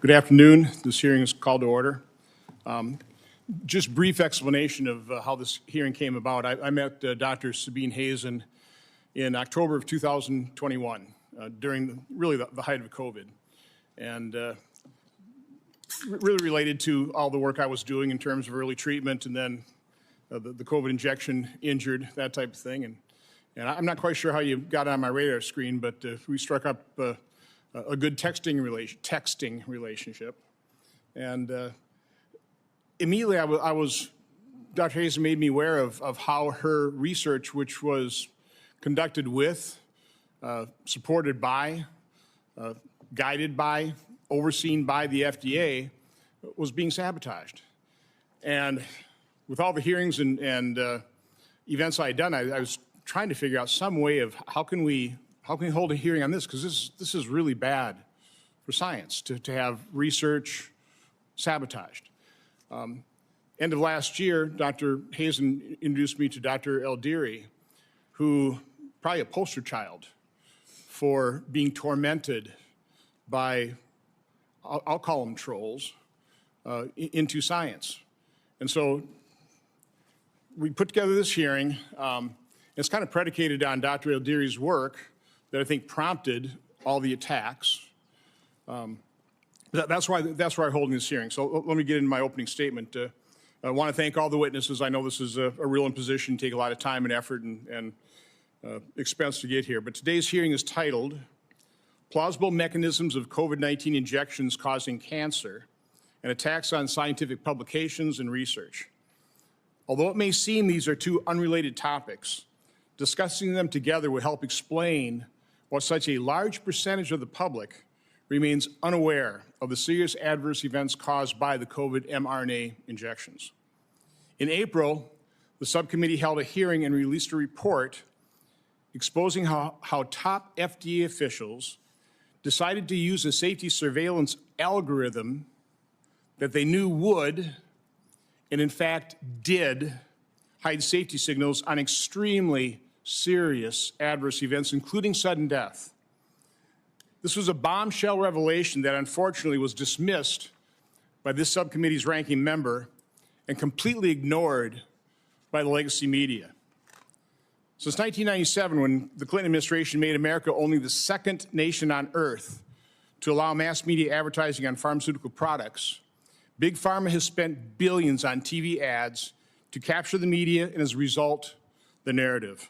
Good afternoon. This hearing is called to order. Just brief explanation of how this hearing came about. I met Dr. Sabine Hazen in October of 2021 during the height of COVID, and really related to all the work I was doing in terms of early treatment and then the COVID injection injured, that type of thing. And I'm not quite sure how you got on my radar screen, but we struck up a good texting relationship. And immediately Dr. Hazen made me aware of how her research, which was conducted with, supported by, guided by, overseen by the FDA, was being sabotaged. And with all the hearings and events I had done, I was trying to figure out some way of how can we hold a hearing on this, because this is really bad for science to have research sabotaged. End of last year, Dr. Hazen introduced me to Dr. Eldiri, who probably a poster child for being tormented by, I'll call them trolls, into science. And so we put together this hearing. It's kind of predicated on Dr. Eldiri's work that I think prompted all the attacks. That's why I'm holding this hearing. So let me get into my opening statement. I want to thank all the witnesses. I know this is a real imposition, take a lot of time and effort and expense to get here. But today's hearing is titled, Plausible Mechanisms of COVID-19 Injections Causing Cancer and Attacks on Scientific Publications and Research. Although it may seem these are two unrelated topics, discussing them together will help explain why such a large percentage of the public remains unaware of the serious adverse events caused by the COVID mRNA injections. In April, the subcommittee held a hearing and released a report exposing how top FDA officials decided to use a safety surveillance algorithm that they knew would, and in fact did, hide safety signals on extremely serious adverse events, including sudden death. This was a bombshell revelation that unfortunately was dismissed by this subcommittee's ranking member and completely ignored by the legacy media. Since 1997, when the Clinton administration made America only the second nation on earth to allow mass media advertising on pharmaceutical products, Big Pharma has spent billions on TV ads to capture the media and, as a result, the narrative.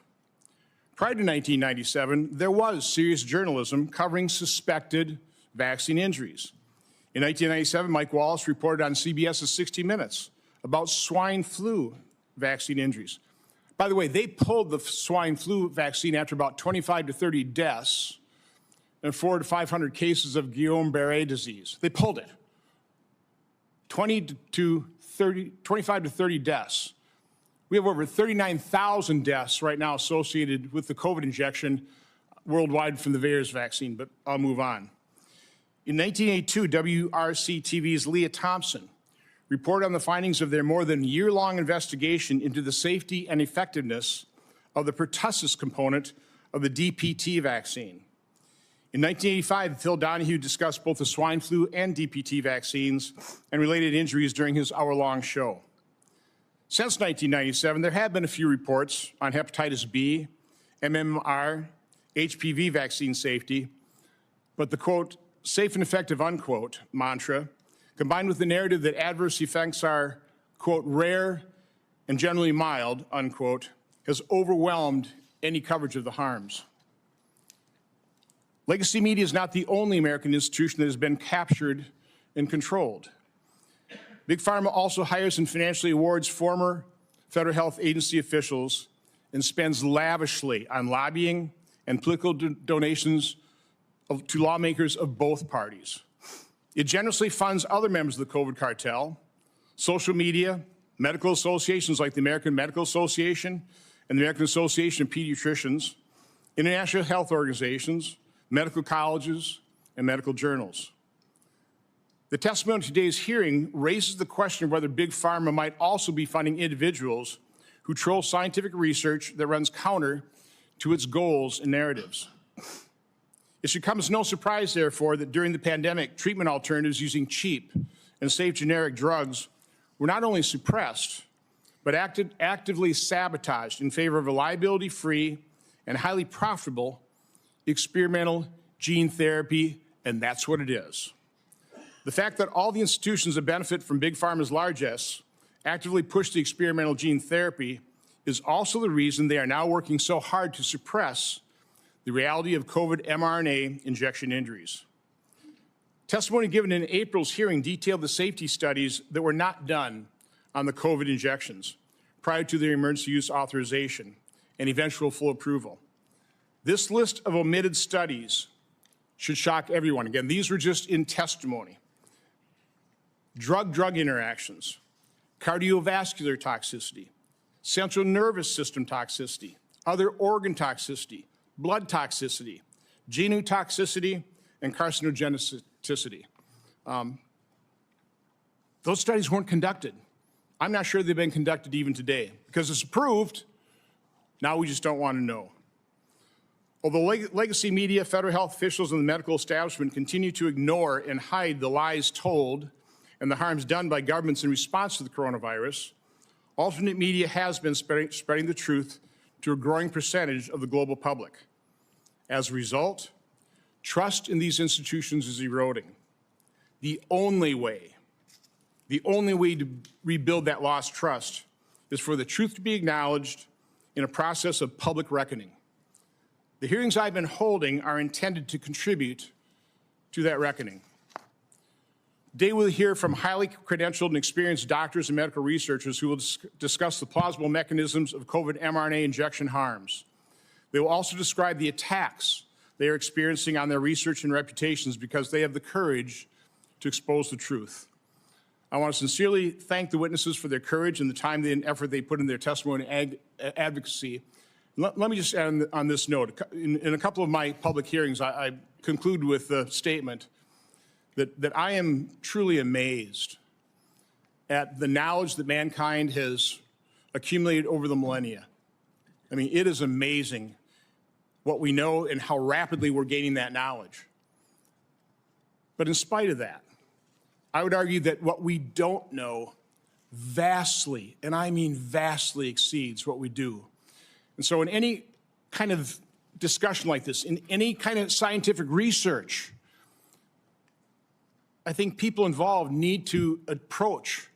Prior to 1997, there was serious journalism covering suspected vaccine injuries. In 1997, Mike Wallace reported on CBS's 60 Minutes about swine flu vaccine injuries. By the way, they pulled the swine flu vaccine after about 25 to 30 deaths and 400 to 500 cases of Guillain-Barré disease. They pulled it. 25 to 30 deaths. We have over 39,000 deaths right now associated with the COVID injection worldwide from the VAERS vaccine, but I'll move on. In 1982, WRC-TV's Leah Thompson reported on the findings of their more than year-long investigation into the safety and effectiveness of the pertussis component of the DPT vaccine. In 1985, Phil Donahue discussed both the swine flu and DPT vaccines and related injuries during his hour-long show. Since 1997, there have been a few reports on hepatitis B, MMR, HPV vaccine safety, but the, quote, safe and effective, unquote, mantra, combined with the narrative that adverse effects are, quote, rare and generally mild, unquote, has overwhelmed any coverage of the harms. Legacy media is not the only American institution that has been captured and controlled. Big Pharma also hires and financially awards former federal health agency officials and spends lavishly on lobbying and political donations to lawmakers of both parties. It generously funds other members of the COVID cartel, social media, medical associations like the American Medical Association and the American Association of Pediatricians, international health organizations, medical colleges, and medical journals. The testimony in today's hearing raises the question of whether Big Pharma might also be funding individuals who troll scientific research that runs counter to its goals and narratives. It should come as no surprise, therefore, that during the pandemic, treatment alternatives using cheap and safe generic drugs were not only suppressed, but actively sabotaged in favor of a liability-free and highly profitable experimental gene therapy, and that's what it is. The fact that all the institutions that benefit from Big Pharma's largesse actively push the experimental gene therapy is also the reason they are now working so hard to suppress the reality of COVID mRNA injection injuries. Testimony given in April's hearing detailed the safety studies that were not done on the COVID injections prior to their emergency use authorization and eventual full approval. This list of omitted studies should shock everyone. Again, these were just in testimony. Drug-drug interactions, cardiovascular toxicity, central nervous system toxicity, other organ toxicity, blood toxicity, genotoxicity, and carcinogenicity. Those studies weren't conducted. I'm not sure they've been conducted even today. Because it's approved, now we just don't want to know. Although legacy media, federal health officials, and the medical establishment continue to ignore and hide the lies told and the harms done by governments in response to the coronavirus, alternate media has been spreading the truth to a growing percentage of the global public. As a result, trust in these institutions is eroding. The only way to rebuild that lost trust is for the truth to be acknowledged in a process of public reckoning. The hearings I've been holding are intended to contribute to that reckoning. Today we'll hear from highly credentialed and experienced doctors and medical researchers who will discuss the plausible mechanisms of COVID mRNA injection harms. They will also describe the attacks they are experiencing on their research and reputations because they have the courage to expose the truth. I want to sincerely thank the witnesses for their courage and the time and effort they put in their testimony and advocacy. Let me just end on this note. In a couple of my public hearings, I conclude with the statement that I am truly amazed at the knowledge that mankind has accumulated over the millennia. I mean, it is amazing what we know and how rapidly we're gaining that knowledge. But in spite of that, I would argue that what we don't know vastly, and I mean vastly, exceeds what we do. And so in any kind of discussion like this, in any kind of scientific research, I think people involved need to approach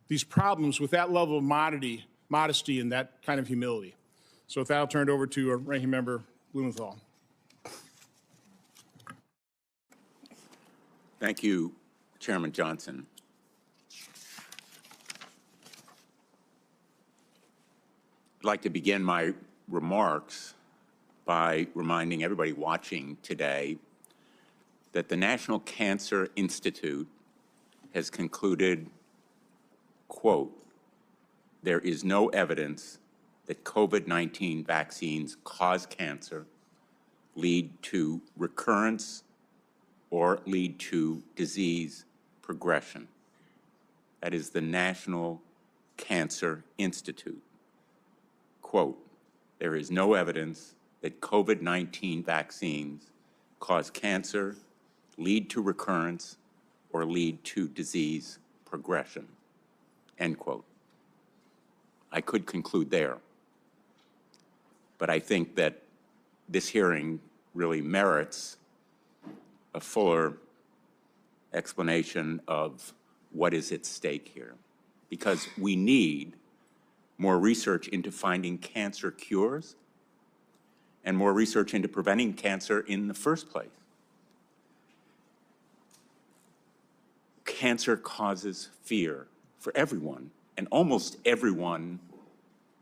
these problems with that level of modesty and that kind of humility. So with that, I'll turn it over to Ranking Member Blumenthal. Thank you, Chairman Johnson. I'd like to begin my remarks by reminding everybody watching today that the National Cancer Institute has concluded, quote, "There is no evidence that COVID-19 vaccines cause cancer, lead to recurrence, or lead to disease progression." That is the National Cancer Institute. Quote, "There is no evidence that COVID-19 vaccines cause cancer, lead to recurrence, or lead to disease progression." End quote. I could conclude there, but I think that this hearing really merits a fuller explanation of what is at stake here, because we need more research into finding cancer cures and more research into preventing cancer in the first place. Cancer causes fear for everyone, and almost everyone,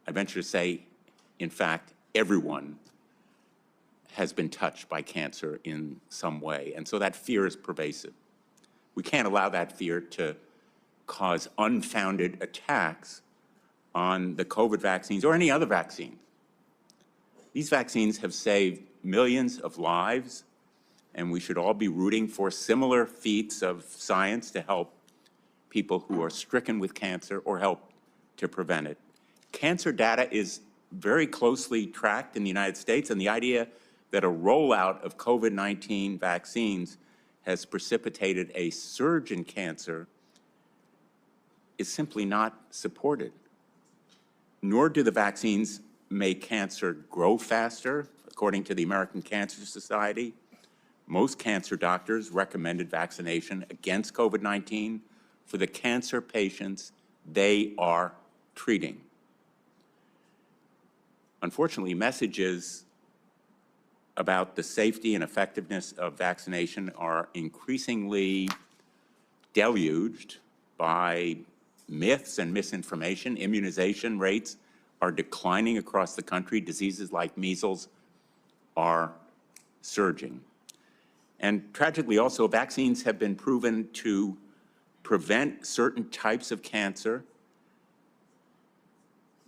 I venture to say, in fact, everyone has been touched by cancer in some way, and so that fear is pervasive. We can't allow that fear to cause unfounded attacks on the COVID vaccines or any other vaccine. These vaccines have saved millions of lives, and we should all be rooting for similar feats of science to help people who are stricken with cancer or help to prevent it. Cancer data is very closely tracked in the United States, and the idea that a rollout of COVID-19 vaccines has precipitated a surge in cancer is simply not supported. Nor do the vaccines make cancer grow faster. According to the American Cancer Society, most cancer doctors recommended vaccination against COVID-19 for the cancer patients they are treating. Unfortunately, messages about the safety and effectiveness of vaccination are increasingly deluged by myths and misinformation. Immunization rates are declining across the country. Diseases like measles are surging. And tragically also, vaccines have been proven to prevent certain types of cancer.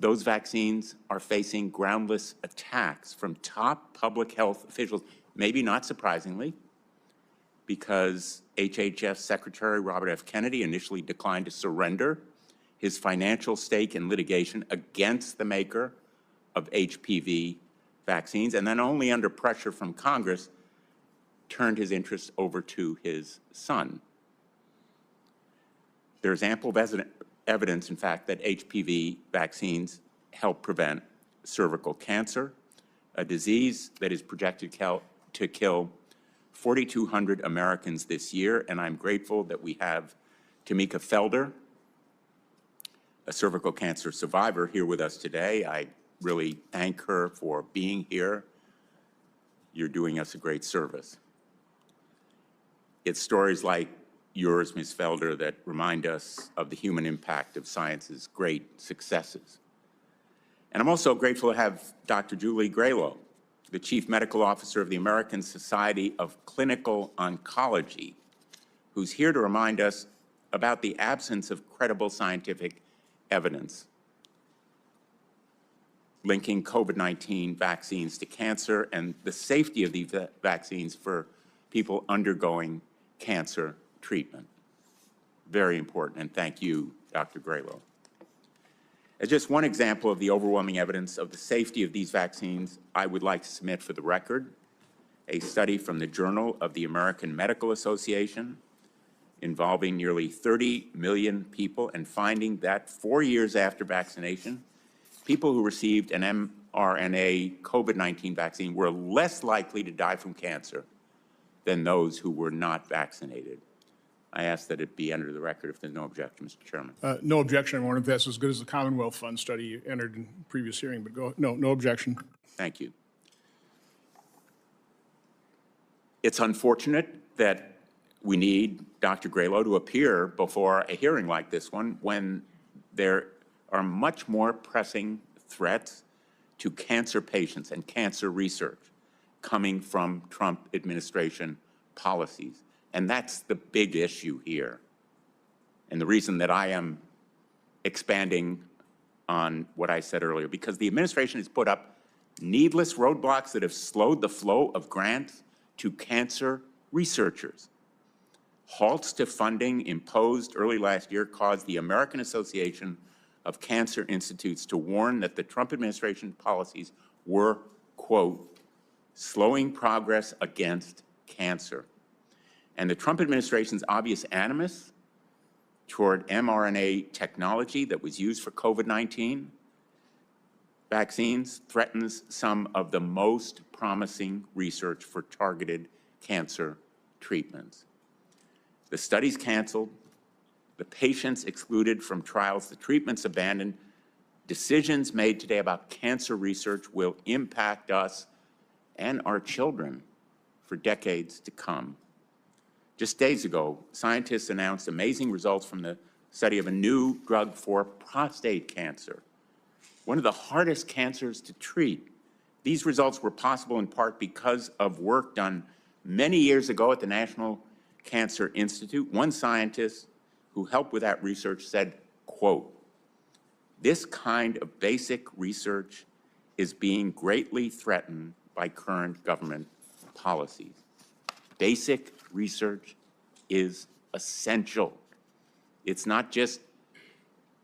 Those vaccines are facing groundless attacks from top public health officials, maybe not surprisingly, because HHS Secretary Robert F. Kennedy initially declined to surrender his financial stake in litigation against the maker of HPV vaccines, and then only under pressure from Congress turned his interests over to his son. There's ample evidence, in fact, that HPV vaccines help prevent cervical cancer, a disease that is projected to kill 4,200 Americans this year, and I'm grateful that we have Tamika Felder, a cervical cancer survivor, here with us today. I really thank her for being here. You're doing us a great service. It's stories like yours, Ms. Felder, that remind us of the human impact of science's great successes. And I'm also grateful to have Dr. Julie Graylow, the Chief Medical Officer of the American Society of Clinical Oncology, who's here to remind us about the absence of credible scientific evidence linking COVID-19 vaccines to cancer and the safety of these vaccines for people undergoing cancer treatment. Very important, and thank you, Dr. Graylow. As just one example of the overwhelming evidence of the safety of these vaccines, I would like to submit for the record a study from the Journal of the American Medical Association involving nearly 30 million people and finding that 4 years after vaccination, people who received an mRNA COVID-19 vaccine were less likely to die from cancer than those who were not vaccinated. I ask that it be entered the record if there's no objection, Mr. Chairman. No objection. I wonder if that's as good as the Commonwealth Fund study you entered in the previous hearing, but no objection. Thank you. It's unfortunate that we need Dr. Graylow to appear before a hearing like this one when there are much more pressing threats to cancer patients and cancer research coming from Trump administration policies. And that's the big issue here. And the reason that I am expanding on what I said earlier, because the administration has put up needless roadblocks that have slowed the flow of grants to cancer researchers. Halts to funding imposed early last year caused the American Association of Cancer Institutes to warn that the Trump administration policies were, quote, slowing progress against cancer. And the Trump administration's obvious animus toward mRNA technology that was used for COVID-19 vaccines threatens some of the most promising research for targeted cancer treatments. The studies canceled, the patients excluded from trials, the treatments abandoned. Decisions made today about cancer research will impact us and our children for decades to come. Just days ago, scientists announced amazing results from the study of a new drug for prostate cancer, one of the hardest cancers to treat. These results were possible in part because of work done many years ago at the National Cancer Institute. One scientist who helped with that research said, quote, "This kind of basic research is being greatly threatened by current government policies." Basic research is essential. It's not just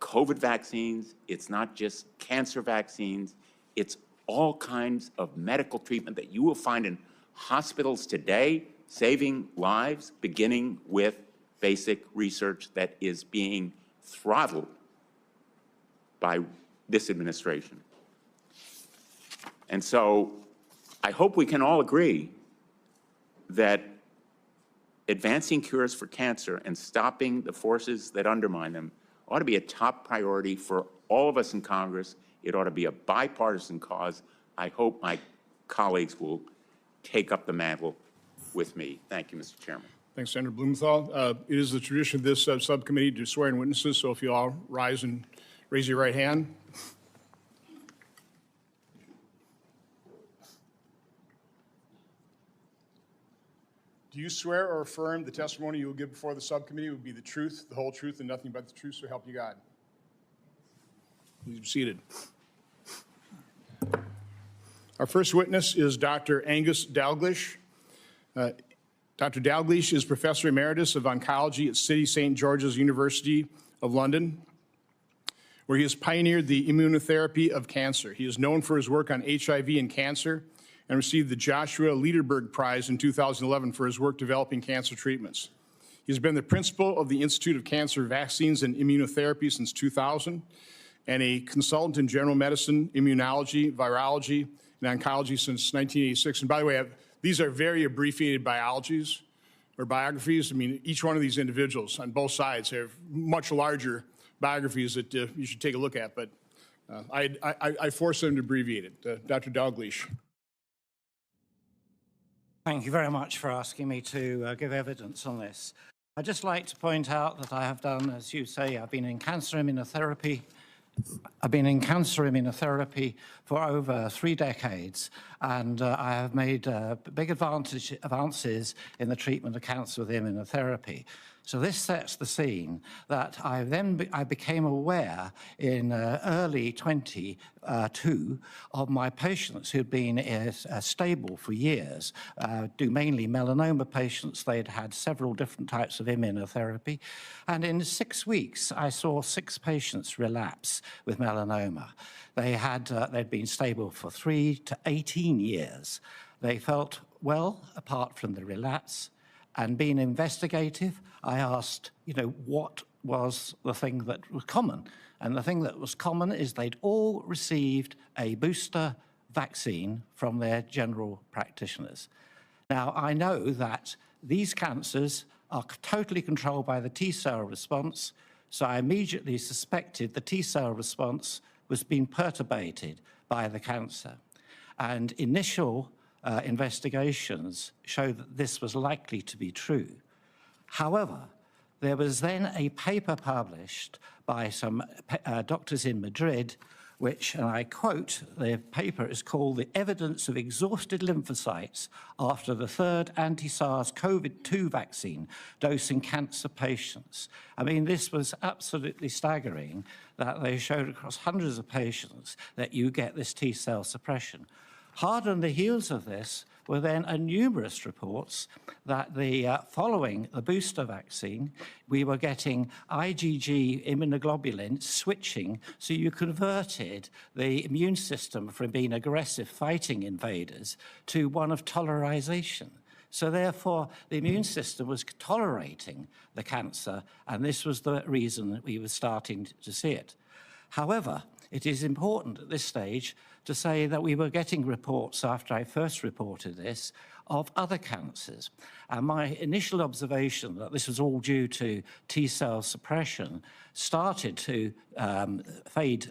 COVID vaccines, it's not just cancer vaccines, it's all kinds of medical treatment that you will find in hospitals today, saving lives, beginning with basic research that is being throttled by this administration. And so I hope we can all agree that advancing cures for cancer and stopping the forces that undermine them ought to be a top priority for all of us in Congress. It ought to be a bipartisan cause. I hope my colleagues will take up the mantle with me. Thank you, Mr. Chairman. Thanks, Senator Blumenthal. It is the tradition of this subcommittee to swear in witnesses, so if you all rise and raise your right hand. Do you swear or affirm the testimony you will give before the subcommittee will be the truth, the whole truth, and nothing but the truth, so help you God? Please be seated. Our first witness is Dr. Angus Dalglish. Dr. Dalglish is Professor Emeritus of Oncology at City St. George's University of London, where he has pioneered the immunotherapy of cancer. He is known for his work on HIV and cancer and received the Joshua Lederberg Prize in 2011 for his work developing cancer treatments. He has been the principal of the Institute of Cancer Vaccines and Immunotherapy since 2000 and a consultant in general medicine, immunology, virology, and oncology since 1986. And by the way, these are very abbreviated biographies. I mean, each one of these individuals on both sides have much larger biographies that you should take a look at, but I force them to abbreviate it. Dr. Dalglish. Thank you very much for asking me to give evidence on this. I'd just like to point out that I have done, as you say, I've been in cancer immunotherapy. I've been in cancer immunotherapy for over 3 decades, and I have made big advances in the treatment of cancer with immunotherapy. So this sets the scene that I became aware in early 22 of my patients who'd been stable for years, do mainly melanoma patients. They'd had several different types of immunotherapy. And in 6 weeks, I saw 6 patients relapse with melanoma. They'd been stable for 3 to 18 years. They felt well apart from the relapse. And being investigative, I asked, what was the thing that was common? And the thing that was common is they'd all received a booster vaccine from their general practitioners. Now, I know that these cancers are totally controlled by the T-cell response, so I immediately suspected the T-cell response was being perturbated by the cancer. And initial investigations showed that this was likely to be true. However, there was then a paper published by some doctors in Madrid, which, and I quote, the paper is called "The Evidence of Exhausted Lymphocytes After the Third Anti-SARS-CoV-2 Vaccine Dose in Cancer Patients." I mean, this was absolutely staggering that they showed across hundreds of patients that you get this T-cell suppression. Hard on the heels of this were then numerous reports that following the booster vaccine, we were getting IgG immunoglobulin switching, so you converted the immune system from being aggressive fighting invaders to one of tolerization. So therefore, the immune system was tolerating the cancer, and this was the reason that we were starting to see it. However, it is important at this stage to say that we were getting reports after I first reported this of other cancers. And my initial observation that this was all due to T-cell suppression started to fade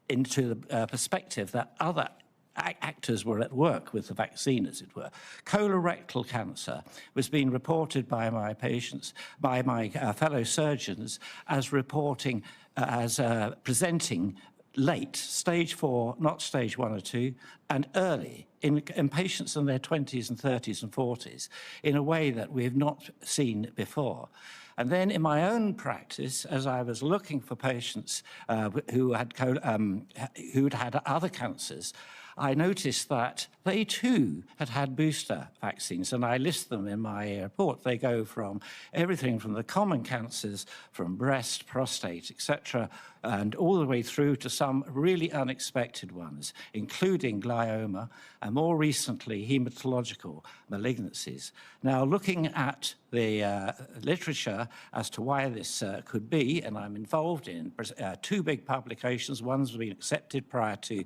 into the perspective that other actors were at work with the vaccine, as it were. Colorectal cancer was being reported by my patients, by my fellow surgeons, as presenting late, stage 4, not stage 1 or 2, and early in patients in their 20s and 30s and 40s in a way that we have not seen before. And then in my own practice, as I was looking for patients who'd had other cancers, I noticed that they too had booster vaccines, and I list them in my report. They go from everything from the common cancers, from breast, prostate, etc., and all the way through to some really unexpected ones, including glioma, and more recently, hematological malignancies. Now, looking at the literature as to why this could be, and I'm involved in two big publications. One's been accepted prior to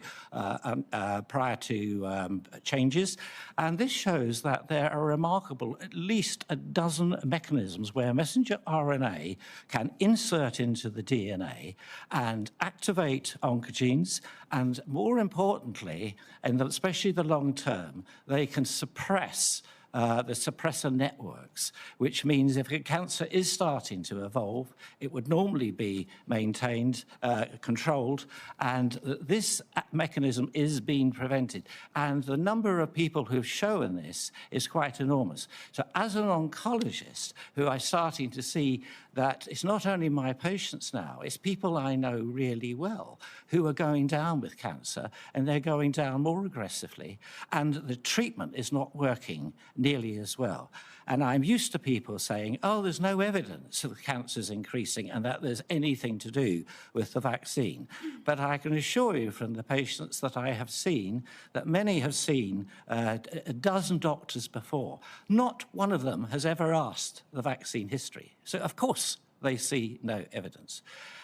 changes, and this shows that there are remarkable at least a dozen mechanisms where messenger RNA can insert into the DNA and activate oncogenes, and more importantly, and especially the long term, they can suppress the suppressor networks, which means if a cancer is starting to evolve, it would normally be maintained, controlled, and this mechanism is being prevented. And the number of people who've shown this is quite enormous. So as an oncologist, who I'm starting to see that it's not only my patients now, it's people I know really well who are going down with cancer, and they're going down more aggressively, and the treatment is not working nearly as well. And I'm used to people saying, oh, there's no evidence that the cancer's increasing and that there's anything to do with the vaccine. But I can assure you from the patients that I have seen that many have seen a dozen doctors before. Not one of them has ever asked the vaccine history. So, of course, they see no evidence.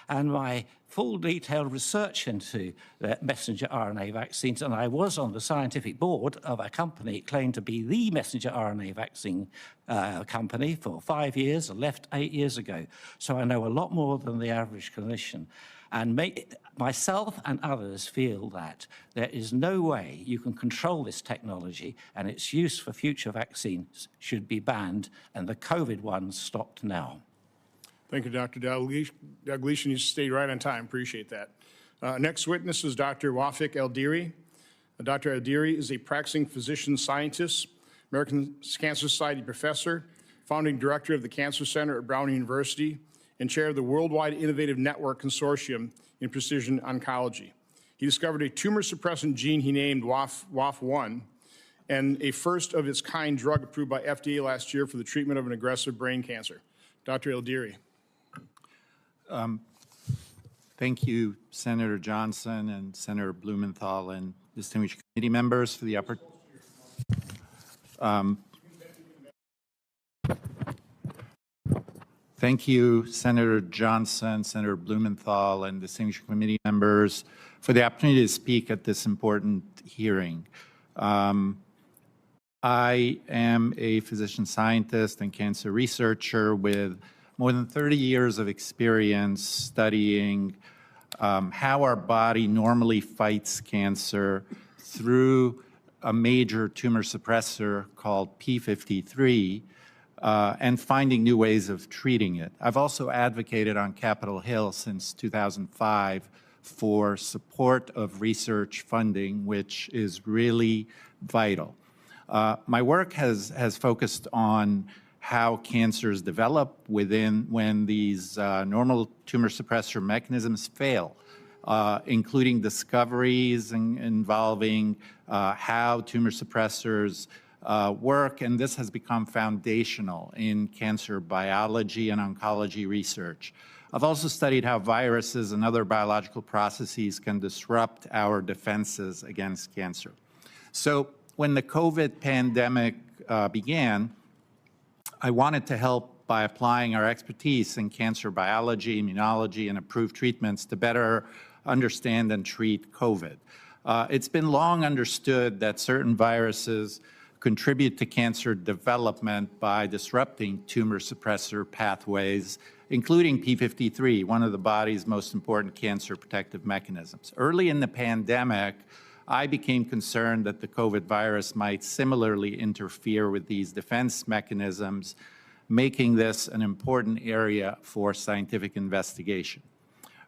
And my full detailed research into the messenger RNA vaccines, and I was on the scientific board of a company claimed to be the messenger RNA vaccine company for 5 years and left 8 years ago. So I know a lot more than the average clinician. And myself and others feel that there is no way you can control this technology, and its use for future vaccines should be banned, and the COVID ones stopped now. Thank you, Dr. Dalgleish. You stayed right on time. Appreciate that. Next witness is Dr. Wafik El-Deiri. Dr. El-Deiri is a practicing physician scientist, American Cancer Society professor, founding director of the Cancer Center at Brown University, and chair of the Worldwide Innovative Network Consortium in Precision Oncology. He discovered a tumor suppressant gene he named WAF1, and a first of its kind drug approved by FDA last year for the treatment of an aggressive brain cancer. Dr. El-Deiri. Thank you, Senator Johnson and Senator Blumenthal and distinguished committee members for the opportunity. Thank you, Senator Johnson, Senator Blumenthal, and distinguished committee members for the opportunity to speak at this important hearing. I am a physician scientist and cancer researcher with more than 30 years of experience studying how our body normally fights cancer through a major tumor suppressor called P53 and finding new ways of treating it. I've also advocated on Capitol Hill since 2005 for support of research funding, which is really vital. My work has focused on how cancers develop when these normal tumor suppressor mechanisms fail, including discoveries involving how tumor suppressors work, and this has become foundational in cancer biology and oncology research. I've also studied how viruses and other biological processes can disrupt our defenses against cancer. So when the COVID pandemic began, I wanted to help by applying our expertise in cancer biology, immunology, and approved treatments to better understand and treat COVID. It's been long understood that certain viruses contribute to cancer development by disrupting tumor suppressor pathways, including P53, one of the body's most important cancer protective mechanisms. Early in the pandemic, I became concerned that the COVID virus might similarly interfere with these defense mechanisms, making this an important area for scientific investigation.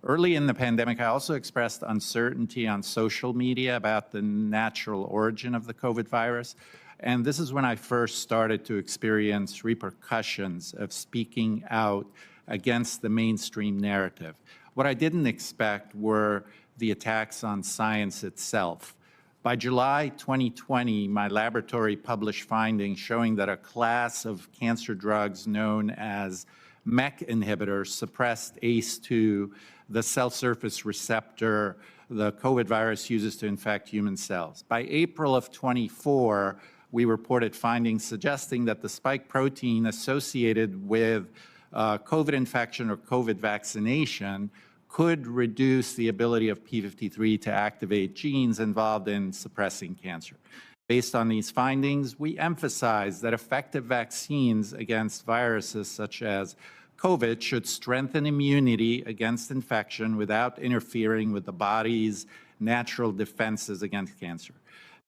Early in the pandemic, I also expressed uncertainty on social media about the natural origin of the COVID virus, and this is when I first started to experience repercussions of speaking out against the mainstream narrative. What I didn't expect were the attacks on science itself. By July 2020, my laboratory published findings showing that a class of cancer drugs known as MEK inhibitors suppressed ACE2, the cell surface receptor the COVID virus uses to infect human cells. By April of 24, we reported findings suggesting that the spike protein associated with COVID infection or COVID vaccination could reduce the ability of P53 to activate genes involved in suppressing cancer. Based on these findings, we emphasize that effective vaccines against viruses such as COVID should strengthen immunity against infection without interfering with the body's natural defenses against cancer.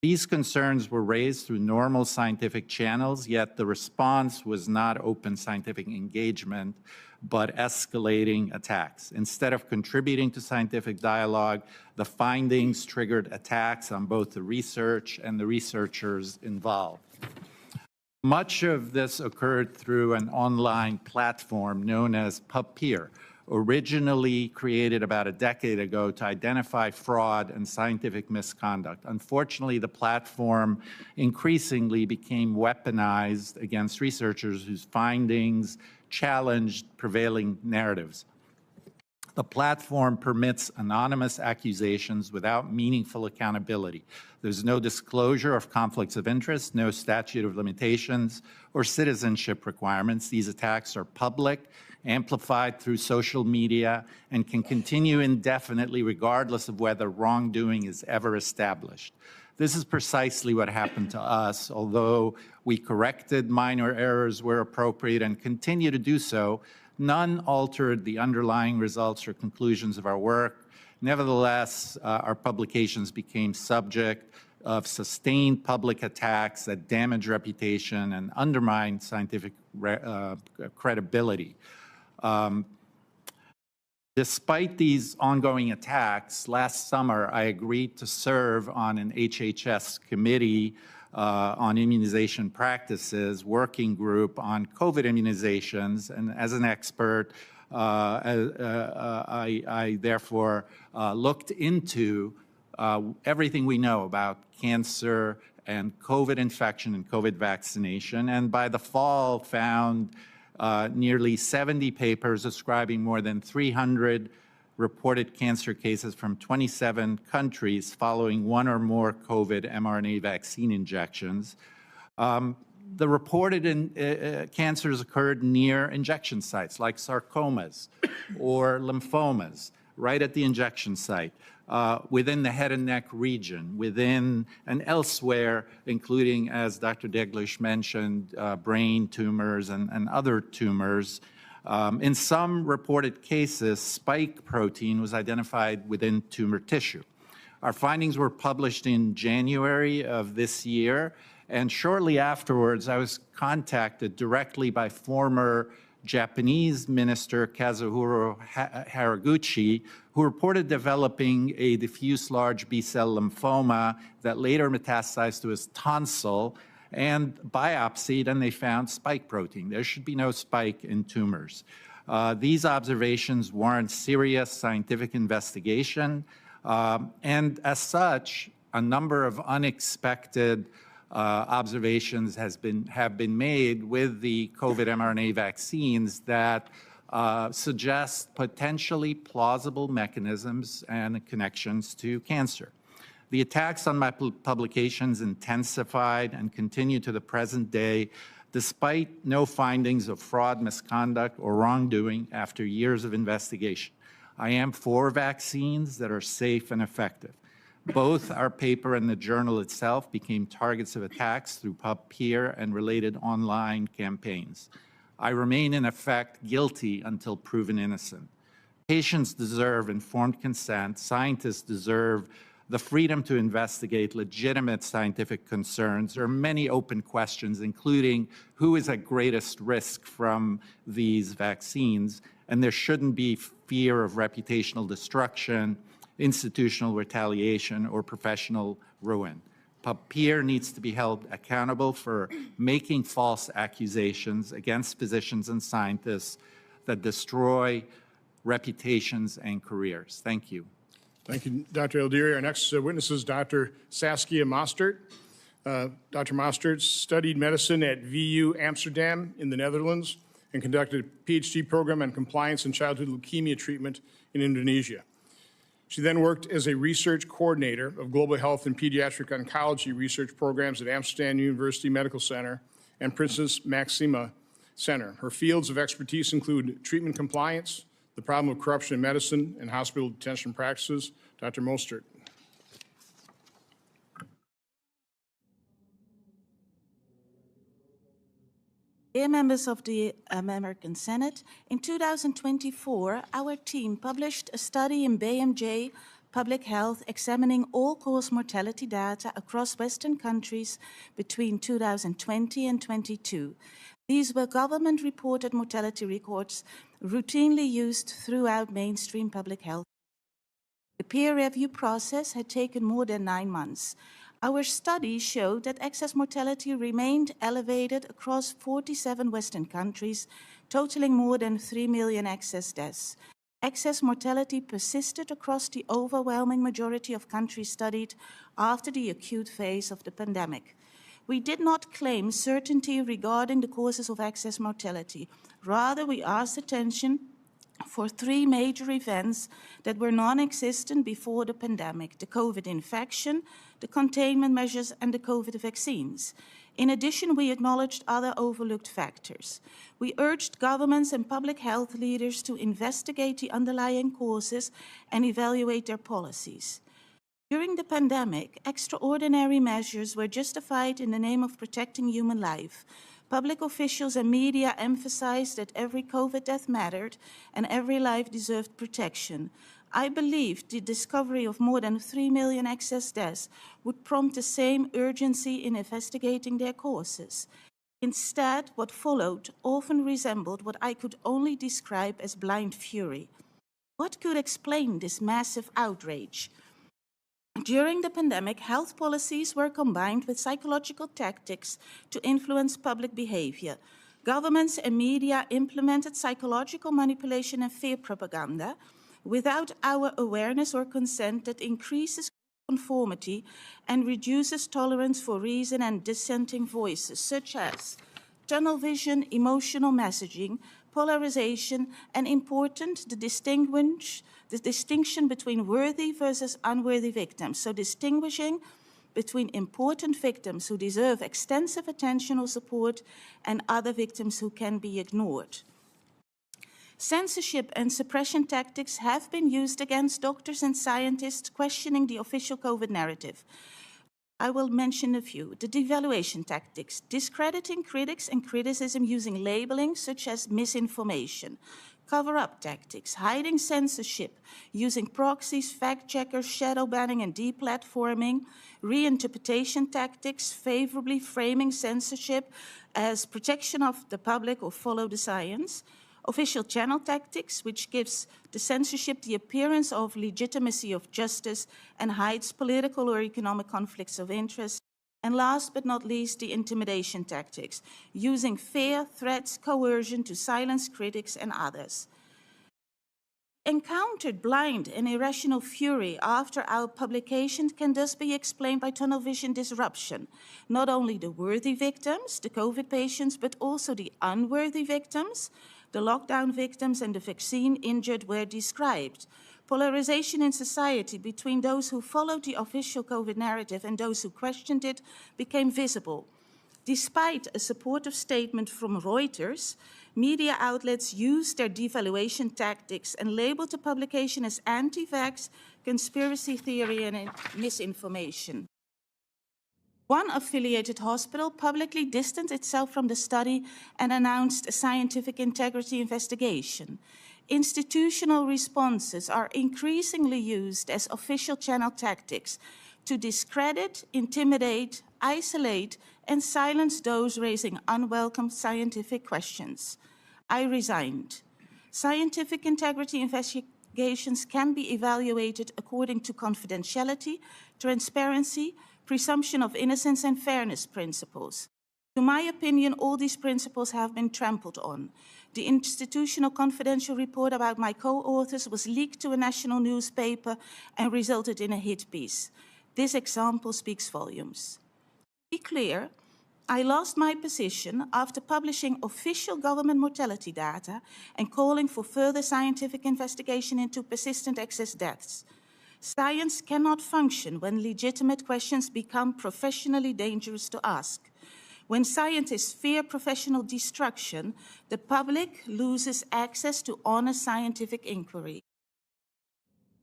These concerns were raised through normal scientific channels, yet the response was not open scientific engagement, but escalating attacks. Instead of contributing to scientific dialogue, the findings triggered attacks on both the research and the researchers involved. Much of this occurred through an online platform known as PubPeer, originally created about a decade ago to identify fraud and scientific misconduct. Unfortunately, the platform increasingly became weaponized against researchers whose findings challenged prevailing narratives. The platform permits anonymous accusations without meaningful accountability. There's no disclosure of conflicts of interest, no statute of limitations, or citizenship requirements. These attacks are public, amplified through social media, and can continue indefinitely regardless of whether wrongdoing is ever established. This is precisely what happened to us. Although we corrected minor errors where appropriate and continue to do so, none altered the underlying results or conclusions of our work. Nevertheless, our publications became subject of sustained public attacks that damage reputation and undermine scientific credibility. Despite these ongoing attacks, last summer I agreed to serve on an HHS committee on immunization practices working group on COVID immunizations, and as an expert, I therefore looked into everything we know about cancer and COVID infection and COVID vaccination, and by the fall found nearly 70 papers describing more than 300 reported cancer cases from 27 countries following one or more COVID mRNA vaccine injections. The reported cancers occurred near injection sites like sarcomas or lymphomas, right at the injection site, within the head and neck region, within and elsewhere, including, as Dr. Deglish mentioned, brain tumors and other tumors. In some reported cases, spike protein was identified within tumor tissue. Our findings were published in January of this year, and shortly afterwards, I was contacted directly by former Japanese Minister Kazuhiro Haraguchi, who reported developing a diffuse large B-cell lymphoma that later metastasized to his tonsil, and biopsied, and they found spike protein. There should be no spike in tumors. These observations warrant serious scientific investigation, and as such, a number of unexpected observations have been made with the COVID mRNA vaccines that suggest potentially plausible mechanisms and connections to cancer. The attacks on my publications intensified and continue to the present day, despite no findings of fraud, misconduct, or wrongdoing after years of investigation. I am for vaccines that are safe and effective. Both our paper and the journal itself became targets of attacks through PubPeer and related online campaigns. I remain, in effect, guilty until proven innocent. Patients deserve informed consent. Scientists deserve the freedom to investigate legitimate scientific concerns. There are many open questions, including who is at greatest risk from these vaccines, and there shouldn't be fear of reputational destruction, institutional retaliation, or professional ruin. PubPeer needs to be held accountable for making false accusations against physicians and scientists that destroy reputations and careers. Thank you. Thank you, Dr. Eldiri. Our next witness is Dr. Saskia Mostert. Dr. Mostert studied medicine at VU Amsterdam in the Netherlands and conducted a PhD program on compliance and childhood leukemia treatment in Indonesia. She then worked as a research coordinator of global health and pediatric oncology research programs at Amsterdam University Medical Center and Princess Maxima Center. Her fields of expertise include treatment compliance, the problem of corruption in medicine, and hospital detention practices. Dr. Mostert. Dear members of the American Senate, in 2024, our team published a study in BMJ Public Health examining all-cause mortality data across Western countries between 2020 and 22. These were government-reported mortality records routinely used throughout mainstream public health. The peer review process had taken more than 9 months. Our study showed that excess mortality remained elevated across 47 Western countries, totaling more than 3 million excess deaths. Excess mortality persisted across the overwhelming majority of countries studied after the acute phase of the pandemic. We did not claim certainty regarding the causes of excess mortality. Rather, we asked attention for 3 major events that were non-existent before the pandemic: the COVID infection, the containment measures, and the COVID vaccines. In addition, we acknowledged other overlooked factors. We urged governments and public health leaders to investigate the underlying causes and evaluate their policies. During the pandemic, extraordinary measures were justified in the name of protecting human life. Public officials and media emphasized that every COVID death mattered and every life deserved protection. I believe the discovery of more than 3 million excess deaths would prompt the same urgency in investigating their causes. Instead, what followed often resembled what I could only describe as blind fury. What could explain this massive outrage? During the pandemic, health policies were combined with psychological tactics to influence public behavior. Governments and media implemented psychological manipulation and fear propaganda without our awareness or consent that increases conformity and reduces tolerance for reason and dissenting voices, such as tunnel vision, emotional messaging, polarization, and important, the distinction between worthy versus unworthy victims. So distinguishing between important victims who deserve extensive attention or support and other victims who can be ignored. Censorship and suppression tactics have been used against doctors and scientists questioning the official COVID narrative. I will mention a few. The devaluation tactics, discrediting critics and criticism using labeling such as misinformation. Cover-up tactics, hiding censorship, using proxies, fact-checkers, shadow banning, and deplatforming. Reinterpretation tactics, favorably framing censorship as protection of the public or follow the science. Official channel tactics, which gives the censorship the appearance of legitimacy of justice and hides political or economic conflicts of interest. And last but not least, the intimidation tactics, using fear, threats, coercion to silence critics and others. Encountered blind and irrational fury after our publication can thus be explained by tunnel vision disruption. Not only the worthy victims, the COVID patients, but also the unworthy victims, the lockdown victims, and the vaccine injured were described. Polarization in society between those who followed the official COVID narrative and those who questioned it became visible. Despite a supportive statement from Reuters, media outlets used their devaluation tactics and labeled the publication as anti-vax, conspiracy theory, and misinformation. One affiliated hospital publicly distanced itself from the study and announced a scientific integrity investigation. Institutional responses are increasingly used as official channel tactics to discredit, intimidate, isolate, and silence those raising unwelcome scientific questions. I resigned. Scientific integrity investigations can be evaluated according to confidentiality, transparency, presumption of innocence, and fairness principles. To my opinion, all these principles have been trampled on. The institutional confidential report about my co-authors was leaked to a national newspaper and resulted in a hit piece. This example speaks volumes. To be clear, I lost my position after publishing official government mortality data and calling for further scientific investigation into persistent excess deaths. Science cannot function when legitimate questions become professionally dangerous to ask. When scientists fear professional destruction, the public loses access to honest scientific inquiry.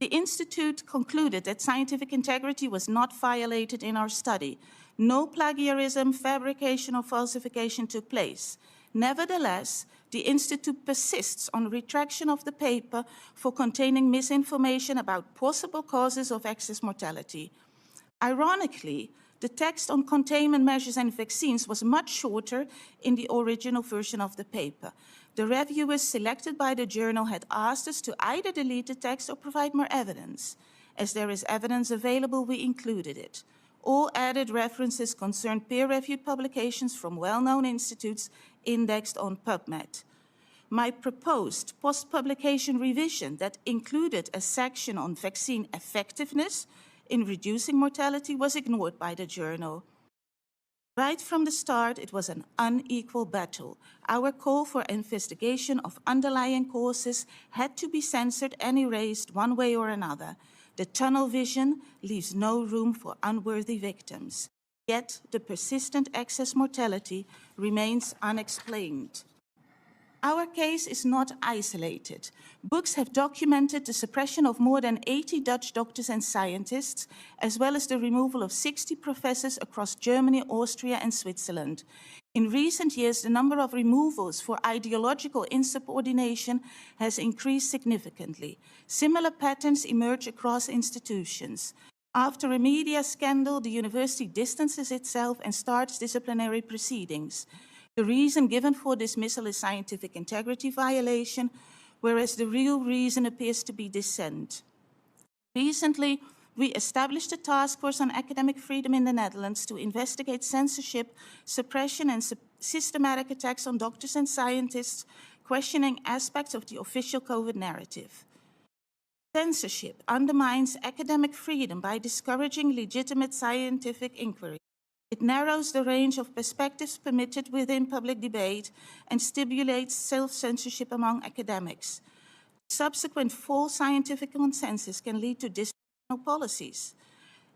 The Institute concluded that scientific integrity was not violated in our study. No plagiarism, fabrication, or falsification took place. Nevertheless, the Institute persists on retraction of the paper for containing misinformation about possible causes of excess mortality. Ironically, the text on containment measures and vaccines was much shorter in the original version of the paper. The reviewers selected by the journal had asked us to either delete the text or provide more evidence. As there is evidence available, we included it. All added references concerned peer-reviewed publications from well-known institutes indexed on PubMed. My proposed post-publication revision that included a section on vaccine effectiveness in reducing mortality was ignored by the journal. Right from the start, it was an unequal battle. Our call for investigation of underlying causes had to be censored and erased one way or another. The tunnel vision leaves no room for unworthy victims. Yet the persistent excess mortality remains unexplained. Our case is not isolated. Books have documented the suppression of more than 80 Dutch doctors and scientists, as well as the removal of 60 professors across Germany, Austria, and Switzerland. In recent years, the number of removals for ideological insubordination has increased significantly. Similar patterns emerge across institutions. After a media scandal, the university distances itself and starts disciplinary proceedings. The reason given for dismissal is scientific integrity violation, whereas the real reason appears to be dissent. Recently, we established a task force on academic freedom in the Netherlands to investigate censorship, suppression, and systematic attacks on doctors and scientists, questioning aspects of the official COVID narrative. Censorship undermines academic freedom by discouraging legitimate scientific inquiry. It narrows the range of perspectives permitted within public debate and stimulates self-censorship among academics. Subsequent false scientific consensus can lead to dysfunctional policies.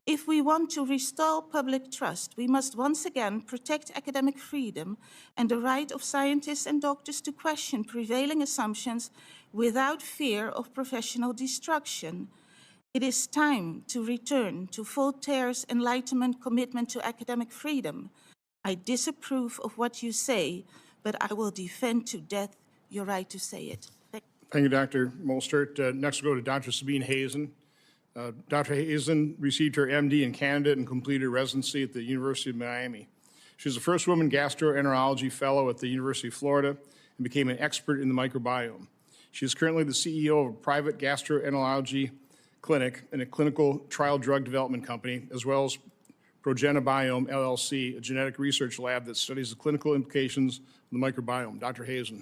If we want to restore public trust, we must once again protect academic freedom and the right of scientists and doctors to question prevailing assumptions without fear of professional destruction. It is time to return to Voltaire's Enlightenment commitment to academic freedom. I disapprove of what you say, but I will defend to death your right to say it. Thank you, Dr. Molstert. Next, we'll go to Dr. Sabine Hazen. Dr. Hazen received her MD in Canada and completed residency at the University of Miami. She was the first woman gastroenterology fellow at the University of Florida and became an expert in the microbiome. She is currently the CEO of a private gastroenterology clinic and a clinical trial drug development company, as well as Progenobiome LLC, a genetic research lab that studies the clinical implications of the microbiome. Dr. Hazen.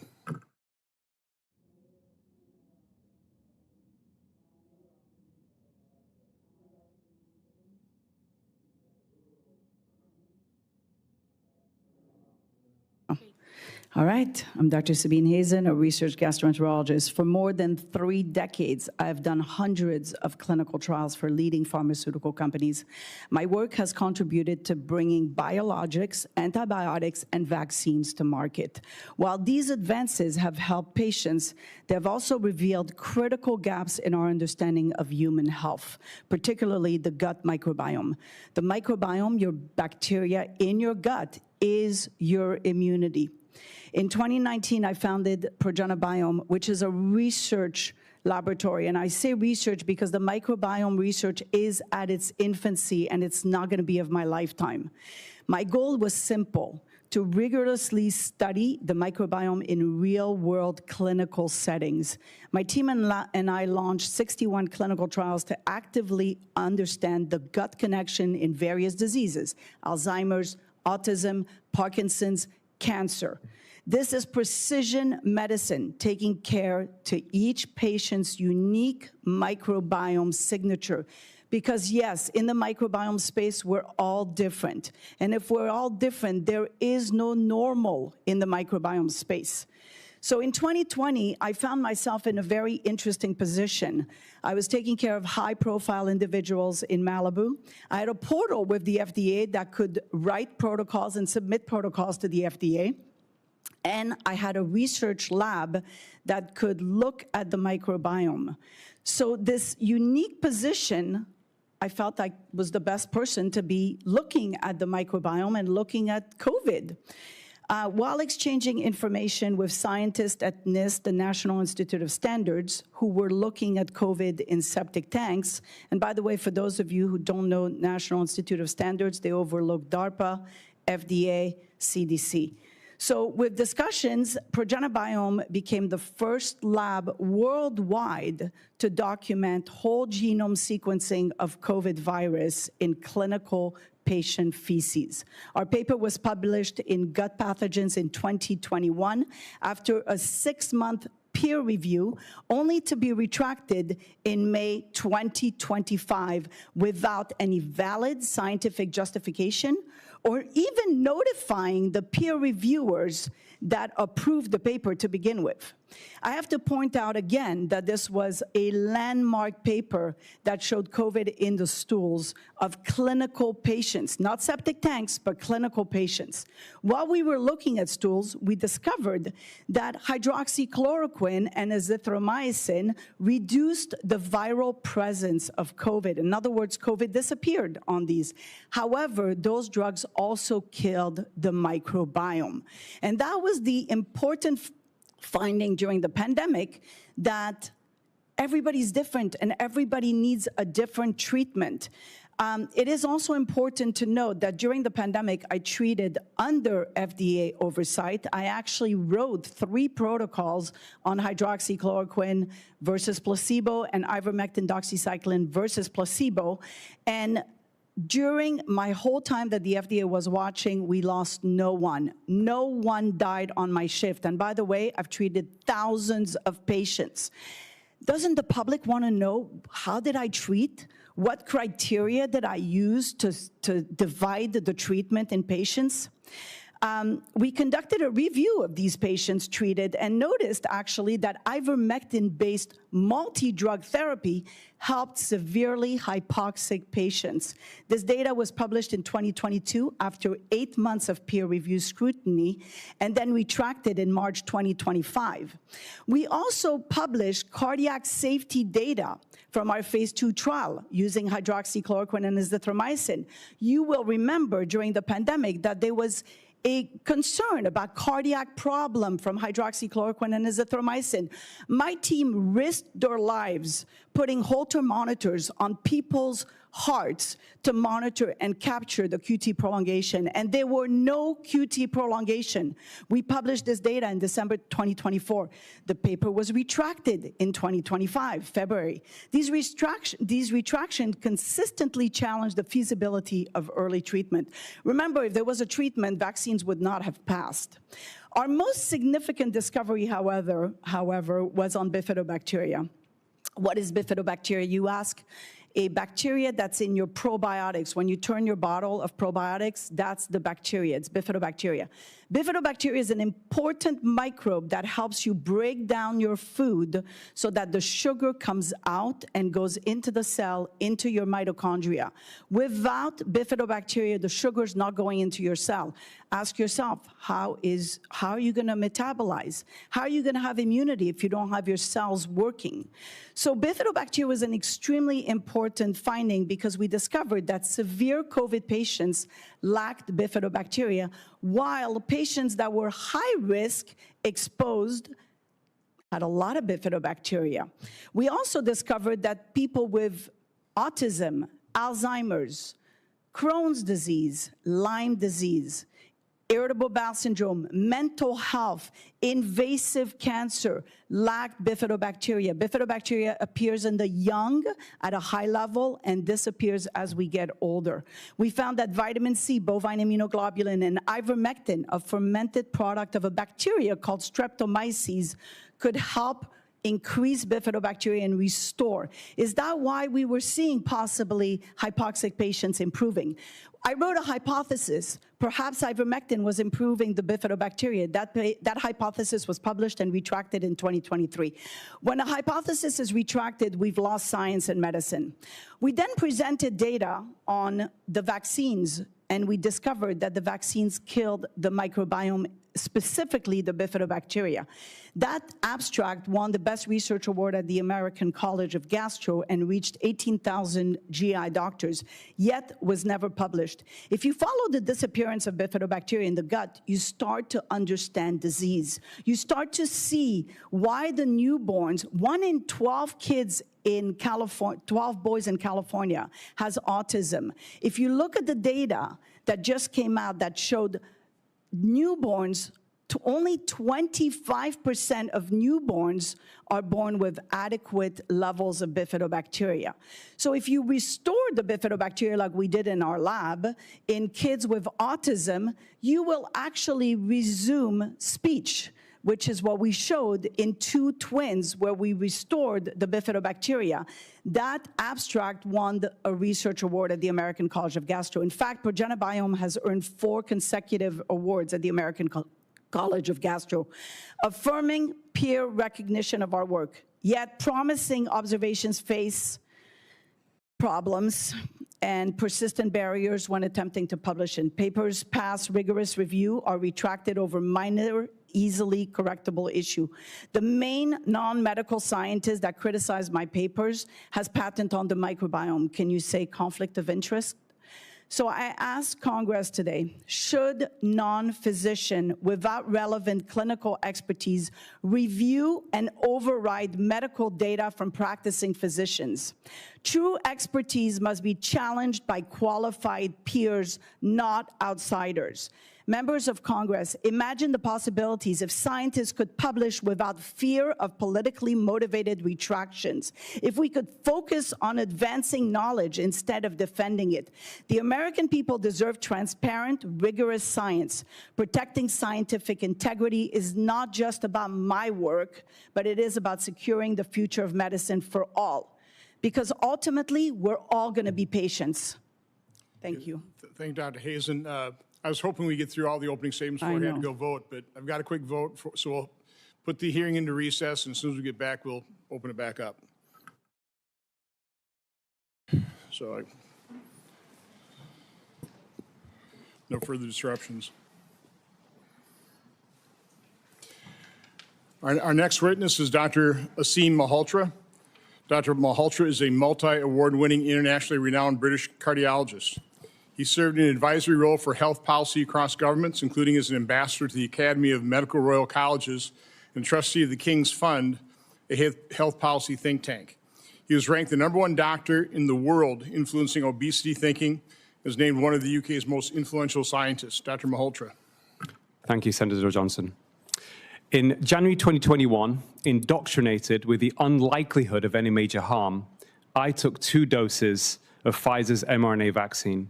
All right, I'm Dr. Sabine Hazen, a research gastroenterologist. For more than 3 decades, I've done hundreds of clinical trials for leading pharmaceutical companies. My work has contributed to bringing biologics, antibiotics, and vaccines to market. While these advances have helped patients, they have also revealed critical gaps in our understanding of human health, particularly the gut microbiome. The microbiome, your bacteria in your gut, is your immunity. In 2019, I founded Progenobiome, which is a research laboratory. And I say research because the microbiome research is at its infancy, and it's not going to be of my lifetime. My goal was simple: to rigorously study the microbiome in real-world clinical settings. My team and I launched 61 clinical trials to actively understand the gut connection in various diseases: Alzheimer's, autism, Parkinson's, cancer. This is precision medicine, taking care to each patient's unique microbiome signature. Because yes, in the microbiome space, we're all different. And if we're all different, there is no normal in the microbiome space. So in 2020, I found myself in a very interesting position. I was taking care of high-profile individuals in Malibu. I had a portal with the FDA that could write protocols and submit protocols to the FDA. And I had a research lab that could look at the microbiome. So this unique position, I felt I was the best person to be looking at the microbiome and looking at COVID. While exchanging information with scientists at NIST, the National Institute of Standards, who were looking at COVID in septic tanks. And by the way, for those of you who don't know National Institute of Standards, they overlook DARPA, FDA, CDC. So with discussions, Progenobiome became the first lab worldwide to document whole genome sequencing of COVID virus in clinical patient feces. Our paper was published in Gut Pathogens in 2021 after a 6-month peer review, only to be retracted in May 2025 without any valid scientific justification or even notifying the peer reviewers that approved the paper to begin with. I have to point out again that this was a landmark paper that showed COVID in the stools of clinical patients, not septic tanks, but clinical patients. While we were looking at stools, we discovered that hydroxychloroquine and azithromycin reduced the viral presence of COVID. In other words, COVID disappeared on these. However, those drugs also killed the microbiome. And that was the important finding during the pandemic, that everybody's different and everybody needs a different treatment. It is also important to note that during the pandemic, I treated under FDA oversight. I actually wrote 3 protocols on hydroxychloroquine versus placebo and ivermectin doxycycline versus placebo. And during my whole time that the FDA was watching, we lost no one. No one died on my shift. And by the way, I've treated thousands of patients. Doesn't the public want to know, how did I treat? What criteria did I use to divide the treatment in patients? We conducted a review of these patients treated and noticed actually that ivermectin-based multi-drug therapy helped severely hypoxic patients. This data was published in 2022 after 8 months of peer-reviewed scrutiny and then retracted in March 2025. We also published cardiac safety data from our phase 2 trial using hydroxychloroquine and azithromycin. You will remember during the pandemic that there was a concern about cardiac problem from hydroxychloroquine and azithromycin. My team risked their lives putting Holter monitors on people's hearts to monitor and capture the QT prolongation, and there were no QT prolongation. We published this data in December 2024. The paper was retracted in 2025, February. These retractions consistently challenged the feasibility of early treatment. Remember, if there was a treatment, vaccines would not have passed. Our most significant discovery, however, was on bifidobacteria. What is bifidobacteria, you ask? A bacteria that's in your probiotics. When you turn your bottle of probiotics, that's the bacteria. It's bifidobacteria. Bifidobacteria is an important microbe that helps you break down your food so that the sugar comes out and goes into the cell, into your mitochondria. Without bifidobacteria, the sugar's not going into your cell. Ask yourself, how are you going to metabolize? How are you going to have immunity if you don't have your cells working? So bifidobacteria was an extremely important finding because we discovered that severe COVID patients lacked bifidobacteria, while patients that were high risk, exposed, had a lot of bifidobacteria. We also discovered that people with autism, Alzheimer's, Crohn's disease, Lyme disease, irritable bowel syndrome, mental health, invasive cancer, lack bifidobacteria. Bifidobacteria appears in the young at a high level and disappears as we get older. We found that vitamin C, bovine immunoglobulin, and ivermectin, a fermented product of a bacteria called Streptomyces, could help increase bifidobacteria and restore. Is that why we were seeing possibly hypoxic patients improving? I wrote a hypothesis. Perhaps ivermectin was improving the bifidobacteria. That hypothesis was published and retracted in 2023. When a hypothesis is retracted, we've lost science and medicine. We then presented data on the vaccines, and we discovered that the vaccines killed the microbiome, specifically the bifidobacteria. That abstract won the Best Research Award at the American College of Gastro and reached 18,000 GI doctors, yet was never published. If you follow the disappearance of bifidobacteria in the gut, you start to understand disease. You start to see why the newborns, 1 in 12 kids in California, 12 boys in California has autism. If you look at the data that just came out that showed newborns, only 25% of newborns are born with adequate levels of bifidobacteria. So if you restore the bifidobacteria like we did in our lab in kids with autism, you will actually resume speech, which is what we showed in 2 twins where we restored the bifidobacteria. That abstract won a research award at the American College of Gastro. In fact, Progenobiome has earned 4 consecutive awards at the American College of Gastro, affirming peer recognition of our work. Yet promising observations face problems and persistent barriers when attempting to publish in. Papers past rigorous review are retracted over minor, easily correctable issue. The main non-medical scientist that criticized my papers has patent on the microbiome. Can you say conflict of interest? So I asked Congress today, should non-physician without relevant clinical expertise review and override medical data from practicing physicians? True expertise must be challenged by qualified peers, not outsiders. Members of Congress, imagine the possibilities if scientists could publish without fear of politically motivated retractions, if we could focus on advancing knowledge instead of defending it. The American people deserve transparent, rigorous science. Protecting scientific integrity is not just about my work, but it is about securing the future of medicine for all. Because ultimately, we're all going to be patients. Thank you. Thank you, Dr. Hazen. I was hoping we'd get through all the opening statements before we had to go vote, but I've got a quick vote, so we'll put the hearing into recess, and as soon as we get back, we'll open it back up. So no further disruptions. Our next witness is Dr. Asim Malhotra. Dr. Malhotra is a multi-award-winning, internationally renowned British cardiologist. He served in an advisory role for health policy across governments, including as an ambassador to the Academy of Medical Royal Colleges and trustee of the King's Fund, a health policy think tank. He was ranked the #1 doctor in the world influencing obesity thinking and was named one of the UK's most influential scientists. Dr. Malhotra. Thank you, Senator Johnson. In January 2021, indoctrinated with the unlikelihood of any major harm, I took 2 doses of Pfizer's mRNA vaccine,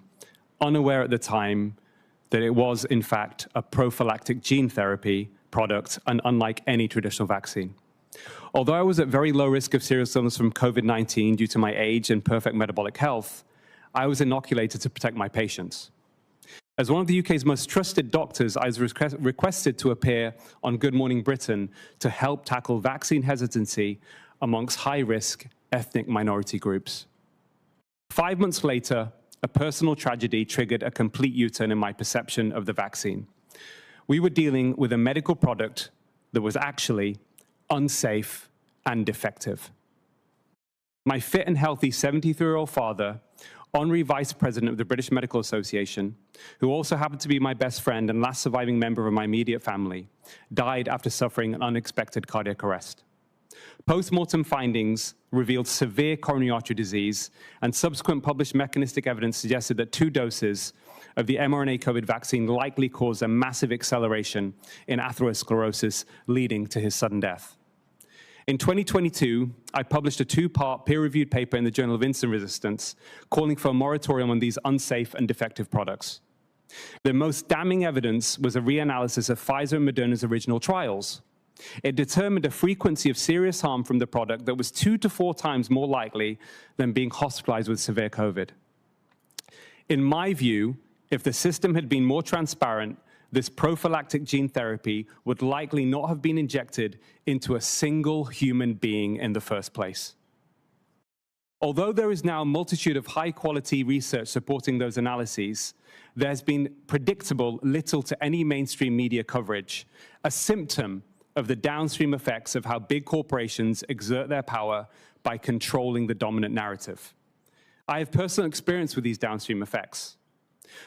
unaware at the time that it was, in fact, a prophylactic gene therapy product and unlike any traditional vaccine. Although I was at very low risk of serious illness from COVID-19 due to my age and perfect metabolic health, I was inoculated to protect my patients. As one of the UK's most trusted doctors, I was requested to appear on Good Morning Britain to help tackle vaccine hesitancy amongst high-risk ethnic minority groups. 5 months later, a personal tragedy triggered a complete U-turn in my perception of the vaccine. We were dealing with a medical product that was actually unsafe and defective. My fit and healthy 73-year-old father, honorary vice president of the British Medical Association, who also happened to be my best friend and last surviving member of my immediate family, died after suffering an unexpected cardiac arrest. Post-mortem findings revealed severe coronary artery disease, and subsequent published mechanistic evidence suggested that 2 doses of the mRNA COVID vaccine likely caused a massive acceleration in atherosclerosis, leading to his sudden death. In 2022, I published a 2-part peer-reviewed paper in the Journal of Insulin Resistance calling for a moratorium on these unsafe and defective products. The most damning evidence was a reanalysis of Pfizer and Moderna's original trials. It determined a frequency of serious harm from the product that was 2 to 4 times more likely than being hospitalized with severe COVID. In my view, if the system had been more transparent, this prophylactic gene therapy would likely not have been injected into a single human being in the first place. Although there is now a multitude of high-quality research supporting those analyses, there's been predictable little to any mainstream media coverage, a symptom of the downstream effects of how big corporations exert their power by controlling the dominant narrative. I have personal experience with these downstream effects.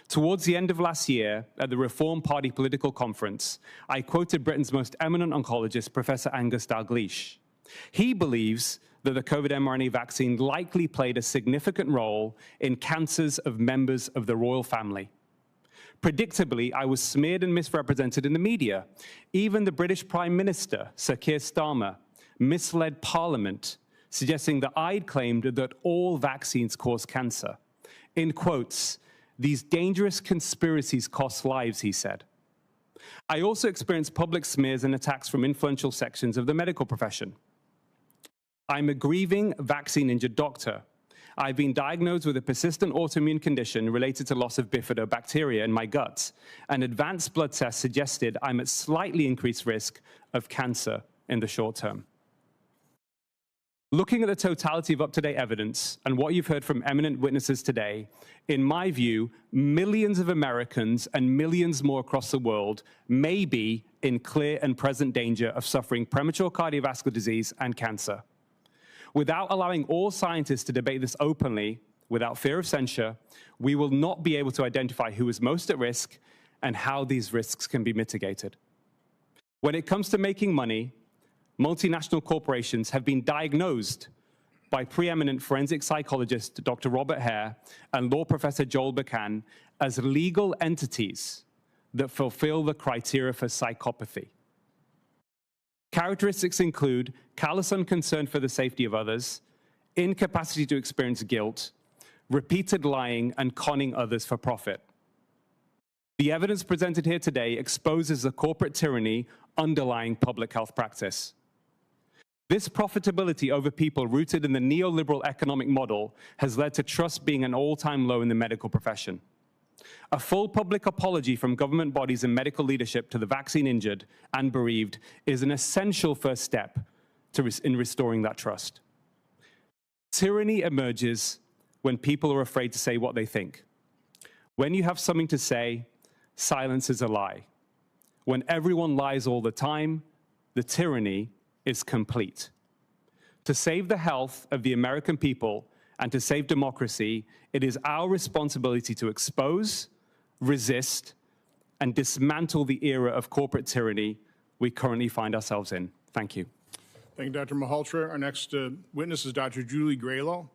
Towards the end of last year, at the Reform Party political conference, I quoted Britain's most eminent oncologist, Professor Angus Dalgleish. He believes that the COVID mRNA vaccine likely played a significant role in cancers of members of the royal family. Predictably, I was smeared and misrepresented in the media. Even the British Prime Minister, Sir Keir Starmer, misled Parliament, suggesting that I'd claimed that all vaccines cause cancer. In quotes, "These dangerous conspiracies cost lives," he said. I also experienced public smears and attacks from influential sections of the medical profession. I'm a grieving vaccine-injured doctor. I've been diagnosed with a persistent autoimmune condition related to loss of bifidobacteria in my gut, and advanced blood tests suggested I'm at slightly increased risk of cancer in the short term. Looking at the totality of up-to-date evidence and what you've heard from eminent witnesses today, in my view, millions of Americans and millions more across the world may be in clear and present danger of suffering premature cardiovascular disease and cancer. Without allowing all scientists to debate this openly, without fear of censure, we will not be able to identify who is most at risk and how these risks can be mitigated. When it comes to making money, multinational corporations have been diagnosed by preeminent forensic psychologist Dr. Robert Hare and law professor Joel Bakan as legal entities that fulfill the criteria for psychopathy. Characteristics include callous unconcern for the safety of others, incapacity to experience guilt, repeated lying, and conning others for profit. The evidence presented here today exposes the corporate tyranny underlying public health practice. This profitability over people rooted in the neoliberal economic model has led to trust being an all-time low in the medical profession. A full public apology from government bodies and medical leadership to the vaccine injured and bereaved is an essential first step in restoring that trust. Tyranny emerges when people are afraid to say what they think. When you have something to say, silence is a lie. When everyone lies all the time, the tyranny is complete. To save the health of the American people and to save democracy, it is our responsibility to expose, resist, and dismantle the era of corporate tyranny we currently find ourselves in. Thank you. Thank you, Dr. Malhotra. Our next witness is Dr. Julie Graylow.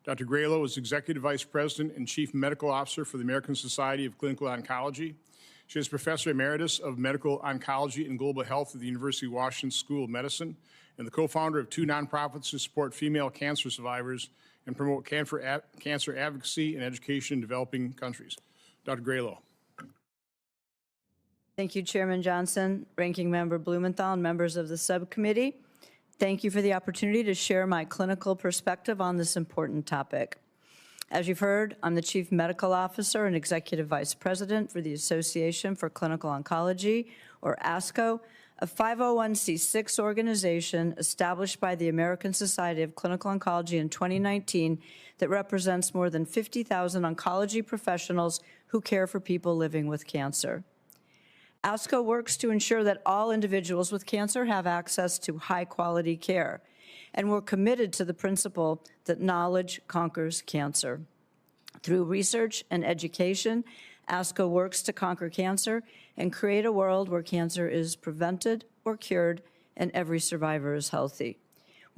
Dr. Graylow is Executive Vice President and Chief Medical Officer for the American Society of Clinical Oncology. She is Professor Emeritus of Medical Oncology and Global Health at the University of Washington School of Medicine and the co-founder of 2 nonprofits to support female cancer survivors and promote cancer advocacy and education in developing countries. Dr. Graylow. Thank you, Chairman Johnson, Ranking Member Blumenthal, and members of the subcommittee. Thank you for the opportunity to share my clinical perspective on this important topic. As you've heard, I'm the Chief Medical Officer and Executive Vice President for the Association for Clinical Oncology, or ASCO, a 501c6 organization established by the American Society of Clinical Oncology in 2019 that represents more than 50,000 oncology professionals who care for people living with cancer. ASCO works to ensure that all individuals with cancer have access to high-quality care, and we're committed to the principle that knowledge conquers cancer. Through research and education, ASCO works to conquer cancer and create a world where cancer is prevented or cured and every survivor is healthy.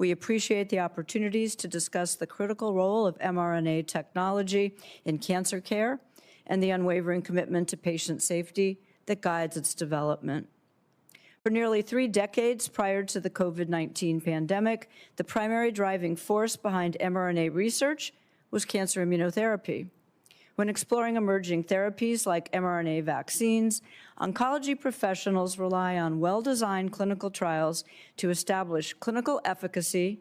We appreciate the opportunities to discuss the critical role of mRNA technology in cancer care and the unwavering commitment to patient safety that guides its development. For nearly 3 decades prior to the COVID-19 pandemic, the primary driving force behind mRNA research was cancer immunotherapy. When exploring emerging therapies like mRNA vaccines, oncology professionals rely on well-designed clinical trials to establish clinical efficacy,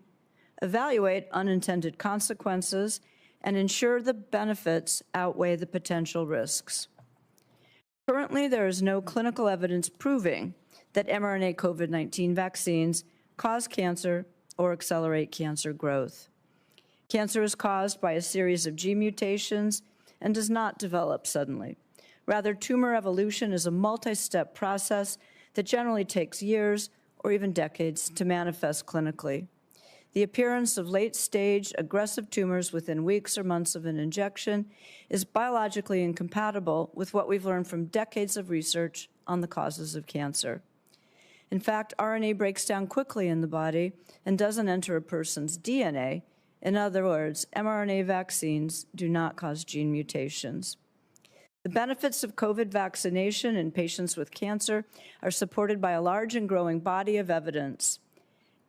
evaluate unintended consequences, and ensure the benefits outweigh the potential risks. Currently, there is no clinical evidence proving that mRNA COVID-19 vaccines cause cancer or accelerate cancer growth. Cancer is caused by a series of gene mutations and does not develop suddenly. Rather, tumor evolution is a multi-step process that generally takes years or even decades to manifest clinically. The appearance of late-stage aggressive tumors within weeks or months of an injection is biologically incompatible with what we've learned from decades of research on the causes of cancer. In fact, RNA breaks down quickly in the body and doesn't enter a person's DNA. In other words, mRNA vaccines do not cause gene mutations. The benefits of COVID vaccination in patients with cancer are supported by a large and growing body of evidence.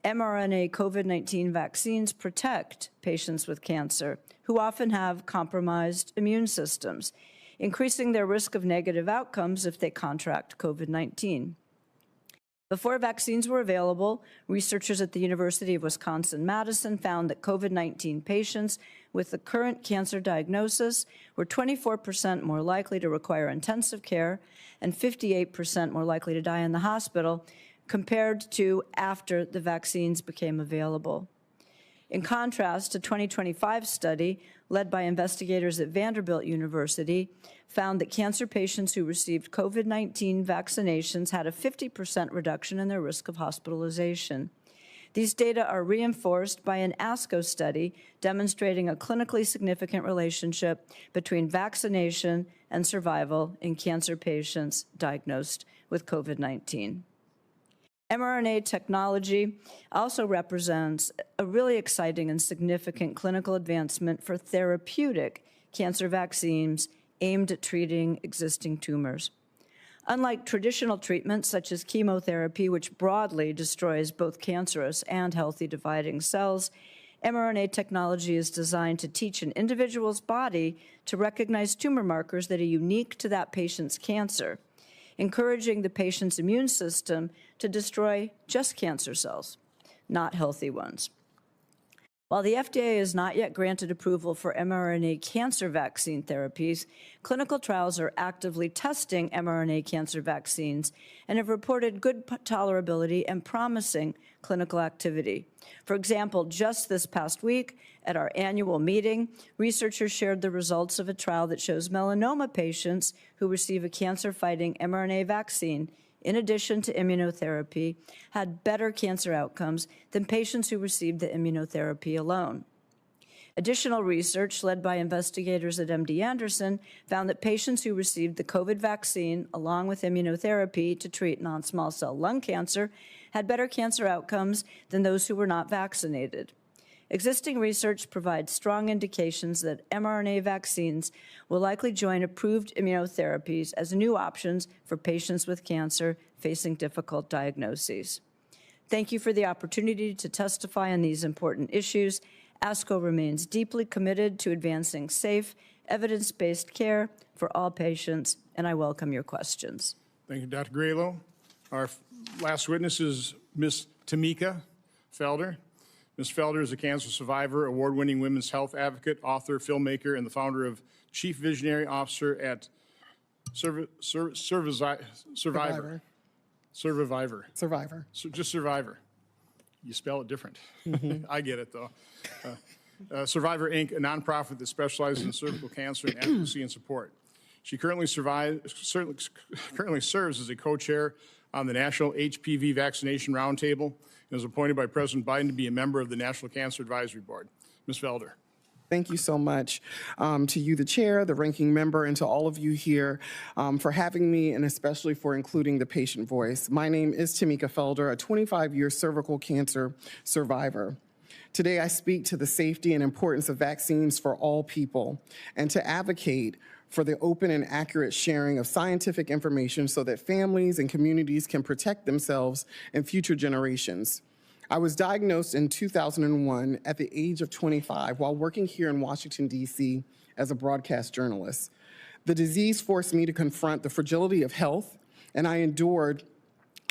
mRNA COVID-19 vaccines protect patients with cancer who often have compromised immune systems, increasing their risk of negative outcomes if they contract COVID-19. Before vaccines were available, researchers at the University of Wisconsin-Madison found that COVID-19 patients with the current cancer diagnosis were 24% more likely to require intensive care and 58% more likely to die in the hospital compared to after the vaccines became available. In contrast, a 2025 study led by investigators at Vanderbilt University found that cancer patients who received COVID-19 vaccinations had a 50% reduction in their risk of hospitalization. These data are reinforced by an ASCO study demonstrating a clinically significant relationship between vaccination and survival in cancer patients diagnosed with COVID-19. mRNA technology also represents a really exciting and significant clinical advancement for therapeutic cancer vaccines aimed at treating existing tumors. Unlike traditional treatments such as chemotherapy, which broadly destroys both cancerous and healthy dividing cells, mRNA technology is designed to teach an individual's body to recognize tumor markers that are unique to that patient's cancer, encouraging the patient's immune system to destroy just cancer cells, not healthy ones. While the FDA has not yet granted approval for mRNA cancer vaccine therapies, clinical trials are actively testing mRNA cancer vaccines and have reported good tolerability and promising clinical activity. For example, just this past week at our annual meeting, researchers shared the results of a trial that shows melanoma patients who receive a cancer-fighting mRNA vaccine in addition to immunotherapy, had better cancer outcomes than patients who received the immunotherapy alone. Additional research led by investigators at MD Anderson found that patients who received the COVID vaccine along with immunotherapy to treat non-small cell lung cancer had better cancer outcomes than those who were not vaccinated. Existing research provides strong indications that mRNA vaccines will likely join approved immunotherapies as new options for patients with cancer facing difficult diagnoses. Thank you for the opportunity to testify on these important issues. ASCO remains deeply committed to advancing safe, evidence-based care for all patients, and I welcome your questions. Thank you, Dr. Graylow. Our last witness is Ms. Tamika Felder. Ms. Felder is a cancer survivor, award-winning women's health advocate, author, filmmaker, and the founder of Chief Visionary Officer at Survivor. Just Survivor. You spell it different. I get it, though. Survivor, Inc., a nonprofit that specializes in cervical cancer and advocacy and support. She currently serves as a co-chair on the National HPV Vaccination Roundtable and was appointed by President Biden to be a member of the National Cancer Advisory Board. Ms. Felder. Thank you so much to you, the chair, the ranking member, and to all of you here for having me, and especially for including the patient voice. My name is Tamika Felder, a 25-year cervical cancer survivor. Today, I speak to the safety and importance of vaccines for all people and to advocate for the open and accurate sharing of scientific information so that families and communities can protect themselves and future generations. I was diagnosed in 2001 at the age of 25 while working here in Washington, D.C. as a broadcast journalist. The disease forced me to confront the fragility of health, and I endured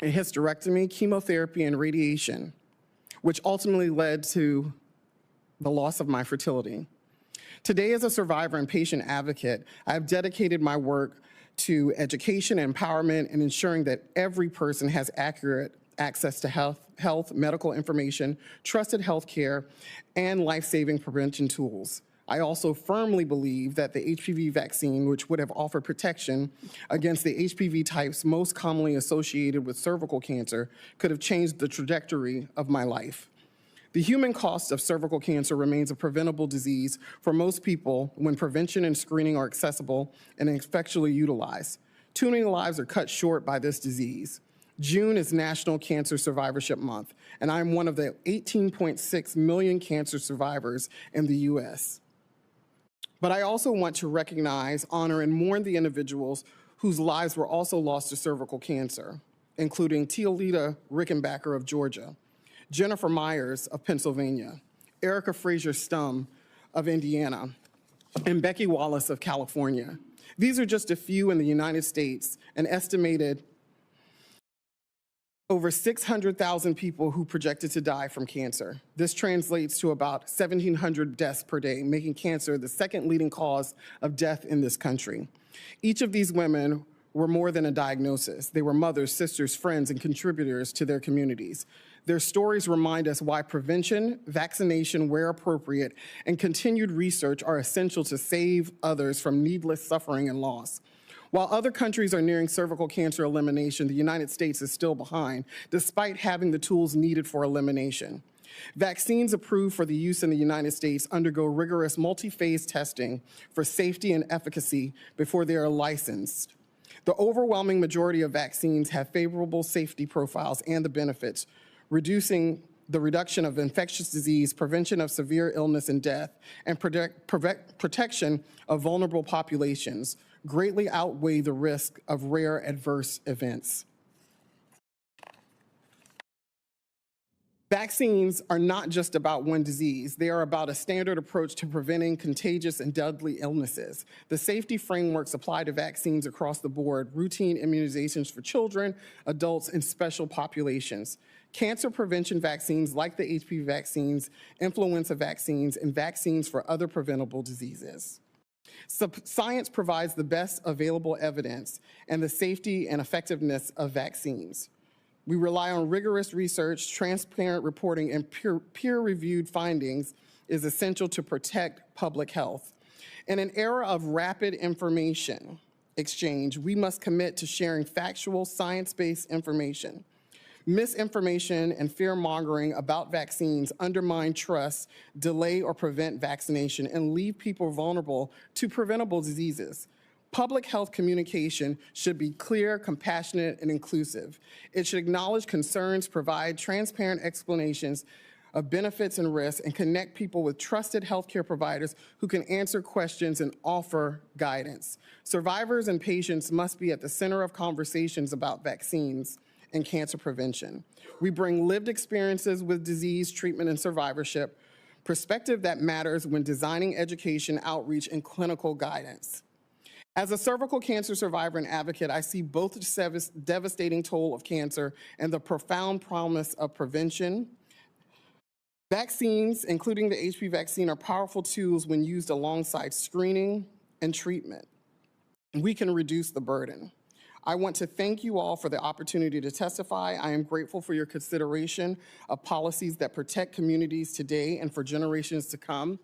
a hysterectomy, chemotherapy, and radiation, which ultimately led to the loss of my fertility. Today, as a survivor and patient advocate, I have dedicated my work to education, empowerment, and ensuring that every person has accurate access to health, medical information, trusted health care, and life-saving prevention tools. I also firmly believe that the HPV vaccine, which would have offered protection against the HPV types most commonly associated with cervical cancer, could have changed the trajectory of my life. The human cost of cervical cancer remains a preventable disease for most people when prevention and screening are accessible and effectually utilized. Too many lives are cut short by this disease. June is National Cancer Survivorship Month, and I'm one of the 18.6 million cancer survivors in the U.S. But I also want to recognize, honor, and mourn the individuals whose lives were also lost to cervical cancer, including Tiolita Rickenbacker of Georgia, Jennifer Myers of Pennsylvania, Erica Fraser Stum of Indiana, and Becky Wallace of California. These are just a few in the United States, an estimated over 600,000 people who projected to die from cancer. This translates to about 1,700 deaths per day, making cancer the second leading cause of death in this country. Each of these women were more than a diagnosis. They were mothers, sisters, friends, and contributors to their communities. Their stories remind us why prevention, vaccination where appropriate, and continued research are essential to save others from needless suffering and loss. While other countries are nearing cervical cancer elimination, the United States is still behind, despite having the tools needed for elimination. Vaccines approved for the use in the United States undergo rigorous multi-phase testing for safety and efficacy before they are licensed. The overwhelming majority of vaccines have favorable safety profiles and the benefits, reduction of infectious disease, prevention of severe illness and death, and protection of vulnerable populations greatly outweigh the risk of rare adverse events. Vaccines are not just about one disease. They are about a standard approach to preventing contagious and deadly illnesses. The safety frameworks apply to vaccines across the board, routine immunizations for children, adults, and special populations. Cancer prevention vaccines like the HPV vaccines, influenza vaccines, and vaccines for other preventable diseases. Science provides the best available evidence and the safety and effectiveness of vaccines. We rely on rigorous research, transparent reporting, and peer-reviewed findings is essential to protect public health. In an era of rapid information exchange, we must commit to sharing factual, science-based information. Misinformation and fear-mongering about vaccines undermine trust, delay or prevent vaccination, and leave people vulnerable to preventable diseases. Public health communication should be clear, compassionate, and inclusive. It should acknowledge concerns, provide transparent explanations of benefits and risks, and connect people with trusted healthcare providers who can answer questions and offer guidance. Survivors and patients must be at the center of conversations about vaccines and cancer prevention. We bring lived experiences with disease, treatment, and survivorship, perspective that matters when designing education, outreach, and clinical guidance. As a cervical cancer survivor and advocate, I see both the devastating toll of cancer and the profound promise of prevention. Vaccines, including the HPV vaccine, are powerful tools when used alongside screening and treatment. We can reduce the burden. I want to thank you all for the opportunity to testify. I am grateful for your consideration of policies that protect communities today and for generations to come.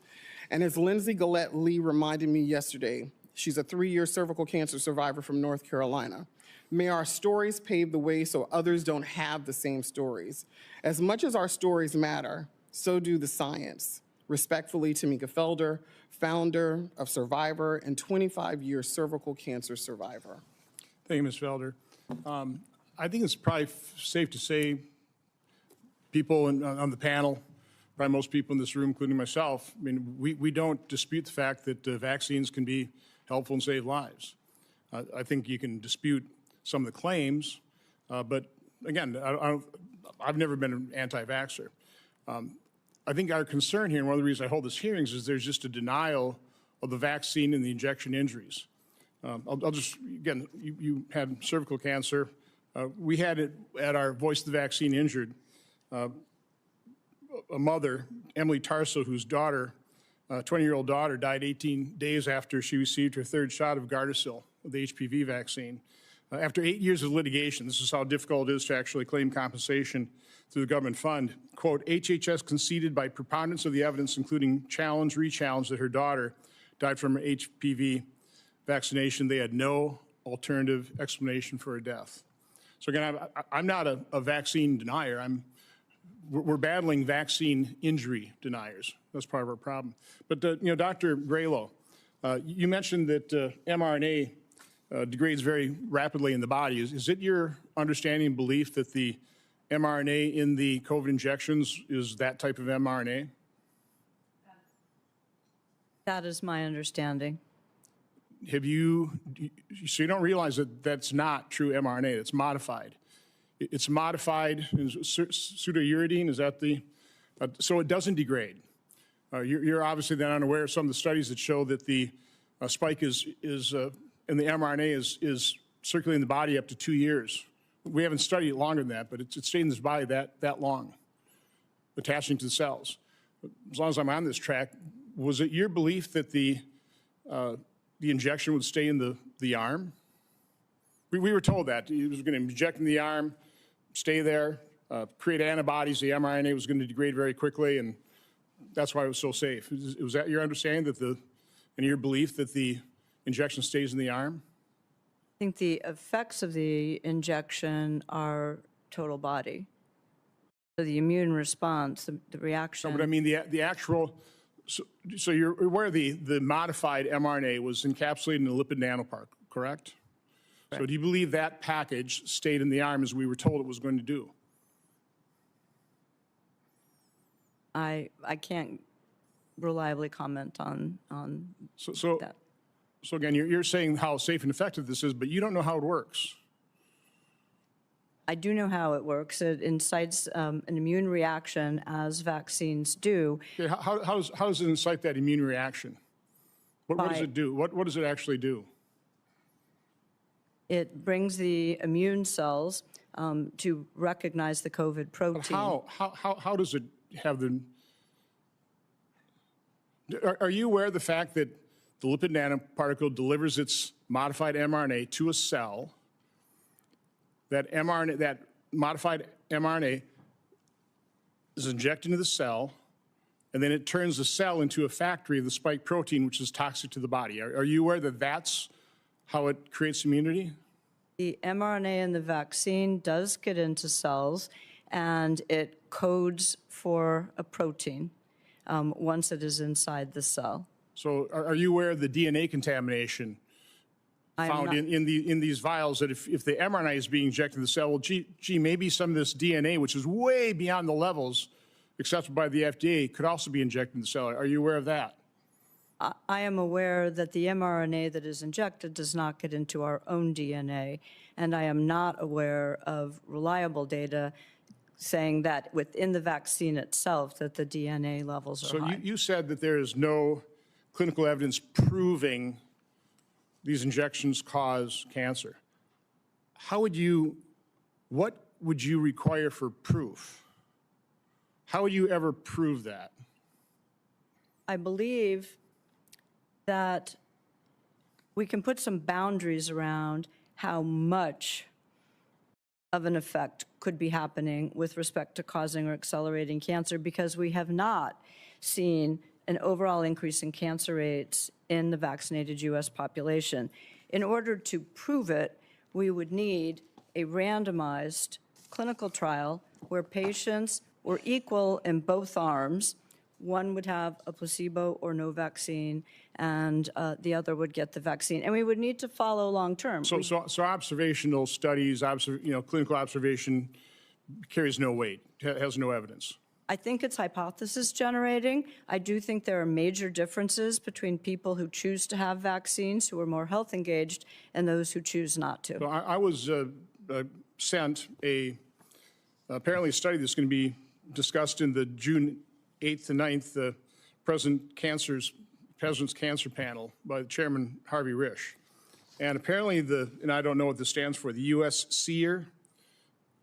And as Lindsay Gillette Lee reminded me yesterday, she's a 3-year cervical cancer survivor from North Carolina. May our stories pave the way so others don't have the same stories. As much as our stories matter, so do the science. Respectfully, Tamika Felder, founder of Survivor and 25-year cervical cancer survivor. Thank you, Ms. Felder. I think it's probably safe to say people on the panel, probably most people in this room, including myself, I mean, we don't dispute the fact that vaccines can be helpful and save lives. I think you can dispute some of the claims, but again, I've never been an anti-vaxxer. I think our concern here, and one of the reasons I hold this hearings, is there's just a denial of the vaccine and the injection injuries. I'll just, again, you had cervical cancer. We had it at our Voice of the Vaccine Injured, a mother, Emily Tarso, whose daughter, 20-year-old daughter, died 18 days after she received her third shot of Gardasil, the HPV vaccine. After 8 years of litigation, this is how difficult it is to actually claim compensation through the government fund. Quote, HHS conceded by preponderance of the evidence, including challenge, re-challenge, that her daughter died from her HPV vaccination. They had no alternative explanation for her death. So again, I'm not a vaccine denier. We're battling vaccine injury deniers. That's part of our problem. But Dr. Graylow, you mentioned that mRNA degrades very rapidly in the body. Is it your understanding and belief that the mRNA in the COVID injections is that type of mRNA? That is my understanding. So you don't realize that that's not true mRNA, it's modified. It's modified in pseudouridine, is that so it doesn't degrade. You're obviously then unaware of some of the studies that show that the spike in the mRNA is circulating in the body up to 2 years. We haven't studied it longer than that, but it's stayed in this body that long, attaching to the cells. As long as I'm on this track, was it your belief that the injection would stay in the arm? We were told that. It was going to inject in the arm, stay there, create antibodies. The mRNA was going to degrade very quickly, and that's why it was so safe. Was that your understanding and your belief that the injection stays in the arm? I think the effects of the injection are total body. So the immune response, the reaction. No, but I mean the actual, so you're aware the modified mRNA was encapsulated in a lipid nanoparticle, correct? So do you believe that package stayed in the arm as we were told it was going to do? I can't reliably comment on that. So again, you're saying how safe and effective this is, but you don't know how it works. I do know how it works. It incites an immune reaction, as vaccines do. Okay, how does it incite that immune reaction? What does it do? What does it actually do? It brings the immune cells to recognize the COVID protein. How does it have the... Are you aware of the fact that the lipid nanoparticle delivers its modified mRNA to a cell? That modified mRNA is injected into the cell, and then it turns the cell into a factory of the spike protein, which is toxic to the body. Are you aware that that's how it creates immunity? The mRNA in the vaccine does get into cells, and it codes for a protein once it is inside the cell. So are you aware of the DNA contamination found in these vials, that if the mRNA is being injected in the cell, well, gee, maybe some of this DNA, which is way beyond the levels accepted by the FDA, could also be injected in the cell. Are you aware of that? I am aware that the mRNA that is injected does not get into our own DNA, and I am not aware of reliable data saying that within the vaccine itself that the DNA levels are high. So you said that there is no clinical evidence proving these injections cause cancer. What would you require for proof? How would you ever prove that? I believe that we can put some boundaries around how much of an effect could be happening with respect to causing or accelerating cancer, because we have not seen an overall increase in cancer rates in the vaccinated U.S. population. In order to prove it, we would need a randomized clinical trial where patients were equal in both arms, one would have a placebo or no vaccine, and the other would get the vaccine. And we would need to follow long-term. So observational studies, clinical observation carries no weight, has no evidence. I think it's hypothesis generating. I do think there are major differences between people who choose to have vaccines, who are more health engaged, and those who choose not to. So I was sent apparently a study that's going to be discussed in the June 8th to 9th President's Cancer Panel by Chairman Harvey Risch. And apparently and I don't know what this stands for, the U.S. SEER,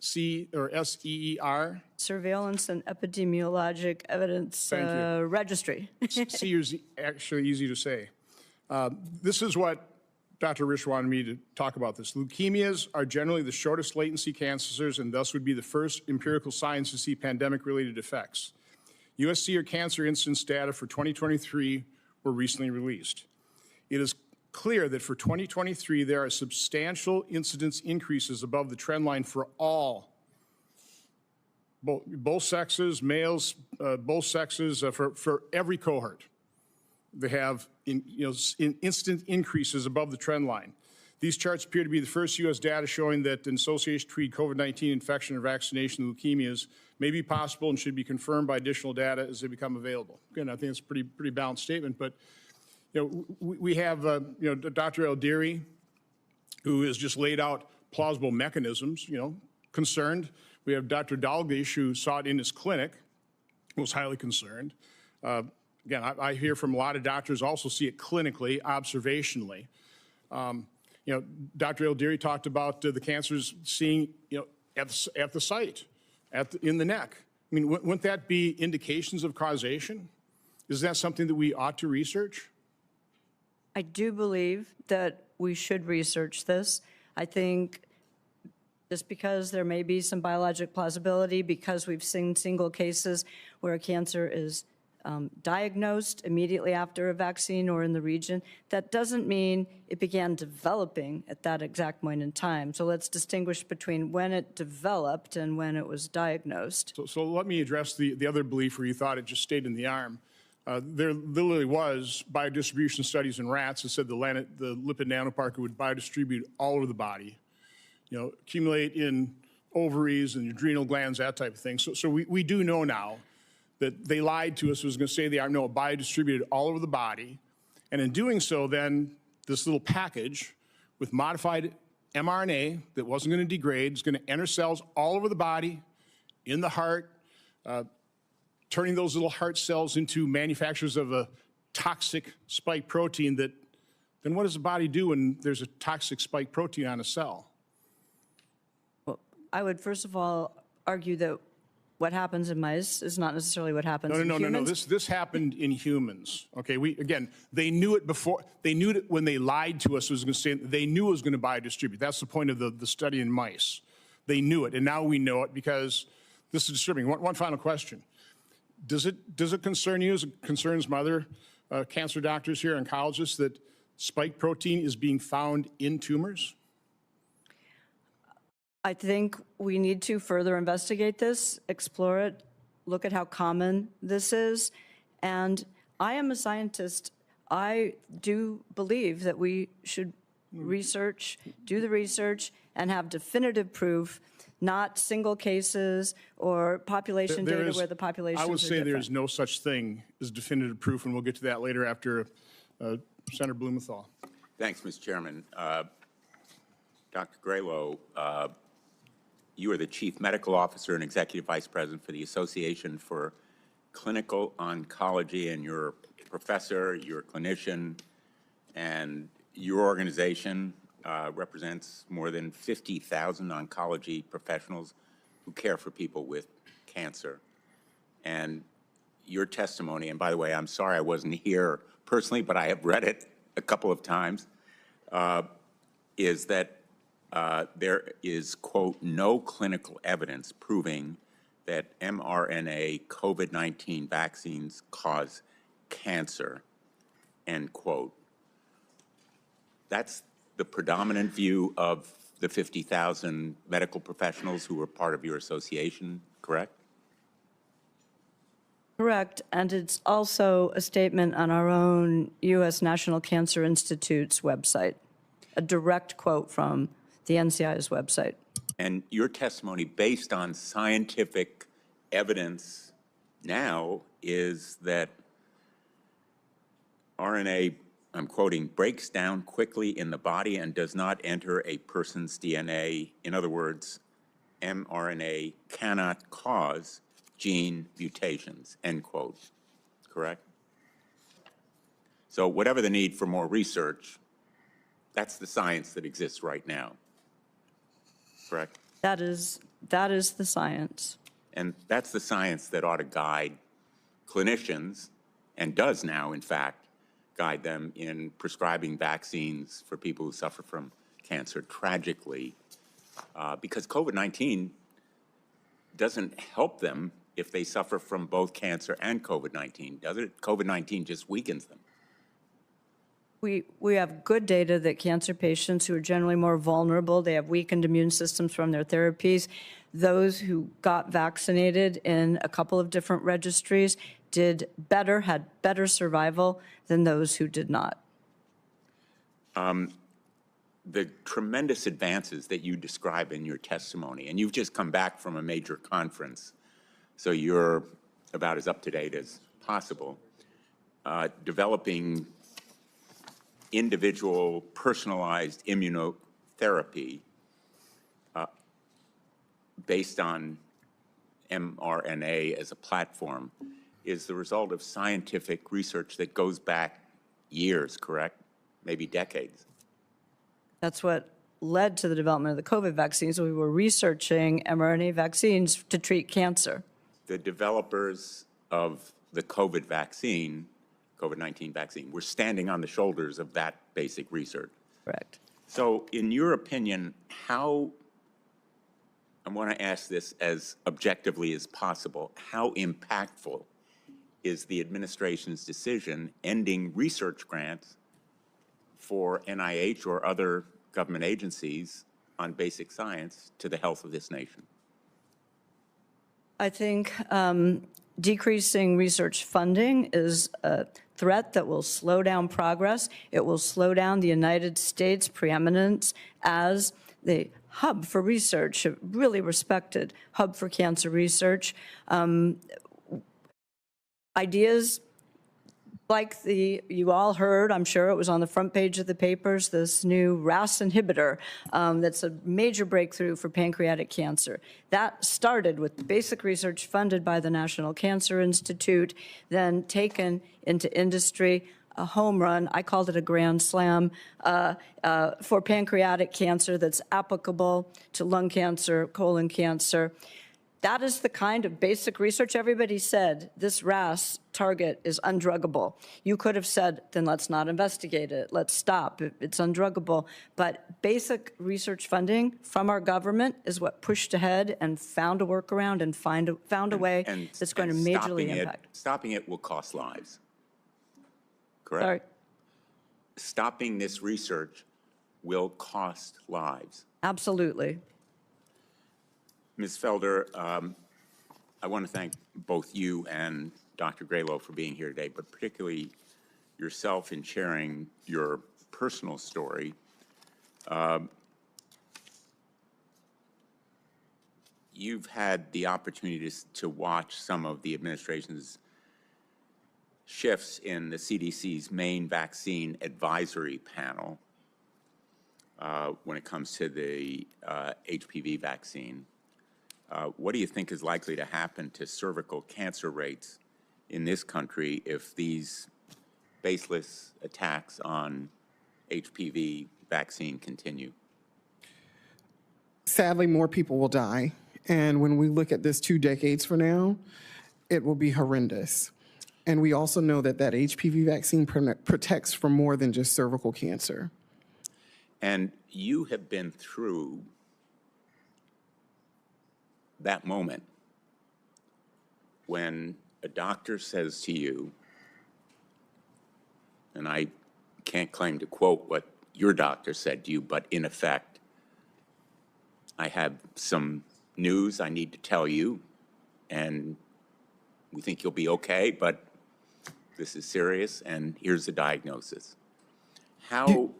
SEER. Surveillance and Epidemiologic Evidence Registry. SEER is actually easy to say. This is what Dr. Risch wanted me to talk about this. Leukemias are generally the shortest latency cancers and thus would be the first empirical signs to see pandemic-related effects. U.S. SEER cancer incidence data for 2023 were recently released. It is clear that for 2023, there are substantial incidence increases above the trend line for all, both sexes, males, both sexes, for every cohort. They have instant increases above the trend line. These charts appear to be the first U.S. data showing that an association between COVID-19 infection or vaccination and leukemias may be possible and should be confirmed by additional data as they become available. Again, I think it's a pretty balanced statement, but we have Dr. El-Deary, who has just laid out plausible mechanisms, concerned. We have Dr. Dalglish, who saw it in his clinic, was highly concerned. Again, I hear from a lot of doctors also see it clinically, observationally. Dr. El-Deary talked about the cancers seeing, at the site, in the neck. I mean, wouldn't that be indications of causation? Is that something that we ought to research? I do believe that we should research this. I think just because there may be some biologic plausibility, because we've seen single cases where a cancer is diagnosed immediately after a vaccine or in the region, that doesn't mean it began developing at that exact point in time. So let's distinguish between when it developed and when it was diagnosed. So let me address the other belief where you thought it just stayed in the arm. There literally was biodistribution studies in rats that said the lipid nanoparticle would biodistribute all over the body, accumulate in ovaries and adrenal glands, that type of thing. So we do know now that they lied to us. It was going to say they are biodistributed all over the body. And in doing so, then this little package with modified mRNA that wasn't going to degrade is going to enter cells all over the body, in the heart, turning those little heart cells into manufacturers of a toxic spike protein that, then what does the body do when there's a toxic spike protein on a cell? Well, I would first of all argue that what happens in mice is not necessarily what happens in humans. No. This happened in humans. Okay, they knew it before. They knew it when they lied to us. They knew it was going to biodistribute. That's the point of the study in mice. They knew it, and now we know it because this is disturbing. One final question. Does it concern you, as it concerns my other cancer doctors here, oncologists, that spike protein is being found in tumors? I think we need to further investigate this, explore it, look at how common this is. And I am a scientist. I do believe that we should research, do the research, and have definitive proof, not single cases or population data where the populations are different. I would say there is no such thing as definitive proof, and we'll get to that later after Senator Blumenthal. Thanks, Mr. Chairman. Dr. Graylow, you are the Chief Medical Officer and Executive Vice President for the Association for Clinical Oncology, and you're a professor, you're a clinician, and your organization represents more than 50,000 oncology professionals who care for people with cancer. And your testimony, and by the way, I'm sorry I wasn't here personally, but I have read it a couple of times, is that there is, quote, no clinical evidence proving that mRNA COVID-19 vaccines cause cancer, end quote. That's the predominant view of the 50,000 medical professionals who were part of your association, correct? Correct, and it's also a statement on our own U.S. National Cancer Institute's website, a direct quote from the NCI's website. And your testimony, based on scientific evidence now, is that RNA, I'm quoting, breaks down quickly in the body and does not enter a person's DNA. In other words, mRNA cannot cause gene mutations, end quote. Correct? So whatever the need for more research, that's the science that exists right now. Correct? That is the science. And that's the science that ought to guide clinicians, and does now, in fact, guide them in prescribing vaccines for people who suffer from cancer, tragically, because COVID-19 doesn't help them if they suffer from both cancer and COVID-19, does it? COVID-19 just weakens them. We have good data that cancer patients who are generally more vulnerable, they have weakened immune systems from their therapies. Those who got vaccinated in a couple of different registries did better, had better survival than those who did not. The tremendous advances that you describe in your testimony, and you've just come back from a major conference, so you're about as up-to-date as possible, developing individual personalized immunotherapy based on mRNA as a platform is the result of scientific research that goes back years, correct? Maybe decades. That's what led to the development of the COVID vaccines. We were researching mRNA vaccines to treat cancer. The developers of the COVID vaccine, COVID-19 vaccine, were standing on the shoulders of that basic research. Correct. So in your opinion, how, I want to ask this as objectively as possible, how impactful is the administration's decision ending research grants for NIH or other government agencies on basic science to the health of this nation? I think decreasing research funding is a threat that will slow down progress. It will slow down the United States' preeminence as the hub for research, a really respected hub for cancer research. Ideas like you all heard, I'm sure it was on the front page of the papers, this new RAS inhibitor that's a major breakthrough for pancreatic cancer. That started with basic research funded by the National Cancer Institute, then taken into industry, a home run, I called it a grand slam, for pancreatic cancer that's applicable to lung cancer, colon cancer. That is the kind of basic research. Everybody said this RAS target is undruggable. You could have said, then let's not investigate it. Let's stop. It's undruggable. But basic research funding from our government is what pushed ahead and found a workaround and found a way that's going to majorly impact. Stopping it will cost lives. Correct? Sorry. Stopping this research will cost lives. Absolutely. Ms. Felder, I want to thank both you and Dr. Graylow for being here today, but particularly yourself in sharing your personal story. You've had the opportunity to watch some of the administration's shifts in the CDC's main vaccine advisory panel when it comes to the HPV vaccine. What do you think is likely to happen to cervical cancer rates in this country if these baseless attacks on HPV vaccine continue? Sadly, more people will die. And when we look at this 2 decades from now, it will be horrendous. And we also know that that HPV vaccine protects from more than just cervical cancer. And you have been through that moment when a doctor says to you, and I can't claim to quote what your doctor said to you, but in effect, I have some news I need to tell you, and we think you'll be okay, but this is serious, and here's the diagnosis. How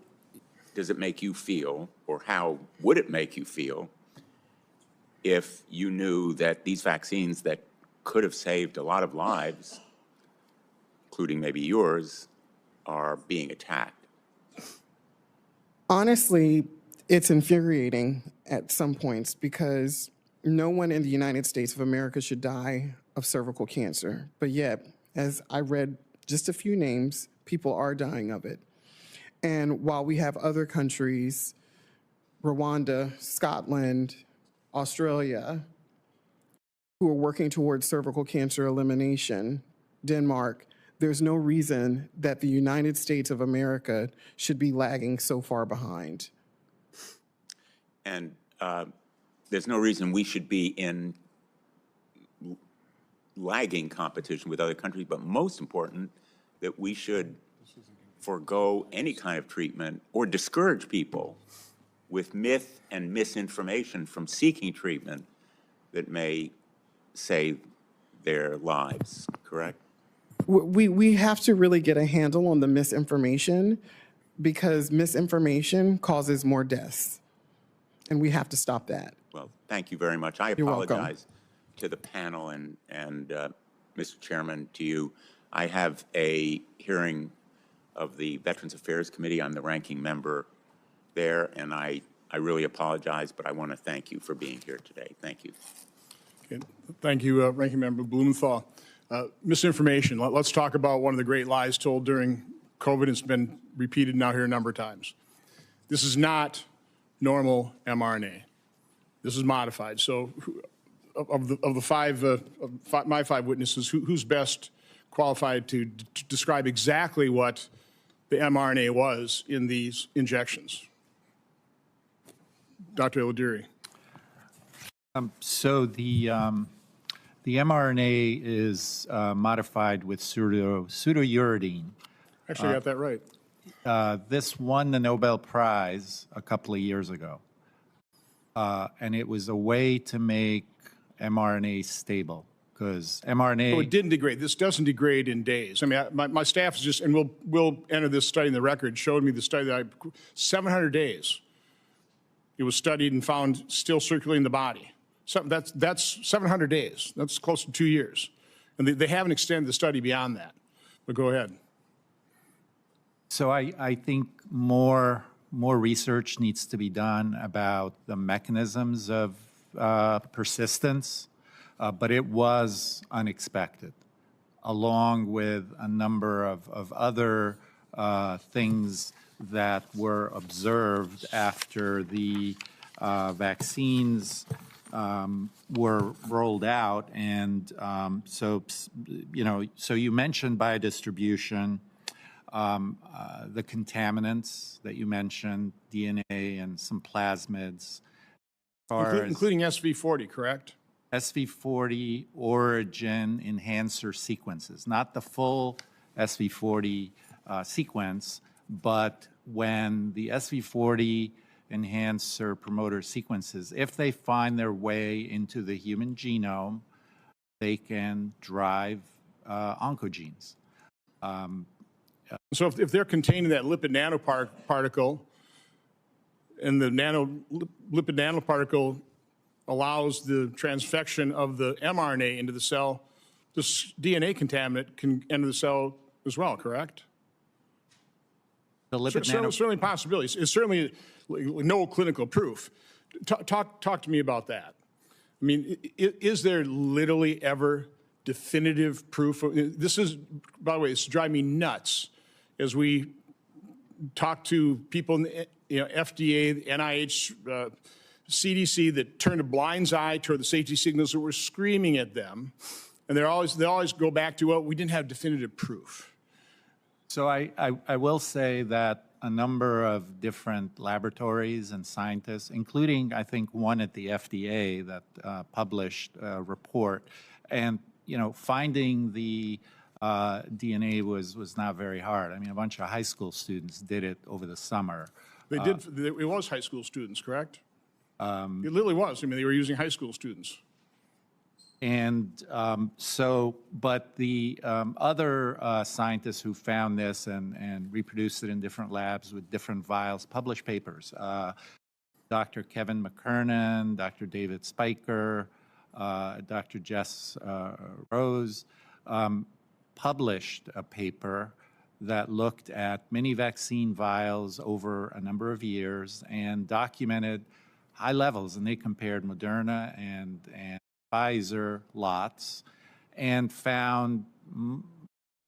does it make you feel, or how would it make you feel, if you knew that these vaccines that could have saved a lot of lives, including maybe yours, are being attacked? Honestly, it's infuriating at some points because no one in the United States of America should die of cervical cancer. But yet, as I read just a few names, people are dying of it. And while we have other countries, Rwanda, Scotland, Australia, who are working towards cervical cancer elimination, Denmark, there's no reason that the United States of America should be lagging so far behind. And there's no reason we should be in lagging competition with other countries, but most important, that we should forego any kind of treatment or discourage people with myth and misinformation from seeking treatment that may save their lives, correct? We have to really get a handle on the misinformation because misinformation causes more deaths, and we have to stop that. Well, thank you very much. I You're welcome. apologize to the panel and Mr. Chairman, to you. I have a hearing of the Veterans Affairs Committee. I'm the ranking member there, and I really apologize, but I want to thank you for being here today. Thank you. Okay. Thank you, Ranking Member Blumenthal. Misinformation. Let's talk about one of the great lies told during COVID. It's been repeated now here a number of times. This is not normal mRNA. This is modified. So of my five witnesses, who's best qualified to describe exactly what the mRNA was in these injections? Dr. Eladiri. So the mRNA is modified with pseudouridine. Actually, I got that right. This won the Nobel Prize a couple of years ago. And it was a way to make mRNA stable, because mRNA... So it didn't degrade. This doesn't degrade in days. I mean, my staff is just, and we'll enter this study in the record, showed me the study that 700 days. It was studied and found still circulating in the body. So that's 700 days. That's close to 2 years. And they haven't extended the study beyond that. But go ahead. So I think more research needs to be done about the mechanisms of persistence, but it was unexpected, along with a number of other things that were observed after the vaccines were rolled out. And so you mentioned biodistribution, the contaminants that you mentioned, DNA and some plasmids. Including SV40, correct? SV40 origin enhancer sequences, not the full SV40 sequence, but when the SV40 enhancer promoter sequences, if they find their way into the human genome, they can drive oncogenes. So if they're contained in that lipid nanoparticle, and the lipid nanoparticle allows the transfection of the mRNA into the cell, this DNA contaminant can enter the cell as well, correct? The lipid certainly possibilities. It's certainly no clinical proof. Talk to me about that. I mean, is there literally ever definitive proof? This is, by the way, it's driving me nuts as we talk to people in the FDA, the NIH, CDC that turned a blind eye toward the safety signals that were screaming at them, and they always go back to, well, we didn't have definitive proof. So I will say that a number of different laboratories and scientists, including, I think, one at the FDA that published a report, and finding the DNA was not very hard. I mean, a bunch of high school students did it over the summer. They did. It was high school students, correct? It literally was. I mean, they were using high school students. And but the other scientists who found this and reproduced it in different labs with different vials published papers. Dr. Kevin McKernan, Dr. David Spiker, Dr. Jess Rose published a paper that looked at many vaccine vials over a number of years and documented high levels, and they compared Moderna and Pfizer lots and found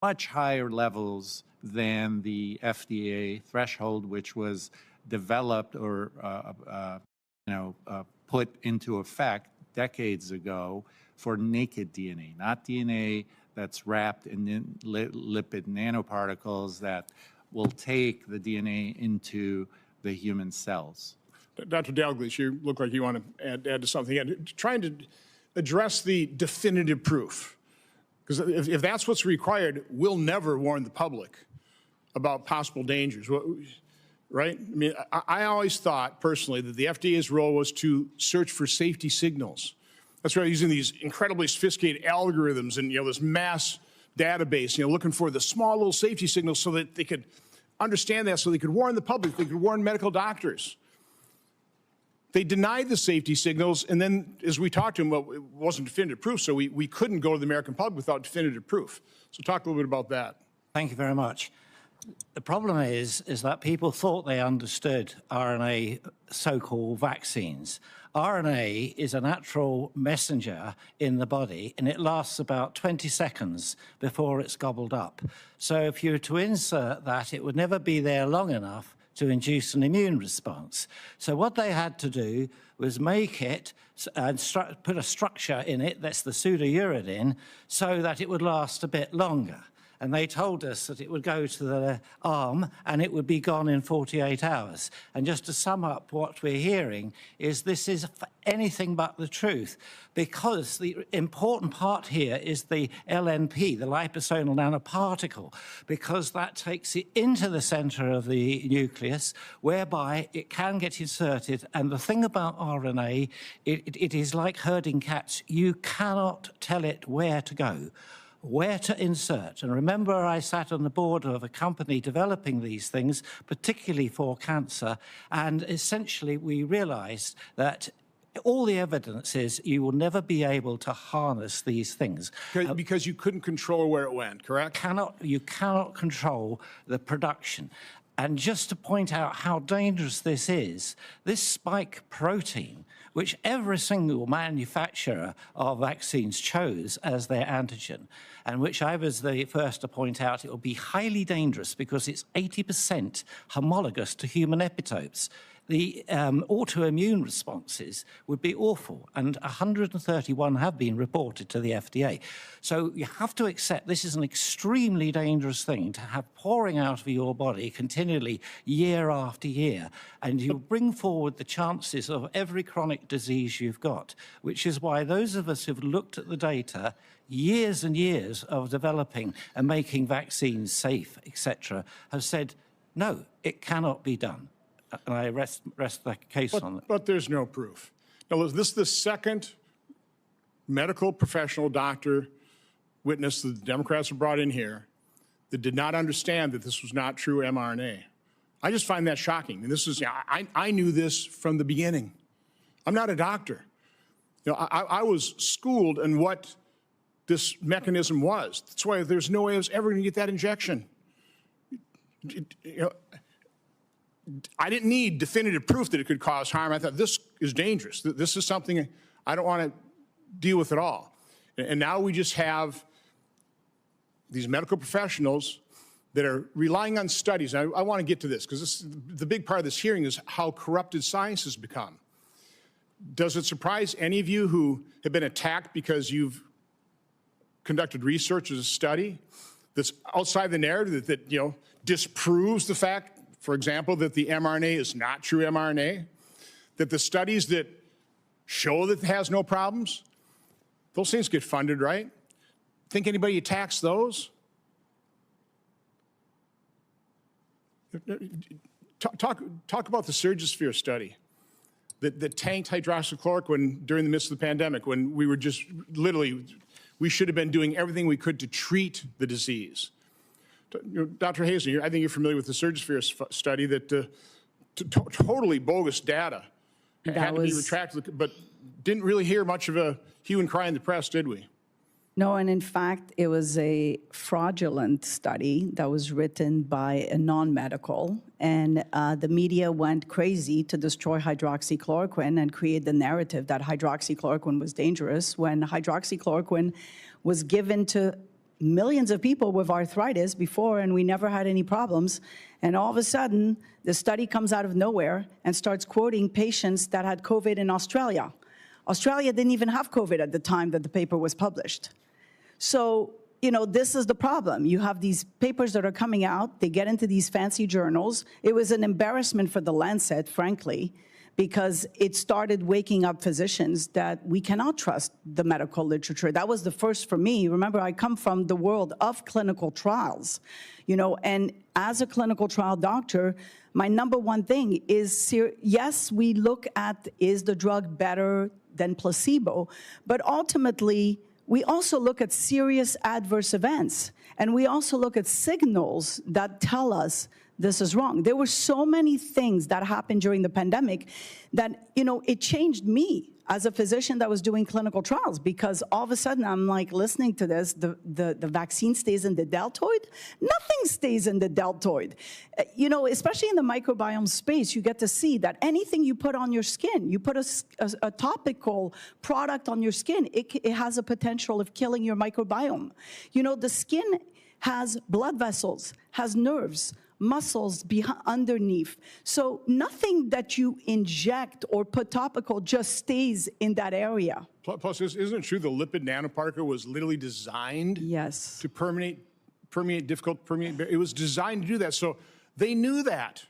much higher levels than the FDA threshold, which was developed or put into effect decades ago for naked DNA, not DNA that's wrapped in lipid nanoparticles that will take the DNA into the human cells. Dr. Dalglish, you look like you want to add to something. Trying to address the definitive proof, because if that's what's required, we'll never warn the public about possible dangers, right? I mean, I always thought personally that the FDA's role was to search for safety signals. That's why using these incredibly sophisticated algorithms and this mass database, looking for the small little safety signals so that they could understand that, so they could warn the public, they could warn medical doctors. They denied the safety signals, and then as we talked to them, well, it wasn't definitive proof, so we couldn't go to the American public without definitive proof. So talk a little bit about that. Thank you very much. The problem is that people thought they understood RNA so-called vaccines. RNA is a natural messenger in the body, and it lasts about 20 seconds before it's gobbled up. So if you were to insert that, it would never be there long enough to induce an immune response. So what they had to do was make it and put a structure in it, that's the pseudouridine, so that it would last a bit longer. And they told us that it would go to the arm and it would be gone in 48 hours. And just to sum up what we're hearing is this is anything but the truth, because the important part here is the LNP, the liposomal nanoparticle, because that takes it into the center of the nucleus, whereby it can get inserted. And the thing about RNA, it is like herding cats. You cannot tell it where to go, where to insert. And remember, I sat on the board of a company developing these things, particularly for cancer, and essentially we realized that all the evidence is you will never be able to harness these things. Because you couldn't control where it went, correct? You cannot control the production. And just to point out how dangerous this is, this spike protein, which every single manufacturer of vaccines chose as their antigen, and which I was the first to point out it will be highly dangerous because it's 80% homologous to human epitopes. The autoimmune responses would be awful, and 131 have been reported to the FDA. So you have to accept this is an extremely dangerous thing to have pouring out of your body continually year after year, and you bring forward the chances of every chronic disease you've got, which is why those of us who've looked at the data, years and years of developing and making vaccines safe, etc., have said, no, it cannot be done. And I rest the case on that. But there's no proof. Now, this is the second medical professional doctor witness that the Democrats have brought in here that did not understand that this was not true mRNA. I just find that shocking. And this is, I knew this from the beginning. I'm not a doctor. I was schooled in what this mechanism was. That's why there's no way I was ever going to get that injection. I didn't need definitive proof that it could cause harm. I thought this is dangerous. This is something I don't want to deal with at all. And now we just have these medical professionals that are relying on studies. I want to get to this because the big part of this hearing is how corrupted science has become. Does it surprise any of you who have been attacked because you've conducted research as a study that's outside the narrative that disproves the fact, for example, that the mRNA is not true mRNA, that the studies that show that it has no problems, those things get funded, right? Think anybody attacks those? Talk about the Surgisphere study. that tanked hydroxychloroquine during the midst of the pandemic when we were just literally, we should have been doing everything we could to treat the disease. Dr. Hazen, I think you're familiar with the Surgisphere study that totally bogus data had to be retracted, but didn't really hear much of a hue and cry in the press, did we? No, and in fact, it was a fraudulent study that was written by a non-medical, and the media went crazy to destroy hydroxychloroquine and create the narrative that hydroxychloroquine was dangerous when hydroxychloroquine was given to millions of people with arthritis before, and we never had any problems. And all of a sudden, the study comes out of nowhere and starts quoting patients that had COVID in Australia. Australia didn't even have COVID at the time that the paper was published. So, you know, this is the problem. You have these papers that are coming out, they get into these fancy journals. It was an embarrassment for the Lancet, frankly, because it started waking up physicians that we cannot trust the medical literature. That was the first for me. Remember, I come from the world of clinical trials, you know, and as a clinical trial doctor, my number one thing is, yes, we look at, is the drug better than placebo, but ultimately, we also look at serious adverse events, and we also look at signals that tell us this is wrong. There were so many things that happened during the pandemic that, you know, it changed me as a physician that was doing clinical trials, because all of a sudden I'm like listening to this, the vaccine stays in the deltoid? Nothing stays in the deltoid. You know, especially in the microbiome space, you get to see that anything you put on your skin, you put a topical product on your skin, it has a potential of killing your microbiome. You know, the skin has blood vessels, has nerves, muscles underneath. So nothing that you inject or put topical just stays in that area. Plus, isn't it true the lipid nanoparticle was literally designed to permeate difficult permeate? It was designed to do that. So they knew that.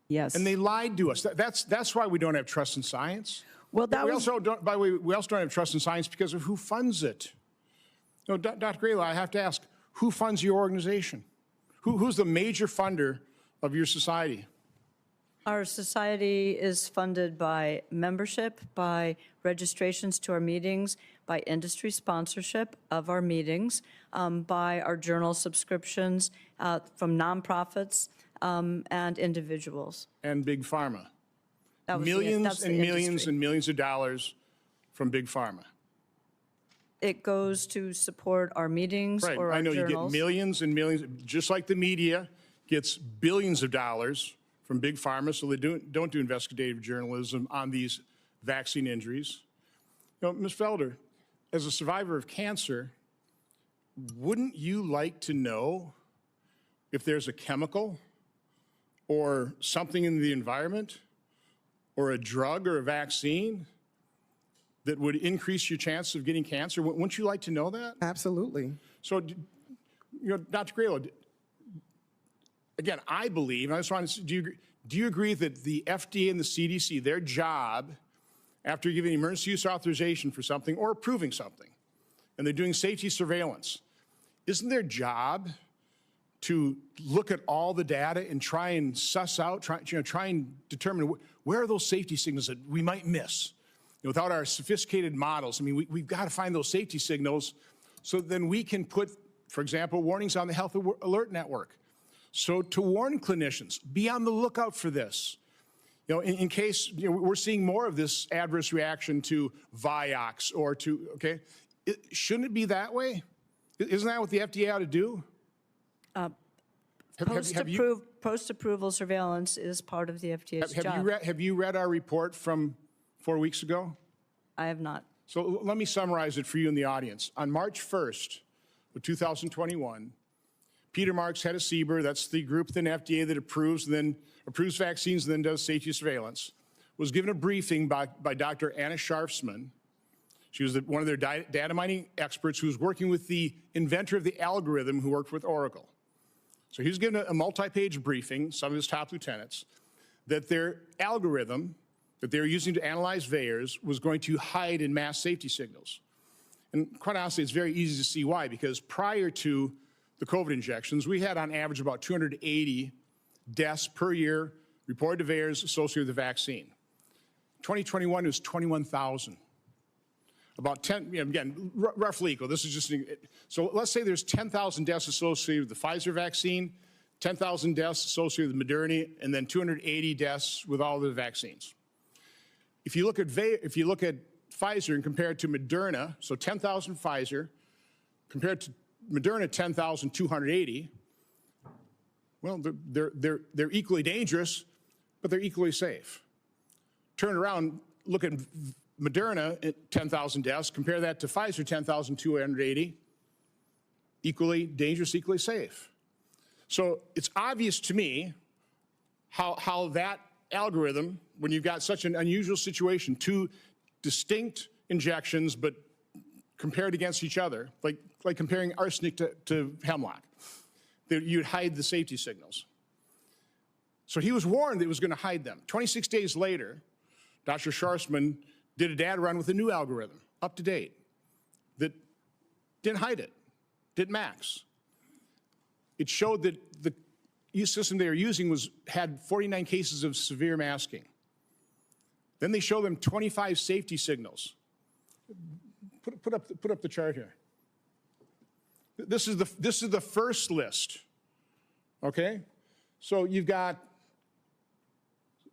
Yes. And they lied to us. That's why we don't have trust in science. Well, that we also don't, by the way, we also don't have trust in science because of who funds it. No, Dr. Grayla, I have to ask, who funds your organization? Who's the major funder of your society? Our society is funded by membership, by registrations to our meetings, by industry sponsorship of our meetings, by our journal subscriptions from nonprofits and individuals. And Big Pharma. Millions and millions and millions of dollars from Big Pharma. It goes to support our meetings or our I know journals. You get millions and millions, just like the media gets billions of dollars from Big Pharma, so they don't do investigative journalism on these vaccine injuries. You know, Ms. Felder, as a survivor of cancer, wouldn't you like to know if there's a chemical or something in the environment or a drug or a vaccine that would increase your chance of getting cancer? Wouldn't you like to know that? Absolutely. So, you know, Dr. Grayla, again, I believe, and I just want to, do you agree that the FDA and the CDC, their job, after giving emergency use authorization for something or approving something, and they're doing safety surveillance, isn't their job to look at all the data and try and suss out, try and determine where are those safety signals that we might miss? Without our sophisticated models, I mean, we've got to find those safety signals so then we can put, for example, warnings on the Health Alert Network. So to warn clinicians, be on the lookout for this. You know, in case we're seeing more of this adverse reaction to Vioxx or to, okay, shouldn't it be that way? Isn't that what the FDA ought to do? Post-approval surveillance is part of the FDA's job. Have you read our report from 4 weeks ago? I have not. So let me summarize it for you in the audience. On March 1st of 2021, Peter Marks, head of CBER, that's the group within FDA that approves vaccines and then does safety surveillance, was given a briefing by Dr. Anna Sharfsman. She was one of their data mining experts who was working with the inventor of the algorithm who worked with Oracle. So he was given a multi-page briefing, some of his top lieutenants, that their algorithm that they were using to analyze VAERS was going to hide in mass safety signals. And quite honestly, it's very easy to see why, because prior to the COVID injections, we had on average about 280 deaths per year reported to VAERS associated with the vaccine. 2021 is 21,000. About 10, again, roughly equal. This is just, so let's say there's 10,000 deaths associated with the Pfizer vaccine, 10,000 deaths associated with Moderna, and then 280 deaths with all the vaccines. If you look at Pfizer and compare it to Moderna, so 10,000 Pfizer, compared to Moderna, 10,280, well, they're equally dangerous, but they're equally safe. Turn around, look at Moderna at 10,000 deaths, compare that to Pfizer, 10,280, equally dangerous, equally safe. So it's obvious to me how that algorithm, when you've got such an unusual situation, two distinct injections, but compared against each other, like comparing arsenic to hemlock, that you'd hide the safety signals. So he was warned that it was going to hide them. 26 days later, Dr. Schwarzman did a data run with a new algorithm, up to date, that didn't hide it, didn't max. It showed that the system they were using had 49 cases of severe masking. Then they showed them 25 safety signals. Put up the chart here. This is the first list, okay? So you've got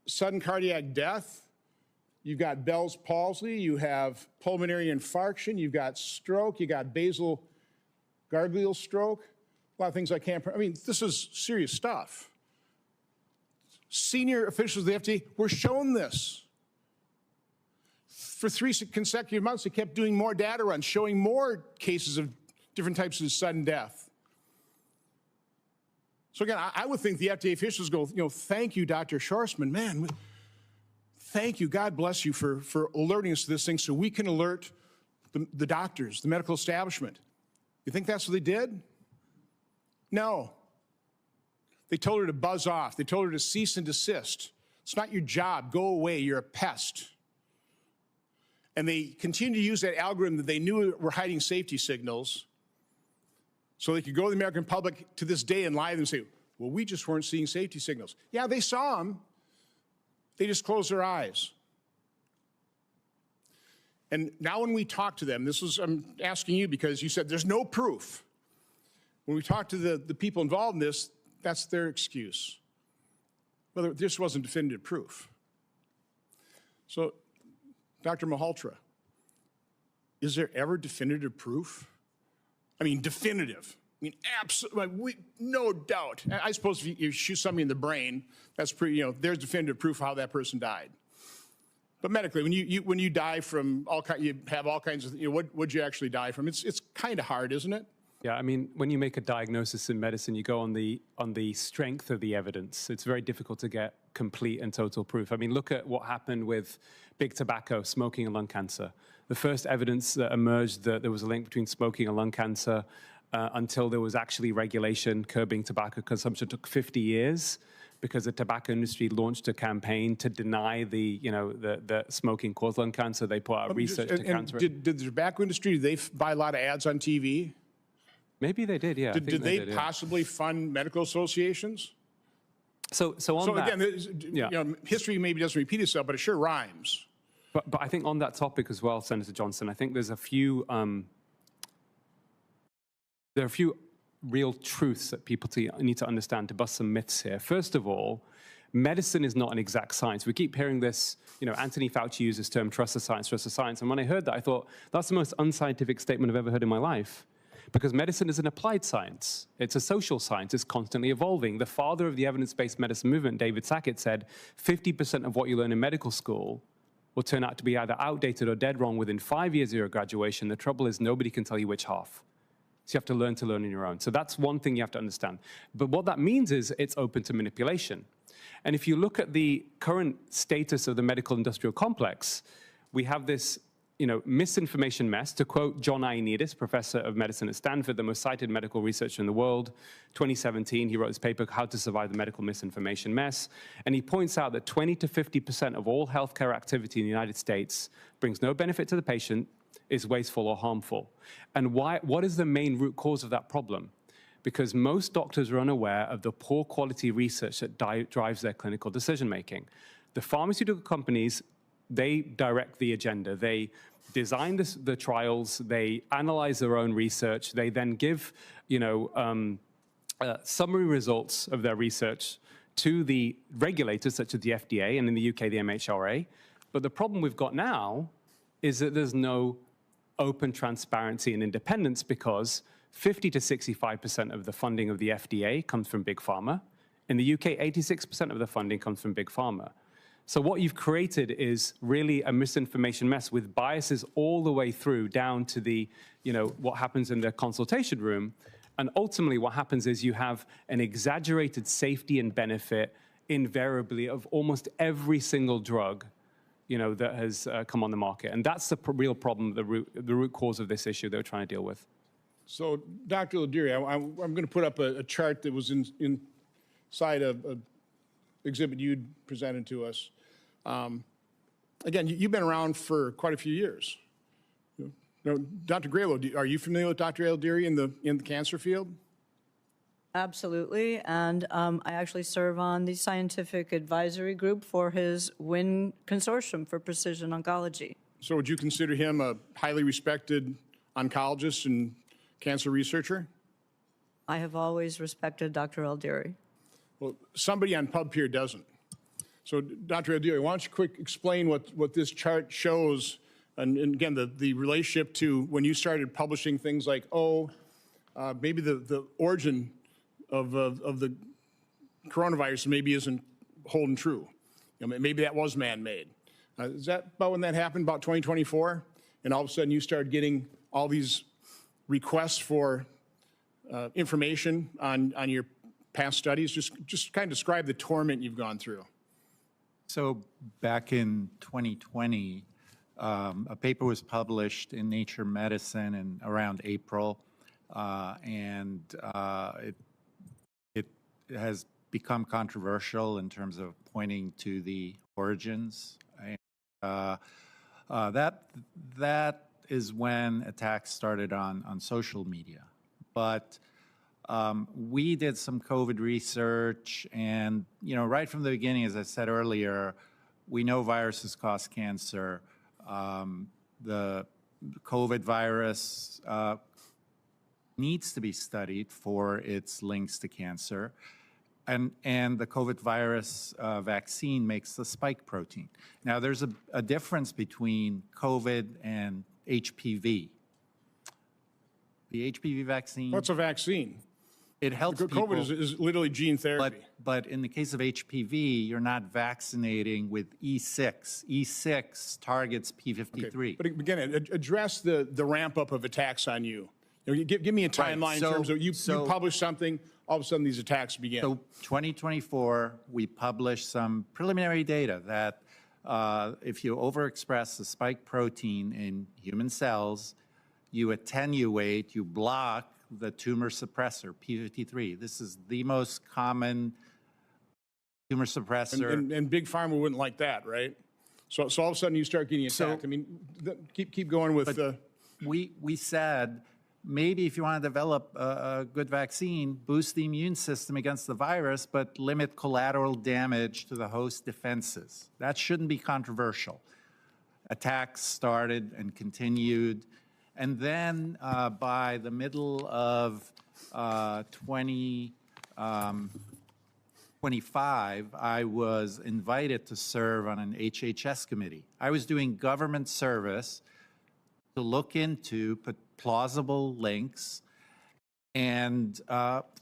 sudden cardiac death, you've got Bell's palsy, you have pulmonary infarction, you've got stroke, you got basal ganglial stroke, a lot of things I can't, I mean, this is serious stuff. Senior officials of the FDA were shown this. For 3 consecutive months, they kept doing more data runs, showing more cases of different types of sudden death. So again, I would think the FDA officials go, thank you, Dr. Schwarzman, man, thank you, God bless you for alerting us to this thing so we can alert the doctors, the medical establishment. You think that's what they did? No. They told her to buzz off. They told her to cease and desist. It's not your job. Go away. You're a pest. And they continue to use that algorithm that they knew were hiding safety signals so they could go to the American public to this day and lie to them and say, well, we just weren't seeing safety signals. Yeah, they saw them. They just closed their eyes. And now when we talk to them, I'm asking you because you said there's no proof. When we talk to the people involved in this, that's their excuse. Well, there just wasn't definitive proof. So, Dr. Malhotra, is there ever definitive proof? I mean, definitive. I mean, absolutely, no doubt. I suppose if you shoot somebody in the brain, that's pretty, there's definitive proof of how that person died. But medically, when you die from you have all kinds of, what'd you actually die from? It's kind of hard, isn't it? Yeah, I mean, when you make a diagnosis in medicine, you go on the strength of the evidence. It's very difficult to get complete and total proof. I mean, look at what happened with big tobacco, smoking and lung cancer. The first evidence that emerged that there was a link between smoking and lung cancer until there was actually regulation curbing tobacco consumption took 50 years because the tobacco industry launched a campaign to deny the smoking caused lung cancer. They put out research to counter it. Did the tobacco industry, did they buy a lot of ads on TV? Maybe they did, yeah. Did they possibly fund medical associations? So again, history maybe doesn't repeat itself, but it sure rhymes. But I think on that topic as well, Senator Johnson, I think there's a few real truths that people need to understand to bust some myths here. First of all, medicine is not an exact science. We keep hearing this, Anthony Fauci uses the term trust the science, trust the science. And when I heard that, I thought, that's the most unscientific statement I've ever heard in my life. Because medicine is an applied science. It's a social science. It's constantly evolving. The father of the evidence-based medicine movement, David Sackett, said 50% of what you learn in medical school will turn out to be either outdated or dead wrong within 5 years of your graduation. The trouble is nobody can tell you which half. So you have to learn on your own. So that's one thing you have to understand. But what that means is it's open to manipulation. And if you look at the current status of the medical industrial complex, we have this misinformation mess. To quote John Ioannidis, professor of medicine at Stanford, the most cited medical researcher in the world, 2017, he wrote this paper, How to Survive the Medical Misinformation Mess. And he points out that 20 to 50% of all healthcare activity in the United States brings no benefit to the patient, is wasteful or harmful. And what is the main root cause of that problem? Because most doctors are unaware of the poor quality research that drives their clinical decision-making. The pharmaceutical companies they direct the agenda. They design the trials, they analyze their own research, they then give, summary results of their research to the regulators, such as the FDA, and in the UK, the MHRA. But the problem we've got now is that there's no open transparency and independence, because 50 to 65% of the funding of the FDA comes from big pharma. In the UK, 86% of the funding comes from big pharma. So what you've created is really a misinformation mess with biases all the way through down to the, what happens in the consultation room. And ultimately what happens is you have an exaggerated safety and benefit invariably of almost every single drug that has come on the market. And that's the real problem, the root cause of this issue that we're trying to deal with. So, Dr. Ladiri, I'm going to put up a chart that was inside an exhibit you'd presented to us. Again, you've been around for quite a few years. Now, Dr. Graylow, are you familiar with Dr. Ladiri in the cancer field? Absolutely, and I actually serve on the scientific advisory group for his WIN consortium for precision oncology. So would you consider him a highly respected oncologist and cancer researcher? I have always respected Dr. Ladiri. Well, somebody on PubPeer doesn't. So, Dr. Ladiri, why don't you quick explain what this chart shows, and again, the relationship to when you started publishing things like, maybe the origin of the coronavirus maybe isn't holding true. Maybe that was man-made. Is that about when that happened, about 2024? And all of a sudden you started getting all these requests for information on your past studies? Just kind of describe the torment you've gone through. So back in 2020, a paper was published in Nature Medicine in around April, and it has become controversial in terms of pointing to the origins. And that is when attacks started on social media. But we did some COVID research, and right from the beginning, as I said earlier, we know viruses cause cancer. The COVID virus needs to be studied for its links to cancer. And the COVID virus vaccine makes the spike protein. Now, there's a difference between COVID and HPV. The HPV vaccine... What's a vaccine? It helps people... COVID is literally gene therapy. But in the case of HPV, you're not vaccinating with E6. E6 targets P53. Okay. But again, address the ramp-up of attacks on you. Give me a timeline in terms of you publish something, all of a sudden these attacks begin. So 2024, we published some preliminary data that if you overexpress the spike protein in human cells, you attenuate, you block the tumor suppressor, P53. This is the most common tumor suppressor. And Big Pharma wouldn't like that, right? So all of a sudden you start getting attacked. Keep going with the... We said, maybe if you want to develop a good vaccine, boost the immune system against the virus, but limit collateral damage to the host defenses. That shouldn't be controversial. Attacks started and continued. And then by the middle of 2025, I was invited to serve on an HHS committee. I was doing government service to look into plausible links, and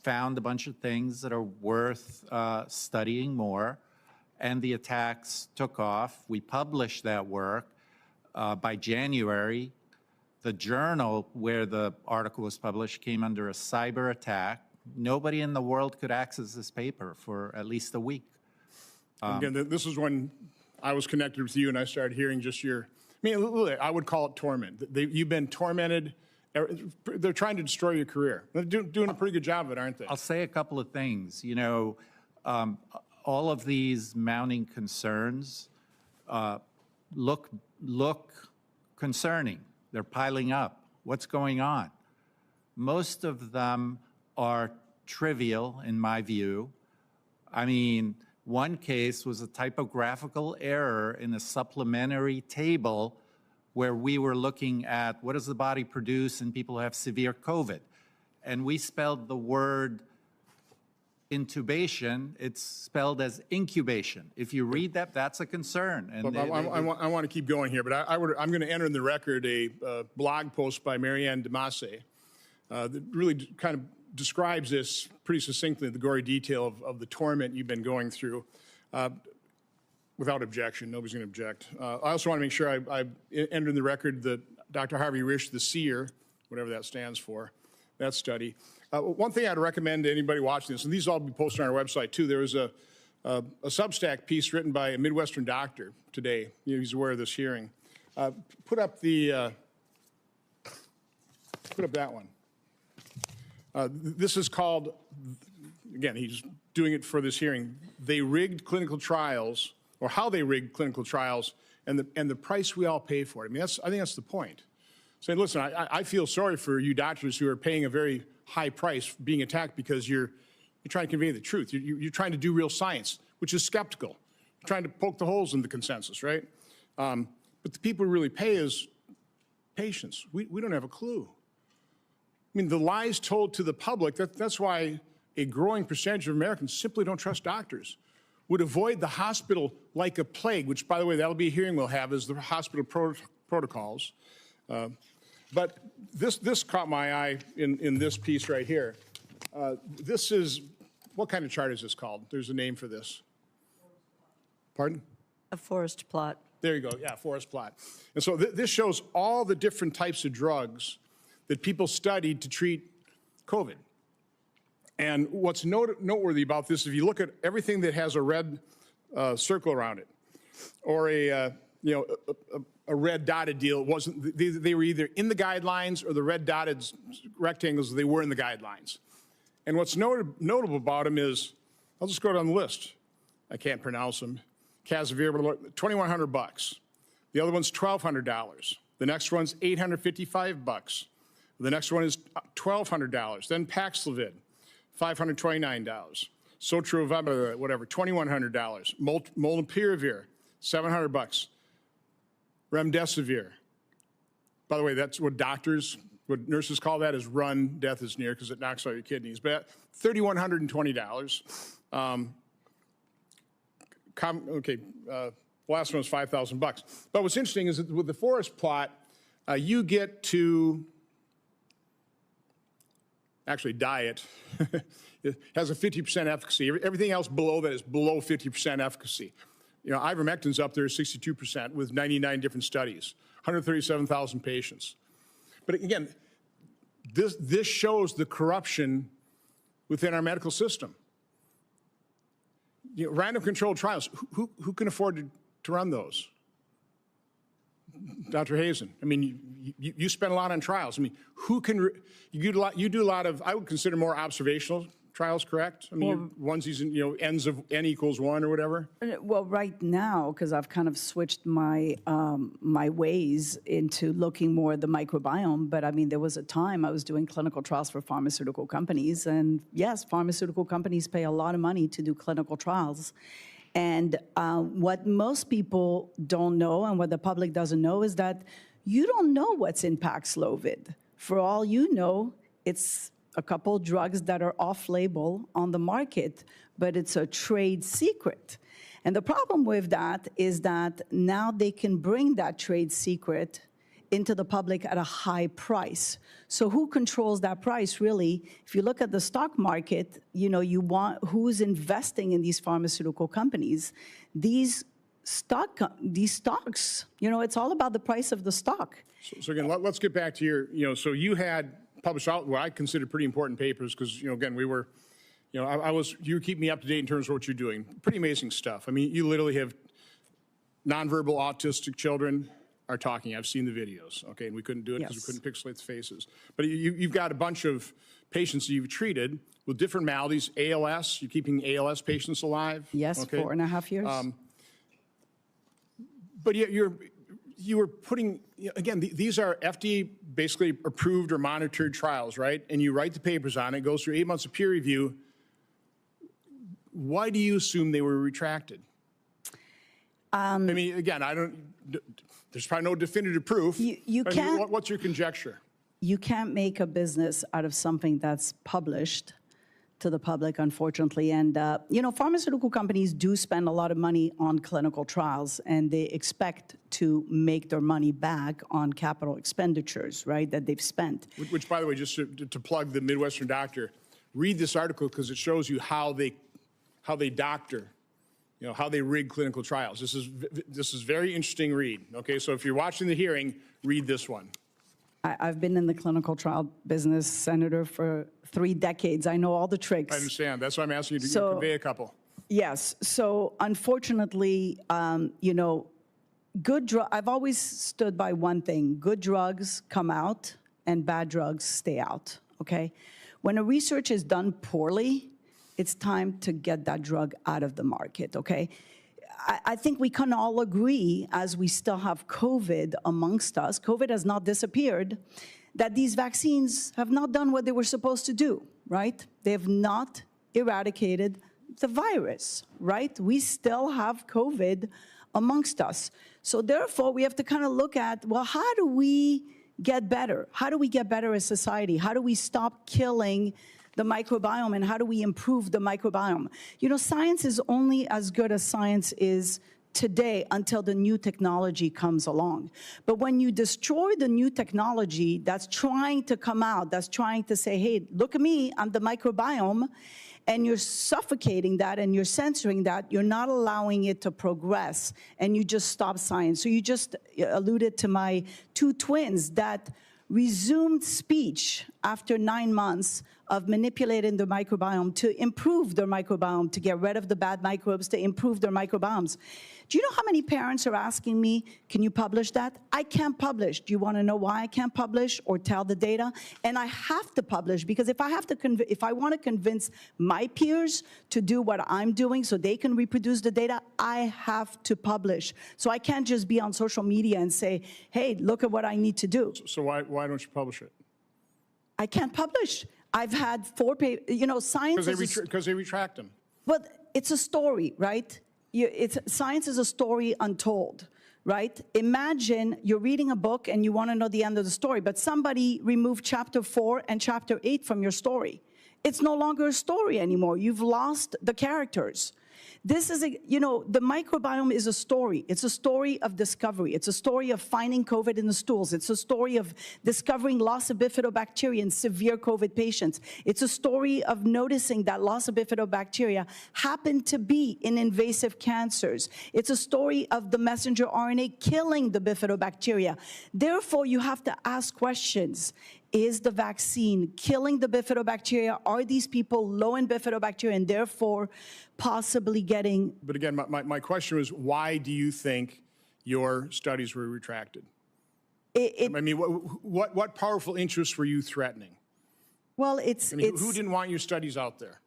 found a bunch of things that are worth studying more. And the attacks took off. We published that work. By January, the journal where the article was published came under a cyber attack. Nobody in the world could access this paper for at least a week. Again, this is when I was connected with you and I started hearing just your, I would call it torment. You've been tormented. They're trying to destroy your career. They're doing a pretty good job of it, aren't they? I'll say a couple of things. All of these mounting concerns look concerning. They're piling up. What's going on? Most of them are trivial, in my view. I mean, One case was a typographical error in a supplementary table where we were looking at what does the body produce in people who have severe COVID. And we spelled the word intubation, it's spelled as incubation. If you read that, that's a concern. And I want to keep going here, but I'm going to enter in the record a blog post by Marianne Demasse that really kind of describes this pretty succinctly, the gory detail of the torment you've been going through. Without objection, nobody's going to object. I also want to make sure I enter in the record that Dr. Harvey Risch, the SEER, whatever that stands for, that study. One thing I'd recommend to anybody watching this, and these will all be posted on our website too, there was a Substack piece written by a Midwestern doctor today. He's aware of this hearing. Put up that one. This is called, again, he's doing it for this hearing, They Rigged Clinical Trials, or How They Rigged Clinical Trials, and the price we all pay for it. I mean, I think that's the point. Saying, listen, I feel sorry for you doctors who are paying a very high price being attacked because you're trying to convey the truth. You're trying to do real science, which is skeptical. You're trying to poke the holes in the consensus, right? But the people who really pay is patients. We don't have a clue. I mean, the lies told to the public, that's why a growing percentage of Americans simply don't trust doctors, would avoid the hospital like a plague, which, by the way, that'll be a hearing we'll have, is the hospital protocols. But this caught my eye in this piece right here. This is, what kind of chart is this called? There's a name for this. Pardon? A forest plot. There you go, yeah, forest plot. And so this shows all the different types of drugs that people studied to treat COVID. And what's noteworthy about this, if you look at everything that has a red circle around it, or a red dotted deal, they were either in the guidelines or the red dotted rectangles, they were in the guidelines. And what's notable about them is, I'll just go down the list. I can't pronounce them. Casavir, $2,100. The other one's $1,200. The next one's $855. The next one is $1,200. Then Paxlovid, $529. Sotrovimab, whatever, $2,100. Molnupiravir, $700. Remdesivir. By the way, that's what nurses call that is run, death is near, because it knocks out your kidneys. But $3,120. Last one was $5,000. But what's interesting is that with the forest plot, you get to, actually diet, it has a 50% efficacy. Everything else below that is below 50% efficacy. You know, ivermectin's up there, 62% with 99 different studies, 137,000 patients. But again, this shows the corruption within our medical system. You know, random controlled trials, who can afford to run those? Dr. Hazen, I mean, you spend a lot on trials. I mean, you do a lot of, I would consider more observational trials, correct? I mean, onesies and, ends of n equals 1 or whatever? Well, right now, because I've kind of switched my my ways into looking more at the microbiome, but I mean, there was a time I was doing clinical trials for pharmaceutical companies, and yes, pharmaceutical companies pay a lot of money to do clinical trials. And what most people don't know and what the public doesn't know is that you don't know what's in Paxlovid. For all you know, it's a couple drugs that are off-label on the market, but it's a trade secret. And the problem with that is that now they can bring that trade secret into the public at a high price. So who controls that price, really? If you look at the stock market, you want who's investing in these pharmaceutical companies. These stocks, it's all about the price of the stock. So again, let's get back to your, so you had published out what I consider pretty important papers because, again, we were, you keep me up to date in terms of what you're doing. Pretty amazing stuff. I mean, you literally have nonverbal autistic children are talking. I've seen the videos, okay, and we couldn't do it because we couldn't pixelate the faces. But you've got a bunch of patients that you've treated with different maladies, ALS, you're keeping ALS patients alive? Yes, okay. 4.5 years. But yet you were putting, again, these are FDA basically approved or monitored trials, right? And you write the papers on it, goes through 8 months of peer review. why do you assume they were retracted? I mean, again, there's probably no definitive proof. You I mean, can't- what's your conjecture? You can't make a business out of something that's published to the public, unfortunately. And, pharmaceutical companies do spend a lot of money on clinical trials, and they expect to make their money back on capital expenditures, right, that they've spent. Which, by the way, just to plug the Midwestern Doctor, read this article because it shows you how they doctor, how they rig clinical trials. This is very interesting read. Okay, so if you're watching the hearing, read this one. I've been in the clinical trial business, Senator, for 3 decades. I know all the tricks. I understand. That's why I'm asking you to convey a couple. Yes. So unfortunately, I've always stood by one thing. Good drugs come out and bad drugs stay out, okay? When a research is done poorly, it's time to get that drug out of the market, okay? I think we can all agree, as we still have COVID amongst us, COVID has not disappeared, that these vaccines have not done what they were supposed to do, right? They have not eradicated the virus, right? We still have COVID amongst us. So therefore, we have to kind of look at, well, how do we get better? How do we get better as society? How do we stop killing the microbiome, and how do we improve the microbiome? Science is only as good as science is today until the new technology comes along. But when you destroy the new technology that's trying to come out, that's trying to say, hey, look at me, I'm the microbiome, and you're suffocating that and you're censoring that, you're not allowing it to progress, and you just stop science. So you just alluded to my 2 twins that resumed speech after 9 months of manipulating the microbiome to improve their microbiome, to get rid of the bad microbes, to improve their microbiomes. Do you know how many parents are asking me, can you publish that? I can't publish. Do you want to know why I can't publish or tell the data? And I have to publish because if I want to convince my peers to do what I'm doing so they can reproduce the data, I have to publish. So I can't just be on social media and say, hey, look at what I need to do. So why don't you publish it? I can't publish. I've had 4 papers, science Because they retract them. But it's a story, right? Science is a story untold, right? Imagine you're reading a book and you want to know the end of the story, but somebody removed chapter 4 and chapter 8 from your story. It's no longer a story anymore. You've lost the characters. This is the microbiome is a story. It's a story of discovery. It's a story of finding COVID in the stools. It's a story of discovering loss of bifidobacteria in severe COVID patients. It's a story of noticing that loss of bifidobacteria happened to be in invasive cancers. It's a story of the messenger RNA killing the bifidobacteria. Therefore, you have to ask questions. Is the vaccine killing the bifidobacteria? Are these people low in bifidobacteria and therefore possibly getting... But again, my question was, why do you think your studies were retracted? I mean, what powerful interests were you threatening? Well, who didn't want your studies out there?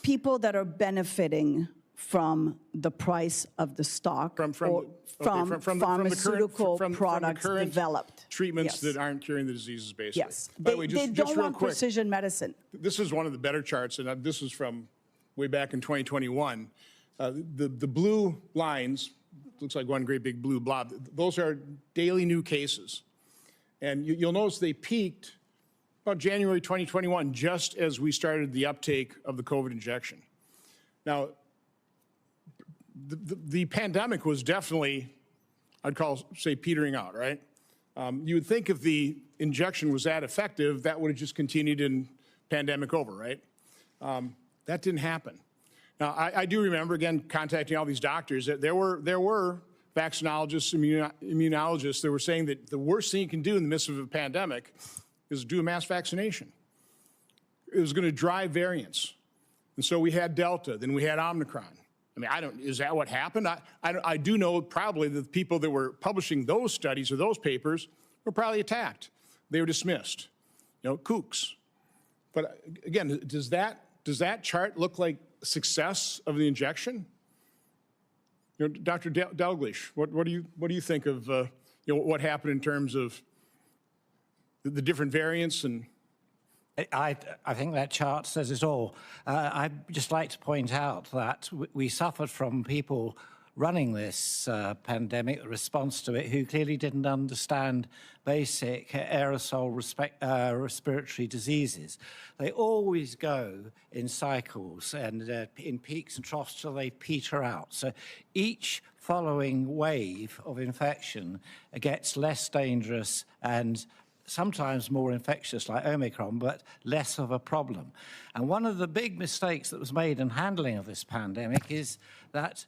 People that are benefiting from the price of the stock from pharmaceutical products developed. Treatments that aren't curing the diseases, basically. Yes. They don't want precision medicine. This is one of the better charts, and this is from way back in 2021. The blue lines, looks like one great big blue blob, those are daily new cases. And you'll notice they peaked about January 2021, just as we started the uptake of the COVID injection. Now, the pandemic was definitely, I'd say, petering out, right? You would think if the injection was that effective, that would have just continued in pandemic over, right? That didn't happen. Now, I do remember, again, contacting all these doctors, that there were vaccinologists, immunologists that were saying that the worst thing you can do in the midst of a pandemic is do a mass vaccination. It was going to drive variants. And so we had Delta, then we had Omicron. I mean, is that what happened? I do know probably that the people that were publishing those studies or those papers were probably attacked. They were dismissed, kooks. But again, does that chart look like success of the injection? Dr. Dalglish, what do you think of what happened in terms of the different variants and I think that chart says it all. I'd just like to point out that we suffered from people running this pandemic, the response to it, who clearly didn't understand basic aerosol respiratory diseases. They always go in cycles and in peaks and troughs till they peter out. So each following wave of infection gets less dangerous and sometimes more infectious like Omicron, but less of a problem. And one of the big mistakes that was made in handling of this pandemic is that,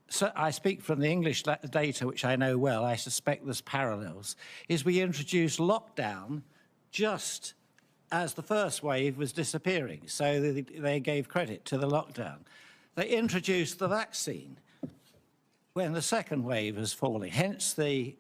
so I speak from the English data, which I know well, I suspect there's parallels, is we introduced lockdown just as the first wave was disappearing. So they gave credit to the lockdown. They introduced the vaccine when the second wave was falling, hence the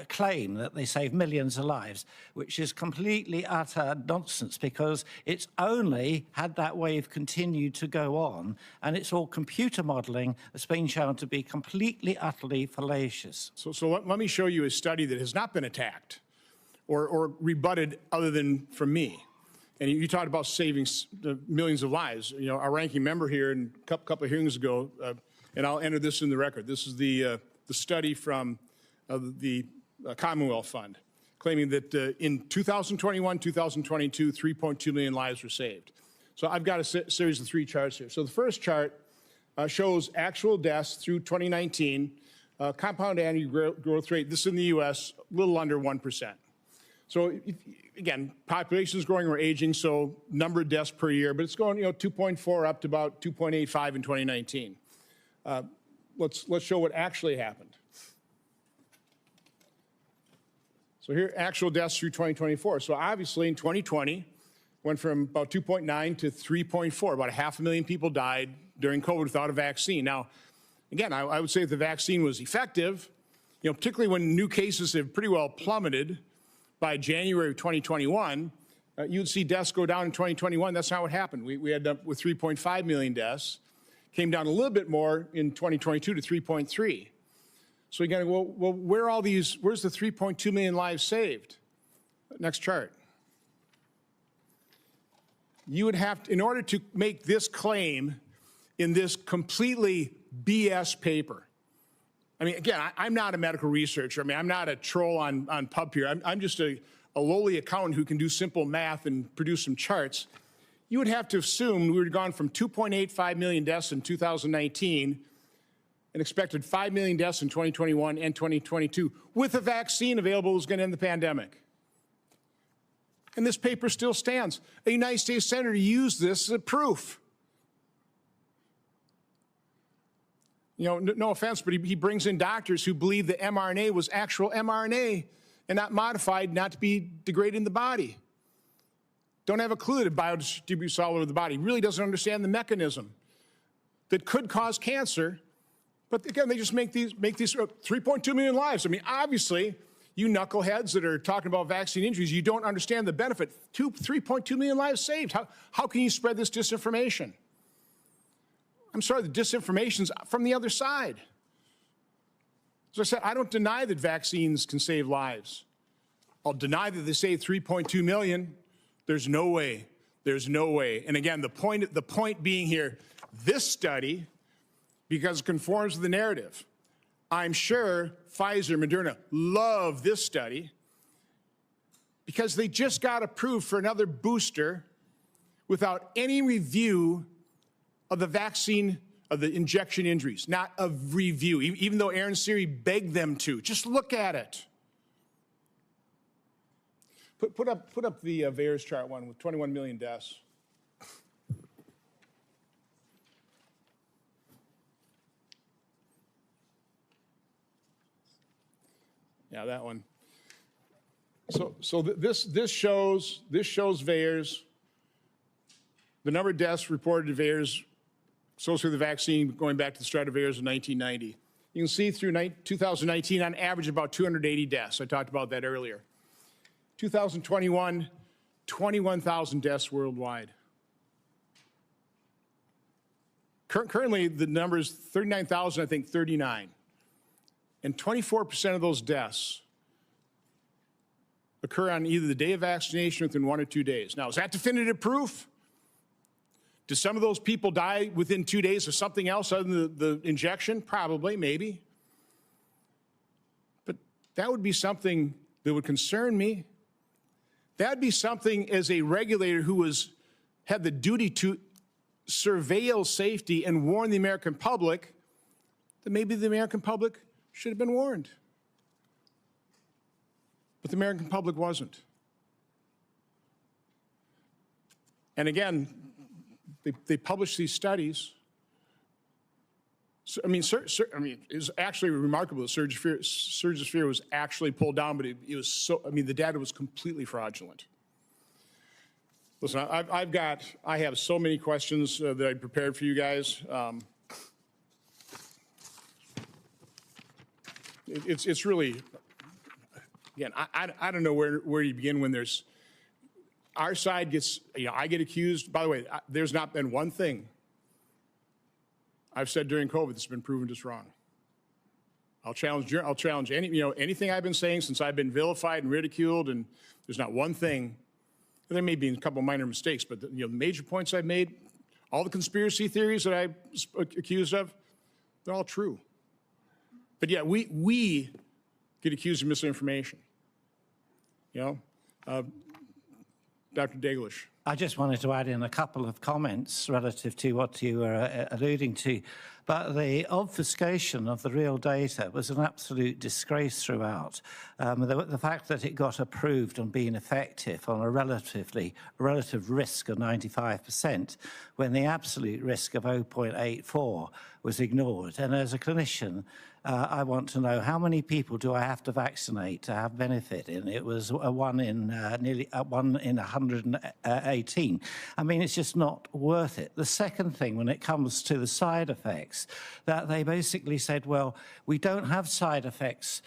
claim that they save millions of lives, which is completely utter nonsense because it's only had that wave continued to go on, and it's all computer modeling that's been shown to be completely, utterly fallacious. So let me show you a study that has not been attacked or rebutted other than from me. And you talked about saving millions of lives. You know, our ranking member here in a couple of hearings ago, and I'll enter this in the record. This is the study from the Commonwealth Fund, claiming that in 2021, 2022, 3.2 million lives were saved. So I've got a series of three charts here. So the first chart shows actual deaths through 2019, compound annual growth rate, this is in the US, a little under 1%. So again, population is growing, we're aging, so number of deaths per year, but it's going, 2.4 up to about 2.85 in 2019. Let's show what actually happened. So here, actual deaths through 2024. So obviously in 2020, went from about 2.9 to 3.4. About 500,000 people died during COVID without a vaccine. Now, again, I would say if the vaccine was effective, particularly when new cases have pretty well plummeted by January of 2021, you'd see deaths go down in 2021. That's not what happened. We ended up with 3.5 million deaths. Came down a little bit more in 2022 to 3.3. So you got to go, well, where's the 3.2 million lives saved? Next chart. You would have to, in order to make this claim in this completely BS paper. I mean, again, I'm not a medical researcher. I mean, I'm not a troll on pub here. I'm just a lowly accountant who can do simple math and produce some charts. You would have to assume we would have gone from 2.85 million deaths in 2019 and expected 5 million deaths in 2021 and 2022. With a vaccine available, was going to end the pandemic. And this paper still stands. A United States senator used this as a proof. No offense, but he brings in doctors who believe that mRNA was actual mRNA and not modified, not to be degraded in the body. Don't have a clue that it biodistributes all over the body. Really doesn't understand the mechanism that could cause cancer. But again, they just make these 3.2 million lives. I mean, obviously, you knuckleheads that are talking about vaccine injuries, you don't understand the benefit. 3.2 million lives saved. How can you spread this disinformation? I'm sorry, the disinformation's from the other side. As I said, I don't deny that vaccines can save lives. I'll deny that they save 3.2 million. There's no way. There's no way. And again, the point being here, this study, because it conforms to the narrative. I'm sure Pfizer, Moderna love this study because they just got approved for another booster without any review of the vaccine, of the injection injuries, not a review, even though Aaron Siri begged them to. Just look at it. Put up the VAERS chart one with 21 million deaths. Yeah, that one. So this shows VAERS, the number of deaths reported to VAERS associated with the vaccine going back to the start of VAERS in 1990. You can see through 2019, on average, about 280 deaths. I talked about that earlier. 2021, 21,000 deaths worldwide. Currently, the number is 39,000, I think 39. And 24% of those deaths occur on either the day of vaccination or within 1 or 2 days. Now, is that definitive proof? Did some of those people die within 2 days of something else other than the injection? Probably, maybe. But that would be something that would concern me. That'd be something as a regulator who had the duty to surveil safety and warn the American public that maybe the American public should have been warned. But the American public wasn't. And again, they published these studies. So, I mean, it was actually remarkable that Surge's Fear was actually pulled down, but it was so, I mean, the data was completely fraudulent. Listen, I have so many questions that I prepared for you guys. It's really, again, I don't know where you begin when there's, our side gets, I get accused. By the way, there's not been one thing I've said during COVID that's been proven just wrong. I'll challenge anything I've been saying since I've been vilified and ridiculed, and there's not one thing. There may be a couple minor mistakes, but the major points I've made, all the conspiracy theories that I'm accused of, they're all true. But yeah, we get accused of misinformation. Dr. Daglish. I just wanted to add in a couple of comments relative to what you were alluding to. But the obfuscation of the real data was an absolute disgrace throughout. The fact that it got approved on being effective on a relative risk of 95%, when the absolute risk of 0.84 was ignored. And as a clinician, I want to know how many people do I have to vaccinate to have benefit in? It was a 1 in 118. I mean, it's just not worth it. The second thing, when it comes to the side effects, that they basically said, well, we don't have side effects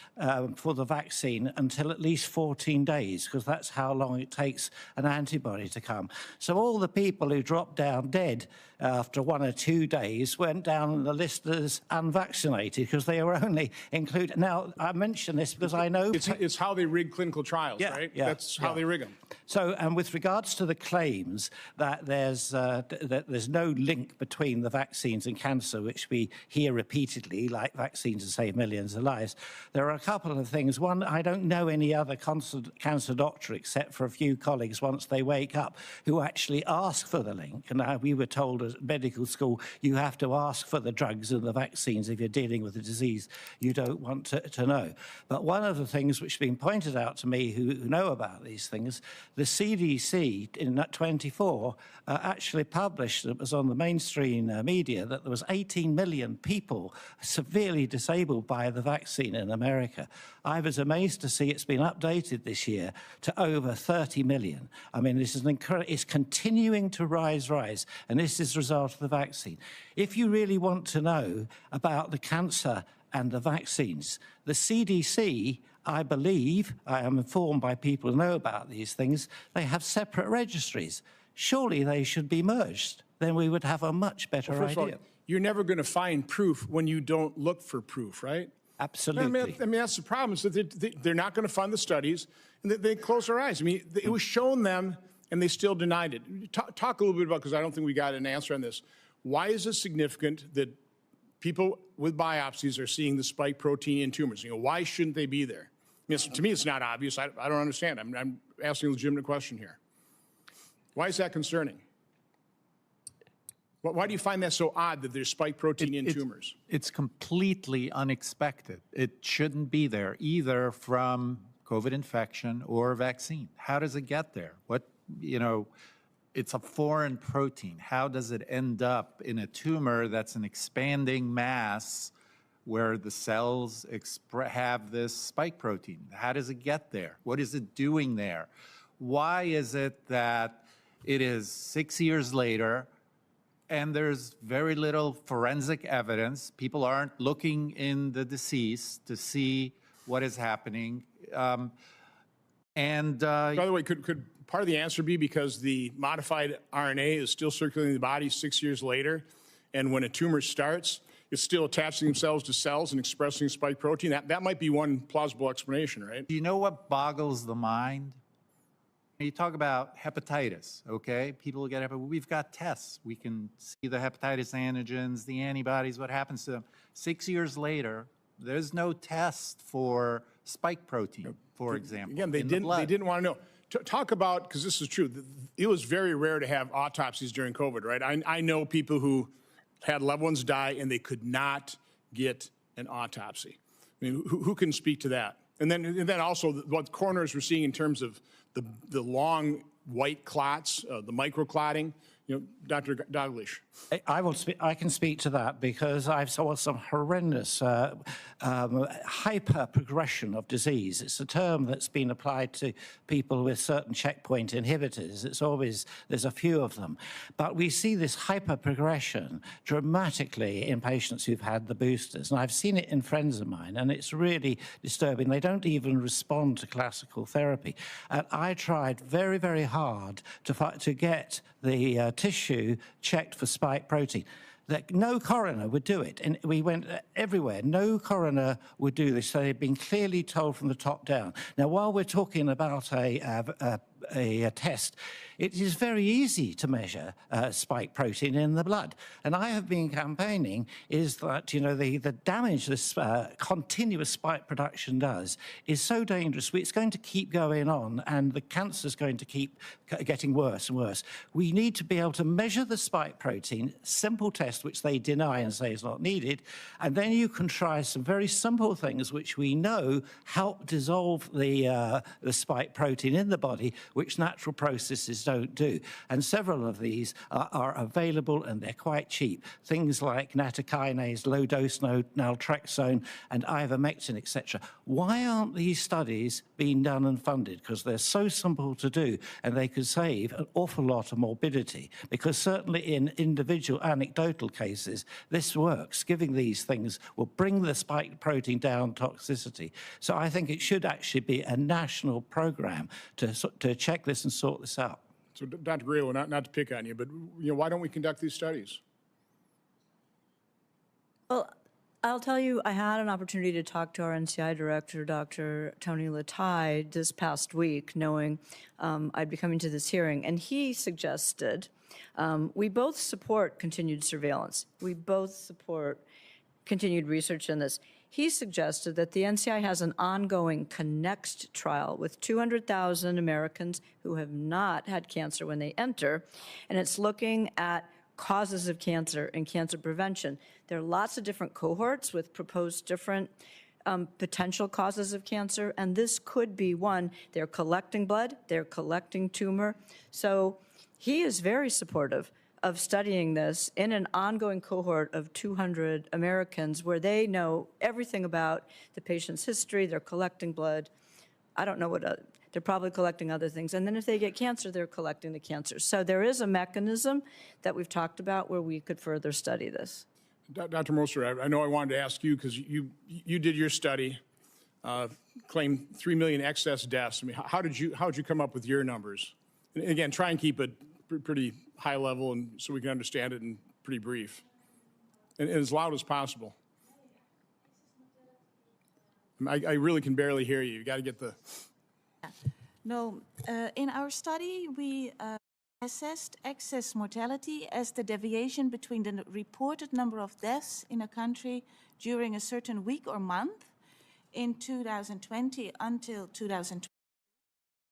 for the vaccine until at least 14 days, because that's how long it takes an antibody to come. So all the people who dropped down dead after 1 or 2 days went down on the list as unvaccinated because they were only included. Now, I mention this because I know... It's how they rig clinical trials, right? Yeah, that's how they rig them. So, and with regards to the claims that there's no link between the vaccines and cancer, which we hear repeatedly, like vaccines to save millions of lives, there are a couple of things. One, I don't know any other cancer doctor except for a few colleagues once they wake up who actually ask for the link. And we were told at medical school, you have to ask for the drugs and the vaccines if you're dealing with a disease you don't want to know. But one of the things which has been pointed out to me who know about these things, the CDC in 24 actually published, it was on the mainstream media, that there was 18 million people severely disabled by the vaccine in America. I was amazed to see it's been updated this year to over 30 million. I mean, this is it's continuing to rise, and this is a result of the vaccine. If you really want to know about the cancer and the vaccines, the CDC, I believe, I am informed by people who know about these things, they have separate registries. Surely they should be merged. Then we would have a much better idea. First of all, you're never going to find proof when you don't look for proof, right? Absolutely. I mean, that's the problem, is that they're not going to fund the studies, and they close their eyes. I mean, it was shown them, and they still denied it. Talk a little bit about, because I don't think we got an answer on this. Why is it significant that people with biopsies are seeing the spike protein in tumors? Why shouldn't they be there? I mean, to me, it's not obvious. I don't understand. I'm asking a legitimate question here. Why is that concerning? Why do you find that so odd that there's spike protein in tumors? It's completely unexpected. It shouldn't be there, either from COVID infection or vaccine. How does it get there? It's a foreign protein. How does it end up in a tumor that's an expanding mass where the cells have this spike protein? How does it get there? What is it doing there? Why is it that it is 6 years later and there's very little forensic evidence? People aren't looking in the deceased to see what is happening. By the way, could part of the answer be because the modified RNA is still circulating in the body 6 years later, and when a tumor starts, it's still attaching themselves to cells and expressing spike protein. That might be one plausible explanation, right? Do you know what boggles the mind? You talk about hepatitis, okay? People get hepatitis. We've got tests. We can see the hepatitis antigens, the antibodies, what happens to them. 6 years later, there's no test for spike protein, for example. Again, they didn't want to know. Talk about, because this is true, it was very rare to have autopsies during COVID, right? I know people who had loved ones die and they could not get an autopsy. I mean, who can speak to that? And then also what coroners were seeing in terms of the long white clots, the microclotting. Dr. Douglas. I can speak to that because I saw some horrendous hyper-progression of disease. It's a term that's been applied to people with certain checkpoint inhibitors. There's a few of them. But we see this hyper-progression dramatically in patients who've had the boosters. And I've seen it in friends of mine, and it's really disturbing. They don't even respond to classical therapy. And I tried very, very hard to get the tissue checked for spike protein. That no coroner would do it. And we went everywhere. No coroner would do this. So they'd been clearly told from the top down. Now, while we're talking about a test, it is very easy to measure spike protein in the blood. And I have been campaigning is that, the damage this continuous spike production does is so dangerous. It's going to keep going on, and the cancer is going to keep getting worse and worse. We need to be able to measure the spike protein, simple test, which they deny and say is not needed, and then you can try some very simple things which we know help dissolve the spike protein in the body, which natural processes don't do. And several of these are available, and they're quite cheap. Things like nattokinase, low-dose naltrexone, and ivermectin, etc. Why aren't these studies being done and funded? Because they're so simple to do, and they could save an awful lot of morbidity. Because certainly in individual anecdotal cases, this works. Giving these things will bring the spike protein down toxicity. So I think it should actually be a national program to check this and sort this out. So, Dr. Grillo, not to pick on you, but why don't we conduct these studies? Well, I'll tell you, I had an opportunity to talk to our NCI director, Dr. Tony Latai, this past week, knowing I'd be coming to this hearing, and he suggested we both support continued surveillance. We both support continued research in this. He suggested that the NCI has an ongoing CONNECT trial with 200,000 Americans who have not had cancer when they enter, and it's looking at causes of cancer and cancer prevention. There are lots of different cohorts with proposed different potential causes of cancer, and this could be one. They're collecting blood, they're collecting tumor. So he is very supportive of studying this in an ongoing cohort of 200 Americans where they know everything about the patient's history, they're collecting blood. I don't know what, they're probably collecting other things. And then if they get cancer, they're collecting the cancer. So there is a mechanism that we've talked about where we could further study this. Dr. Mercer, I know I wanted to ask you, because you did your study, claimed 3 million excess deaths. I mean, how did you come up with your numbers? And again, try and keep it pretty high level, and so we can understand it and pretty brief, and as loud as possible. I really can barely hear you. You got to get the. No, in our study, we assessed excess mortality as the deviation between the reported number of deaths in a country during a certain week or month in 2020 until 2020,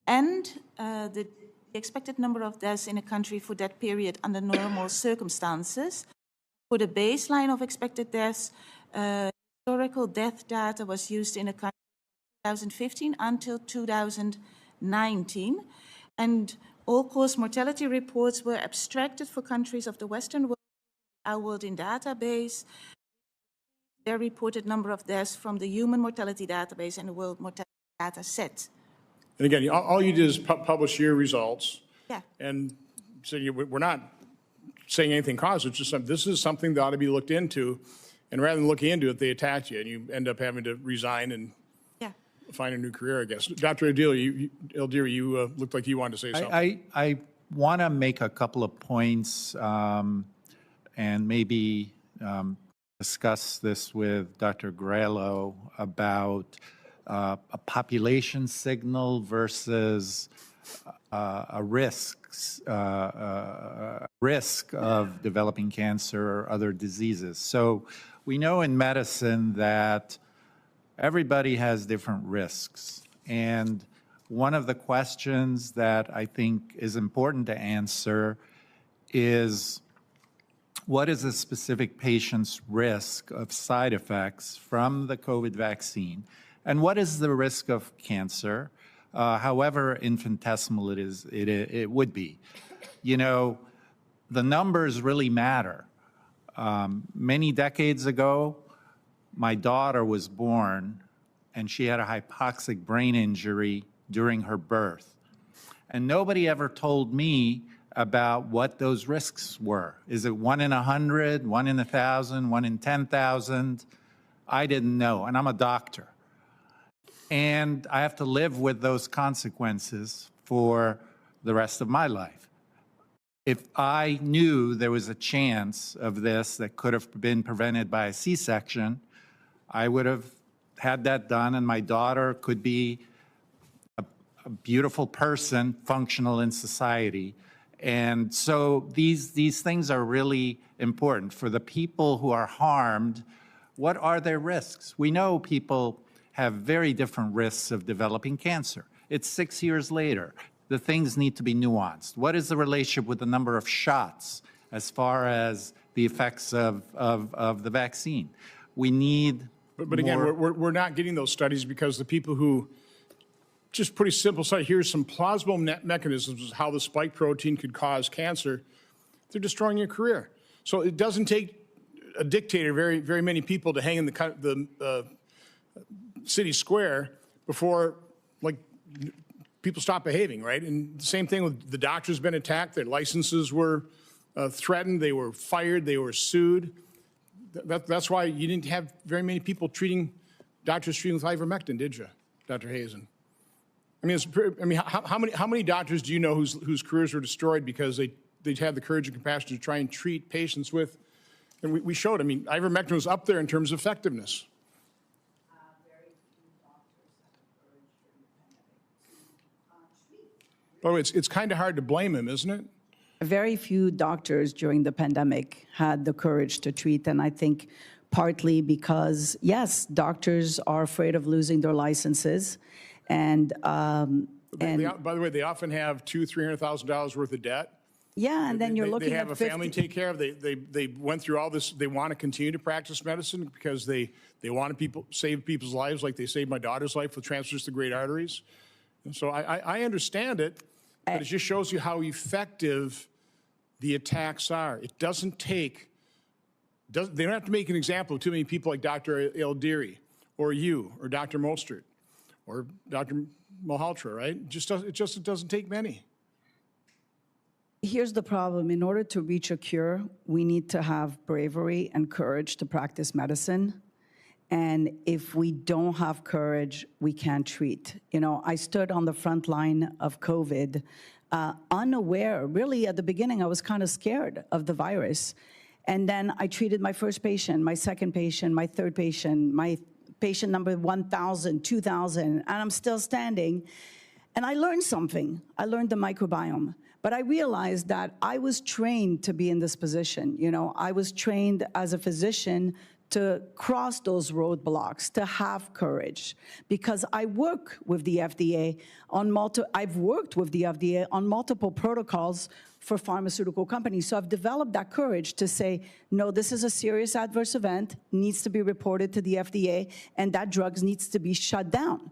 and the expected number of deaths in a country for that period under normal circumstances. For the baseline of expected deaths, historical death data was used in a country from 2015 until 2019, and all-cause mortality reports were abstracted for countries of the Western world, our world in database, their reported number of deaths from the human mortality database and the world mortality data set. And again, all you did is publish your results. Yeah. And so we're not saying anything causes. It's just this is something that ought to be looked into. And rather than looking into it, they attacked you, and you end up having to resign and find a new career, I guess. Dr. Eldiri, you looked like you wanted to say something. I want to make a couple of points and maybe discussed this with Dr. Grelo about a population signal versus a risk of developing cancer or other diseases. So we know in medicine that everybody has different risks. And one of the questions that I think is important to answer is, what is a specific patient's risk of side effects from the COVID vaccine? And what is the risk of cancer, however infinitesimal it would be? You know, the numbers really matter. Many decades ago, my daughter was born and she had a hypoxic brain injury during her birth. And nobody ever told me about what those risks were. Is it 1 in 100, 1 in 1,000, 1 in 10,000? I didn't know, and I'm a doctor. And I have to live with those consequences for the rest of my life. If I knew there was a chance of this that could have been prevented by a C-section, I would have had that done, and my daughter could be a beautiful person, functional in society. And so these things are really important. For the people who are harmed, what are their risks? We know people have very different risks of developing cancer. It's 6 years later. The things need to be nuanced. What is the relationship with the number of shots as far as the effects of the vaccine? We need But again, we're not getting those studies because the people who, just pretty simple study, here's some plausible mechanisms of how the spike protein could cause cancer, they're destroying your career. So it doesn't take a dictator, very many people to hang in the city square before, like, people stop behaving, right? And the same thing with the doctors been attacked, their licenses were threatened, they were fired, they were sued. That's why you didn't have very many people doctors treating with ivermectin, did you, Dr. Hazen? I mean, how many doctors do you know whose careers were destroyed because they had the courage and compassion to try and treat patients with, and we showed, I mean, ivermectin was up there in terms of effectiveness. Oh, it's kind of hard to blame him, isn't it? Very few doctors during the pandemic had the courage to treat, and I think partly because, yes, doctors are afraid of losing their licenses, and by the way, they often have $200,000-$300,000 worth of debt. Yeah, and then you're looking at 50. They have a family to take care of. They went through all this. They want to continue to practice medicine because they want to save people's lives, like they saved my daughter's life with transfers to great arteries. And so I understand it. But it just shows you how effective the attacks are. It doesn't take, they don't have to make an example of too many people like Dr. Eldiri, or you, or Dr. Mostert, or Dr. Malhotra, right? It just doesn't take many. Here's the problem. In order to reach a cure, we need to have bravery and courage to practice medicine. And if we don't have courage, we can't treat. You know, I stood on the front line of COVID, unaware. Really, at the beginning, I was kind of scared of the virus. And then I treated my first patient, my second patient, my third patient, my patient number 1,000, 2,000, and I'm still standing. And I learned something. I learned the microbiome. But I realized that I was trained to be in this position. You know, I was trained as a physician to cross those roadblocks, to have courage, because I work with the FDA on I've worked with the FDA on multiple protocols for pharmaceutical companies. So I've developed that courage to say, no, this is a serious adverse event, needs to be reported to the FDA, and that drug needs to be shut down.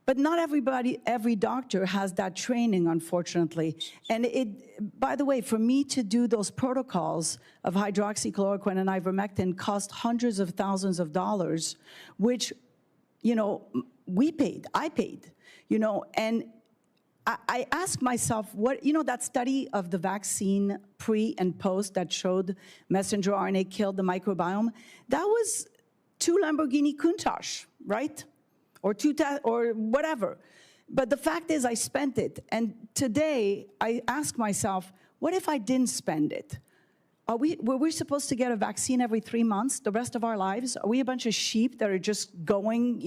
But not every doctor has that training, unfortunately. And by the way, for me to do those protocols of hydroxychloroquine and ivermectin cost hundreds of thousands of dollars, which, you know, I paid, you know, and I asked myself, that study of the vaccine pre and post that showed messenger RNA killed the microbiome, that was 2 Lamborghini Countach, right? Or whatever. But the fact is I spent it. And today I ask myself, what if I didn't spend it? Were we supposed to get a vaccine every 3 months the rest of our lives? Are we a bunch of sheep that are just going,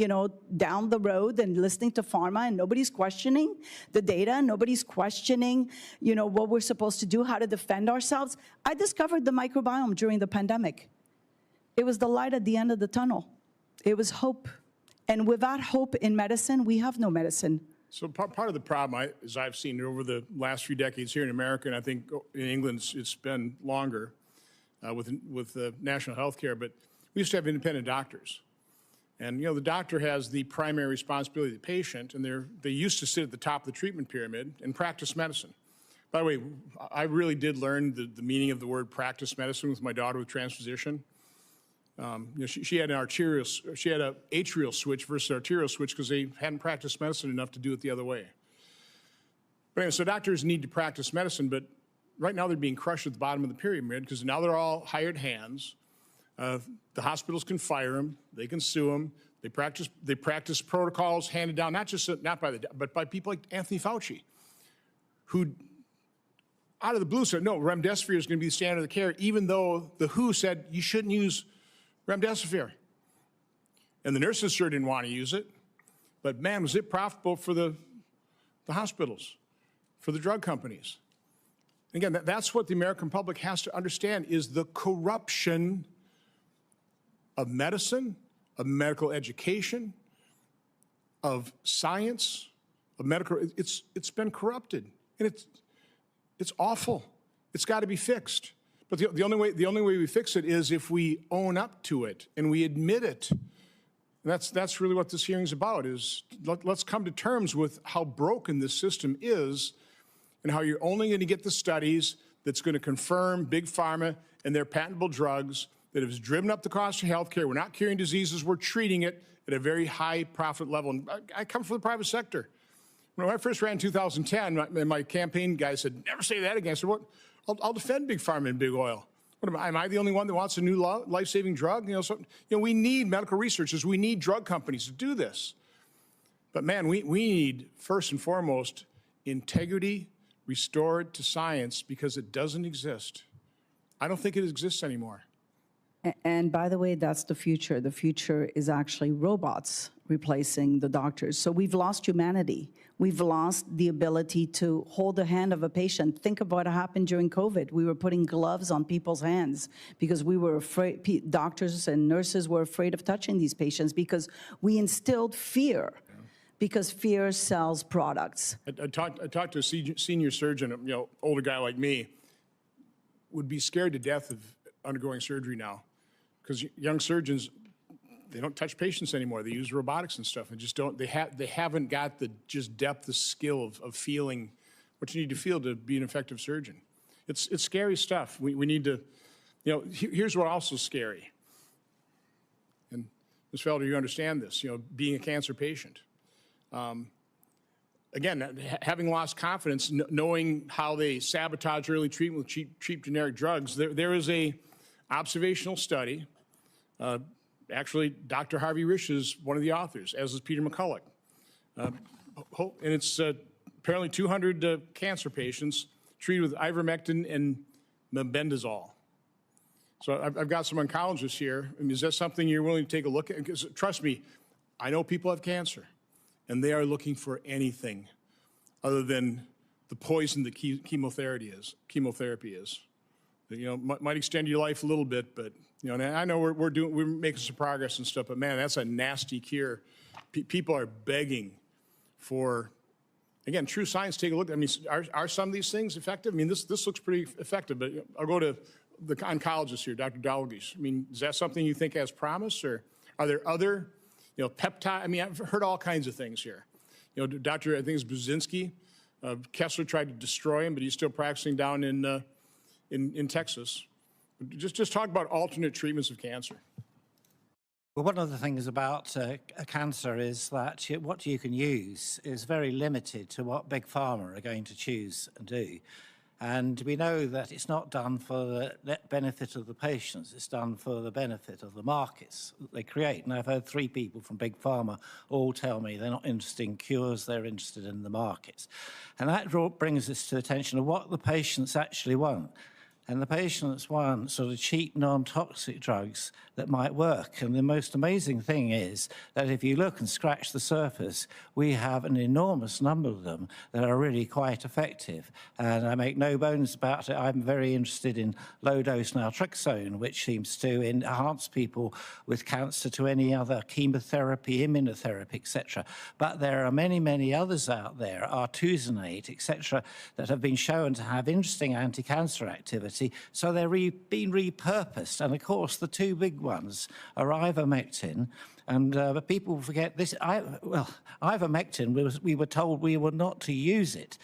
down the road and listening to pharma and nobody's questioning the data? Nobody's questioning, what we're supposed to do, how to defend ourselves? I discovered the microbiome during the pandemic. It was the light at the end of the tunnel. It was hope. And without hope in medicine, we have no medicine. So part of the problem, as I've seen over the last few decades here in America, and I think in England it's been longer with national health care, but we used to have independent doctors. And, the doctor has the primary responsibility of the patient, and they used to sit at the top of the treatment pyramid and practice medicine. By the way, I really did learn the meaning of the word practice medicine with my daughter with transposition. She had an atrial switch versus arterial switch because they hadn't practiced medicine enough to do it the other way. But anyway, so doctors need to practice medicine, but right now they're being crushed at the bottom of the pyramid because now they're all hired hands. The hospitals can fire them, they can sue them. They practice protocols handed down but by people like Anthony Fauci, who out of the blue said, no, remdesivir is going to be the standard of care, even though the WHO said you shouldn't use remdesivir. And the nurses sure didn't want to use it. But man, was it profitable for the hospitals, for the drug companies. Again, that's what the American public has to understand is the corruption of medicine, of medical education, of science, of medical, it's been corrupted. And it's awful. It's got to be fixed. But the only way we fix it is if we own up to it and we admit it. And that's really what this hearing is about, is let's come to terms with how broken this system is and how you're only going to get the studies that's going to confirm Big Pharma and their patentable drugs that has driven up the cost of health care. We're not curing diseases, we're treating it at a very high profit level. And I come from the private sector. When I first ran in 2010, my campaign guy said, never say that again. I said, what? I'll defend Big Pharma and Big Oil. Am I the only one that wants a new life-saving drug? We need medical researchers. We need drug companies to do this. But man, we need, first and foremost, integrity restored to science because it doesn't exist. I don't think it exists anymore. And by the way, that's the future. The future is actually robots replacing the doctors. So we've lost humanity. We've lost the ability to hold the hand of a patient. Think of what happened during COVID. We were putting gloves on people's hands because we were afraid, doctors and nurses were afraid of touching these patients because we instilled fear. Because fear sells products. I talked to a senior surgeon, older guy like me, would be scared to death of undergoing surgery now. Because young surgeons, they don't touch patients anymore. They use robotics and stuff, and just don't. They haven't got the just depth of skill of feeling what you need to feel to be an effective surgeon. It's scary stuff. We need to, here's what also scary. And Ms. Felder, you understand this. Being a cancer patient. Again, having lost confidence, knowing how they sabotage early treatment with cheap generic drugs, there is a observational study. Actually, Dr. Harvey Risch is one of the authors, as is Peter McCulloch. And it's apparently 200 cancer patients treated with ivermectin and mebendazole. So I've got some oncologists here. I mean, is that something you're willing to take a look at? Because trust me, I know people have cancer, and they are looking for anything other than the poison that chemotherapy is. Might extend your life a little bit, but and I know we're making some progress and stuff, but man, that's a nasty cure. People are begging for, again, true science. Take a look. I mean, are some of these things effective? I mean, this looks pretty effective, but I'll go to the oncologist here, Dr. Dalgish. I mean, is that something you think has promise, or are there other, peptide? I mean, I've heard all kinds of things here. Dr. I think it's Buzinski. Kessler tried to destroy him, but he's still practicing down in Texas. Just talk about alternate treatments of cancer. Well, one of the things about cancer is that what you can use is very limited to what Big Pharma are going to choose and do. And we know that it's not done for the benefit of the patients, it's done for the benefit of the markets that they create. And I've heard 3 people from Big Pharma all tell me they're not interested in cures, they're interested in the markets. And that brings us to the attention of what the patients actually want. And the patients want sort of cheap, non-toxic drugs that might work. And the most amazing thing is that if you look and scratch the surface, we have an enormous number of them that are really quite effective. And I make no bones about it. I'm very interested in low-dose naltrexone, which seems to enhance people with cancer to any other chemotherapy, immunotherapy, etc. But there are many, many others out there, artesunate, etc., that have been shown to have interesting anti-cancer activity. So they're being repurposed. And of course, the two big ones are ivermectin. And people forget this. Ivermectin, we were told we were not to use it,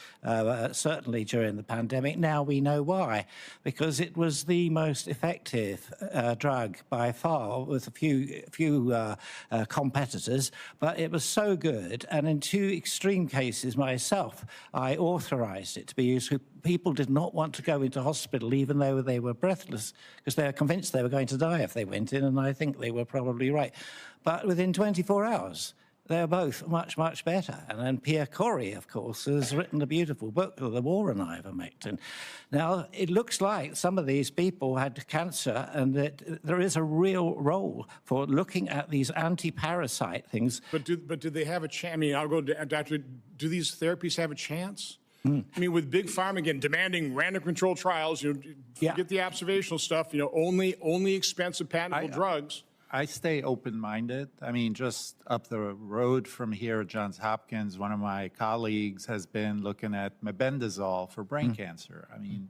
certainly during the pandemic. Now we know why, because it was the most effective drug by far, with a few competitors, but it was so good. And in two extreme cases myself, I authorized it to be used. People did not want to go into hospital, even though they were breathless, because they were convinced they were going to die if they went in, and I think they were probably right. But within 24 hours, they're both much, much better. And then Pierre Corey, of course, has written a beautiful book, The War on Ivermectin. Now, it looks like some of these people had cancer, and that there is a real role for looking at these anti-parasite things. But do they have a chance? I mean, I'll go to Dr. Do these therapies have a chance? I mean, with Big Pharma, again, demanding random controlled trials, forget the observational stuff, only expensive patentable drugs. I stay open-minded. I mean, just up the road from here at Johns Hopkins, one of my colleagues has been looking at mebendazole for brain cancer. I mean,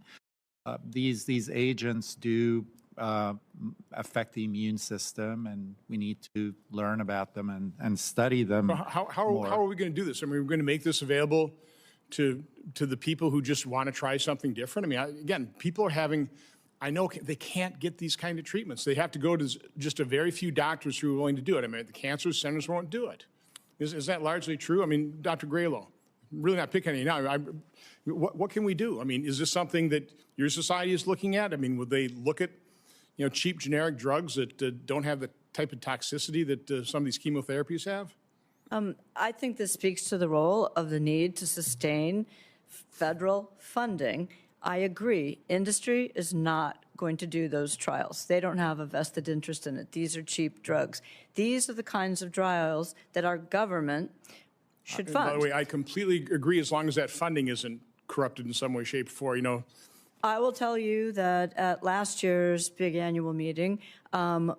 these agents do affect the immune system, and we need to learn about them and study them. How are we going to do this? I mean, we're going to make this available to the people who just want to try something different? I mean, again, people are having, I know they can't get these kind of treatments. They have to go to just a very few doctors who are willing to do it. I mean, the cancer centers won't do it. Is that largely true? I mean, Dr. Graylow, I'm really not picking on you now. What can we do? I mean, is this something that your society is looking at? I mean, would they look at, cheap generic drugs that don't have the type of toxicity that some of these chemotherapies have? I think this speaks to the role of the need to sustain federal funding. I agree. Industry is not going to do those trials. They don't have a vested interest in it. These are cheap drugs. These are the kinds of trials that our government should fund. By the way, I completely agree, as long as that funding isn't corrupted in some way, shape, or form, I will tell you that at last year's big annual meeting,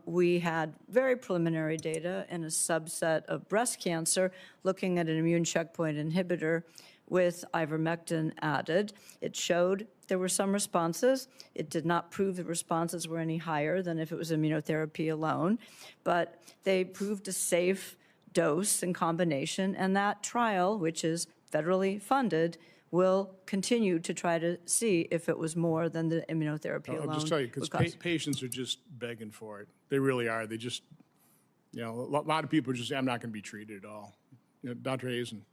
we had very preliminary data in a subset of breast cancer looking at an immune checkpoint inhibitor with ivermectin added. It showed there were some responses. It did not prove the responses were any higher than if it was immunotherapy alone, but they proved a safe dose and combination, and that trial, which is federally funded, will continue to try to see if it was more than the immunotherapy alone. I'll just tell you, because patients are just begging for it. They really are. They just, a lot of people are just, I'm not going to be treated at all. Dr. Hazen.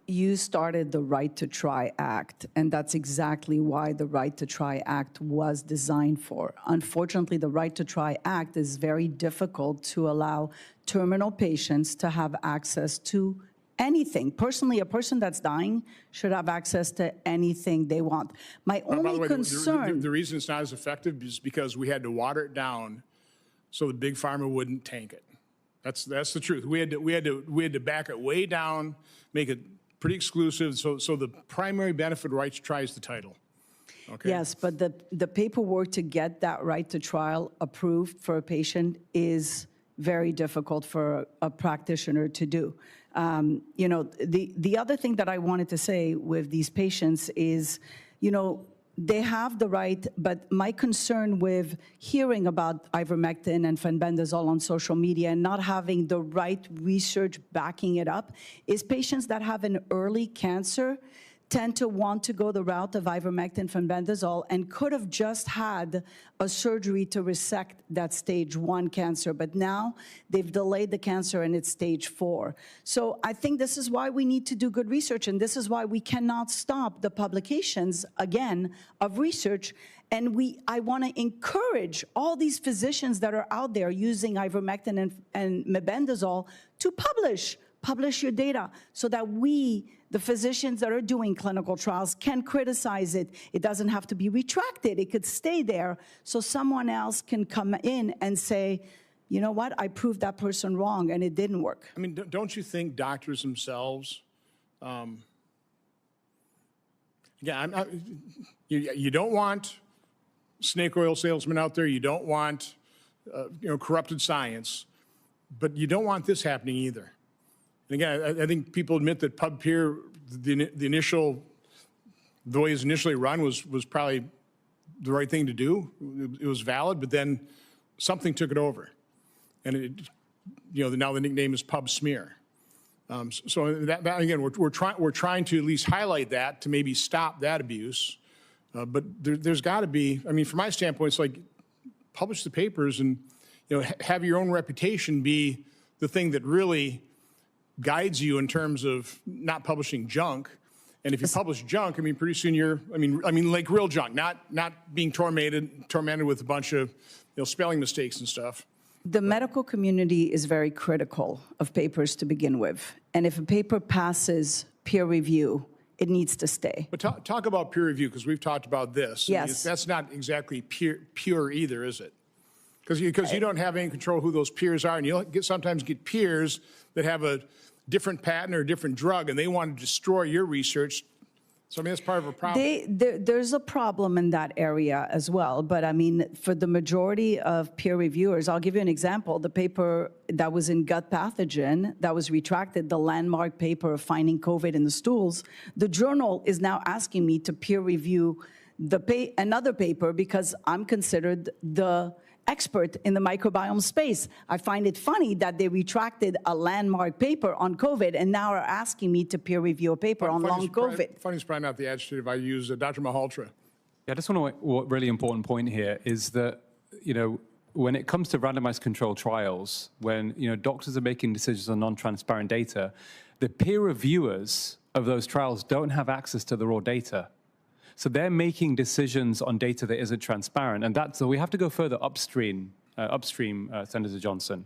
You started the Right to Try Act, and that's exactly why the Right to Try Act was designed for. Unfortunately, the Right to Try Act is very difficult to allow terminal patients to have access to anything. Personally, a person that's dying should have access to anything they want. My only concern... The reason it's not as effective is because we had to water it down so the Big Pharma wouldn't tank it. That's the truth. We had to back it way down, make it pretty exclusive, so the primary benefit of Right to Try is the title. Okay. Yes, but the paperwork to get that right to trial approved for a patient is very difficult for a practitioner to do. The other thing that I wanted to say with these patients is, they have the right, but my concern with hearing about ivermectin and fenbendazole on social media and not having the right research backing it up is patients that have an early cancer tend to want to go the route of ivermectin, fenbendazole, and could have just had a surgery to resect that stage 1 cancer, but now they've delayed the cancer and it's stage 4. So I think this is why we need to do good research, and this is why we cannot stop the publications, again, of research. And I want to encourage all these physicians that are out there using ivermectin and mebendazole to publish Publish your data so that we, the physicians that are doing clinical trials, can criticize it. It doesn't have to be retracted. It could stay there so someone else can come in and say, you know what, I proved that person wrong and it didn't work. I mean, don't you think doctors themselves, you don't want snake oil salesmen out there. You don't want, corrupted science, but you don't want this happening either. And again, I think people admit that PubPeer, the way it was initially run was probably the right thing to do. It was valid, but then something took it over. And now the nickname is PubSmear. So that again, we're trying to at least highlight that to maybe stop that abuse. But there's got to be, I mean, from my standpoint, it's like publish the papers and have your own reputation be the thing that really guides you in terms of not publishing junk. And if you publish junk, I mean, pretty soon I mean, like real junk, not being tormented with a bunch of spelling mistakes and stuff. The medical community is very critical of papers to begin with. And if a paper passes peer review, it needs to stay. But talk about peer review, because we've talked about this. Yes. I mean, that's not exactly pure either, is it? Because you don't have any control who those peers are, and you'll sometimes get peers that have a different patent or a different drug, and they want to destroy your research. So, I mean, that's part of a problem. There's a problem in that area as well. But, I mean, for the majority of peer reviewers, I'll give you an example. The paper that was in Gut Pathogen that was retracted, the landmark paper of finding COVID in the stools, the journal is now asking me to peer review another paper because I'm considered the expert in the microbiome space. I find it funny that they retracted a landmark paper on COVID and now are asking me to peer review a paper on long COVID. Funny is probably not the adjective I use. Dr. Malhotra. Yeah, I just want to make one really important point here is that, when it comes to randomized controlled trials, when, doctors are making decisions on non-transparent data, the peer reviewers of those trials don't have access to the raw data. So they're making decisions on data that isn't transparent, and so we have to go further upstream, Senator Johnson.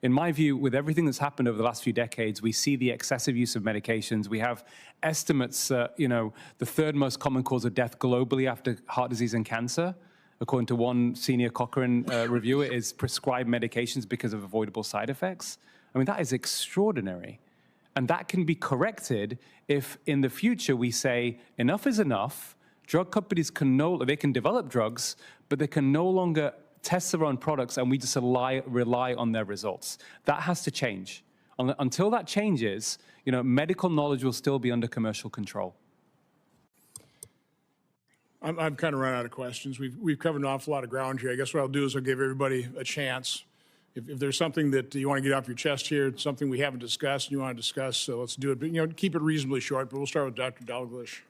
In my view, with everything that's happened over the last few decades, we see the excessive use of medications. We have estimates, the third most common cause of death globally after heart disease and cancer, according to one senior Cochrane reviewer, is prescribed medications because of avoidable side effects. I mean, that is extraordinary. And that can be corrected if in the future we say enough is enough. Drug companies can develop drugs, but they can no longer test their own products, and we just rely on their results. That has to change. Until that changes, medical knowledge will still be under commercial control. I've kind of run out of questions. We've covered an awful lot of ground here. I guess what I'll do is I'll give everybody a chance. If there's something that you want to get off your chest here, something we haven't discussed and you want to discuss, so let's do it. But keep it reasonably short. But we'll start with Dr. Dalglish.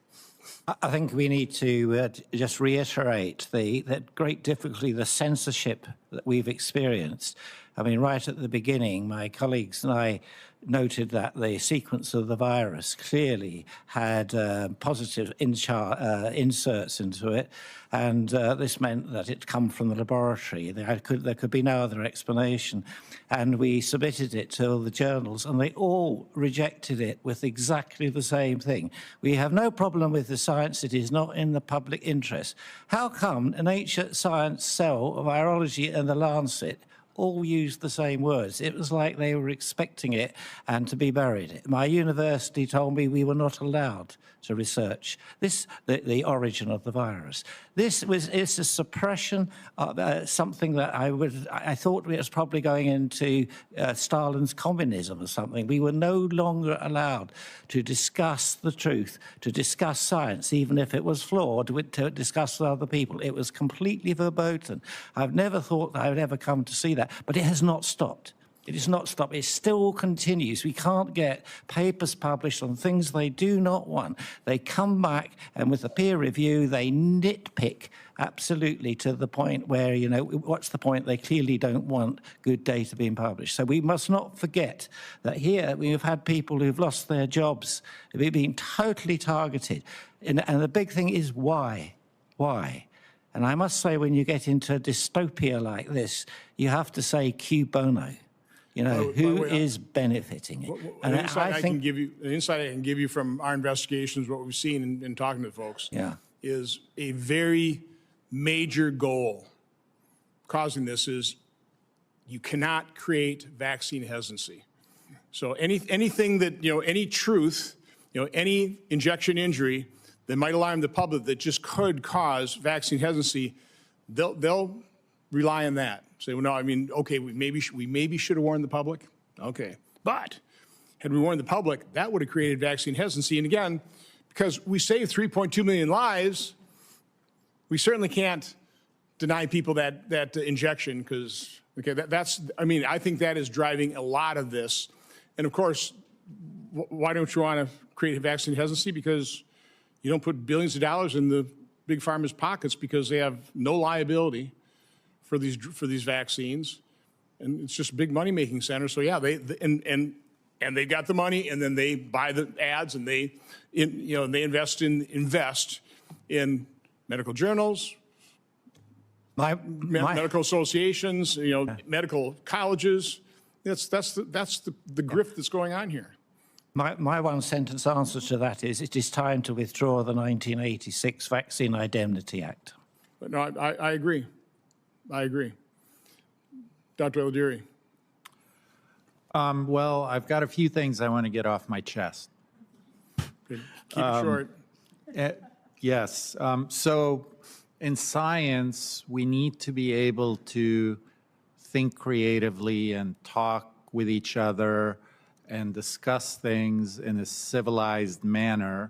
I think we need to just reiterate that great difficulty, the censorship that we've experienced. I mean, right at the beginning, my colleagues and I noted that the sequence of the virus clearly had positive inserts into it, and this meant that it come from the laboratory. There could be no other explanation. And we submitted it to the journals, and they all rejected it with exactly the same thing. We have no problem with the science. It is not in the public interest. How come Nature, Science, Cell, Virology, and the Lancet all used the same words? It was like they were expecting it and to be buried. My university told me we were not allowed to research the origin of the virus. It's a suppression of something that I thought was probably going into Stalin's communism or something. We were no longer allowed to discuss the truth, to discuss science, even if it was flawed, to discuss with other people. It was completely verboten. I've never thought that I would ever come to see that, but it has not stopped. It has not stopped. It still continues. We can't get papers published on things they do not want. They come back, and with the peer review, they nitpick absolutely to the point where, what's the point? They clearly don't want good data being published. So we must not forget that here we've had people who've lost their jobs, who've been totally targeted. And the big thing is why? Why? And I must say, when you get into a dystopia like this, you have to say cui bono. You know, who is benefiting it? An insight I can give you from our investigations, what we've seen in talking to folks, is a very major goal causing this is you cannot create vaccine hesitancy. So anything that, you know, any truth, you know, any injection injury that might alarm the public that just could cause vaccine hesitancy, they'll rely on that. Say, well, no, I mean, okay, we maybe should have warned the public. Okay, but had we warned the public, that would have created vaccine hesitancy. And again, because we saved 3.2 million lives, we certainly can't deny people that injection because, okay, that's, I mean, I think that is driving a lot of this. And of course, why don't you want to create a vaccine hesitancy? Because you don't put billions of dollars in the big pharma's pockets because they have no liability for these vaccines, and it's just a big money-making center. So yeah, and they got the money, and then they buy the ads, and they invest in medical journals, medical associations, medical colleges. That's the grift that's going on here. My one-sentence answer to that is it is time to withdraw the 1986 Vaccine Indemnity Act. But no, I agree. I agree. Dr. Eldiri. Well, I've got a few things I want to get off my chest. Keep it short. Yes. So in science, we need to be able to think creatively and talk with each other and discuss things in a civilized manner,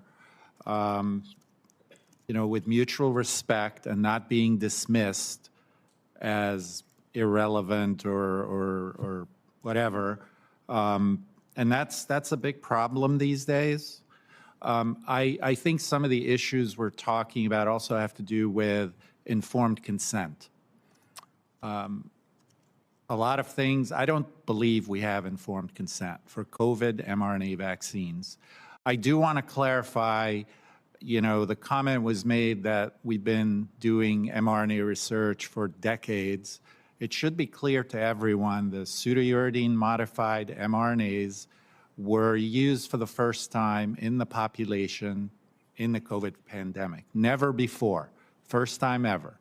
with mutual respect and not being dismissed as irrelevant or whatever. And that's a big problem these days. I think some of the issues we're talking about also have to do with informed consent. A lot of things, I don't believe we have informed consent for COVID mRNA vaccines. I do want to clarify, the comment was made that we've been doing mRNA research for decades. It should be clear to everyone the pseudouridine-modified mRNAs were used for the first time in the population in the COVID pandemic. Never before. First time ever.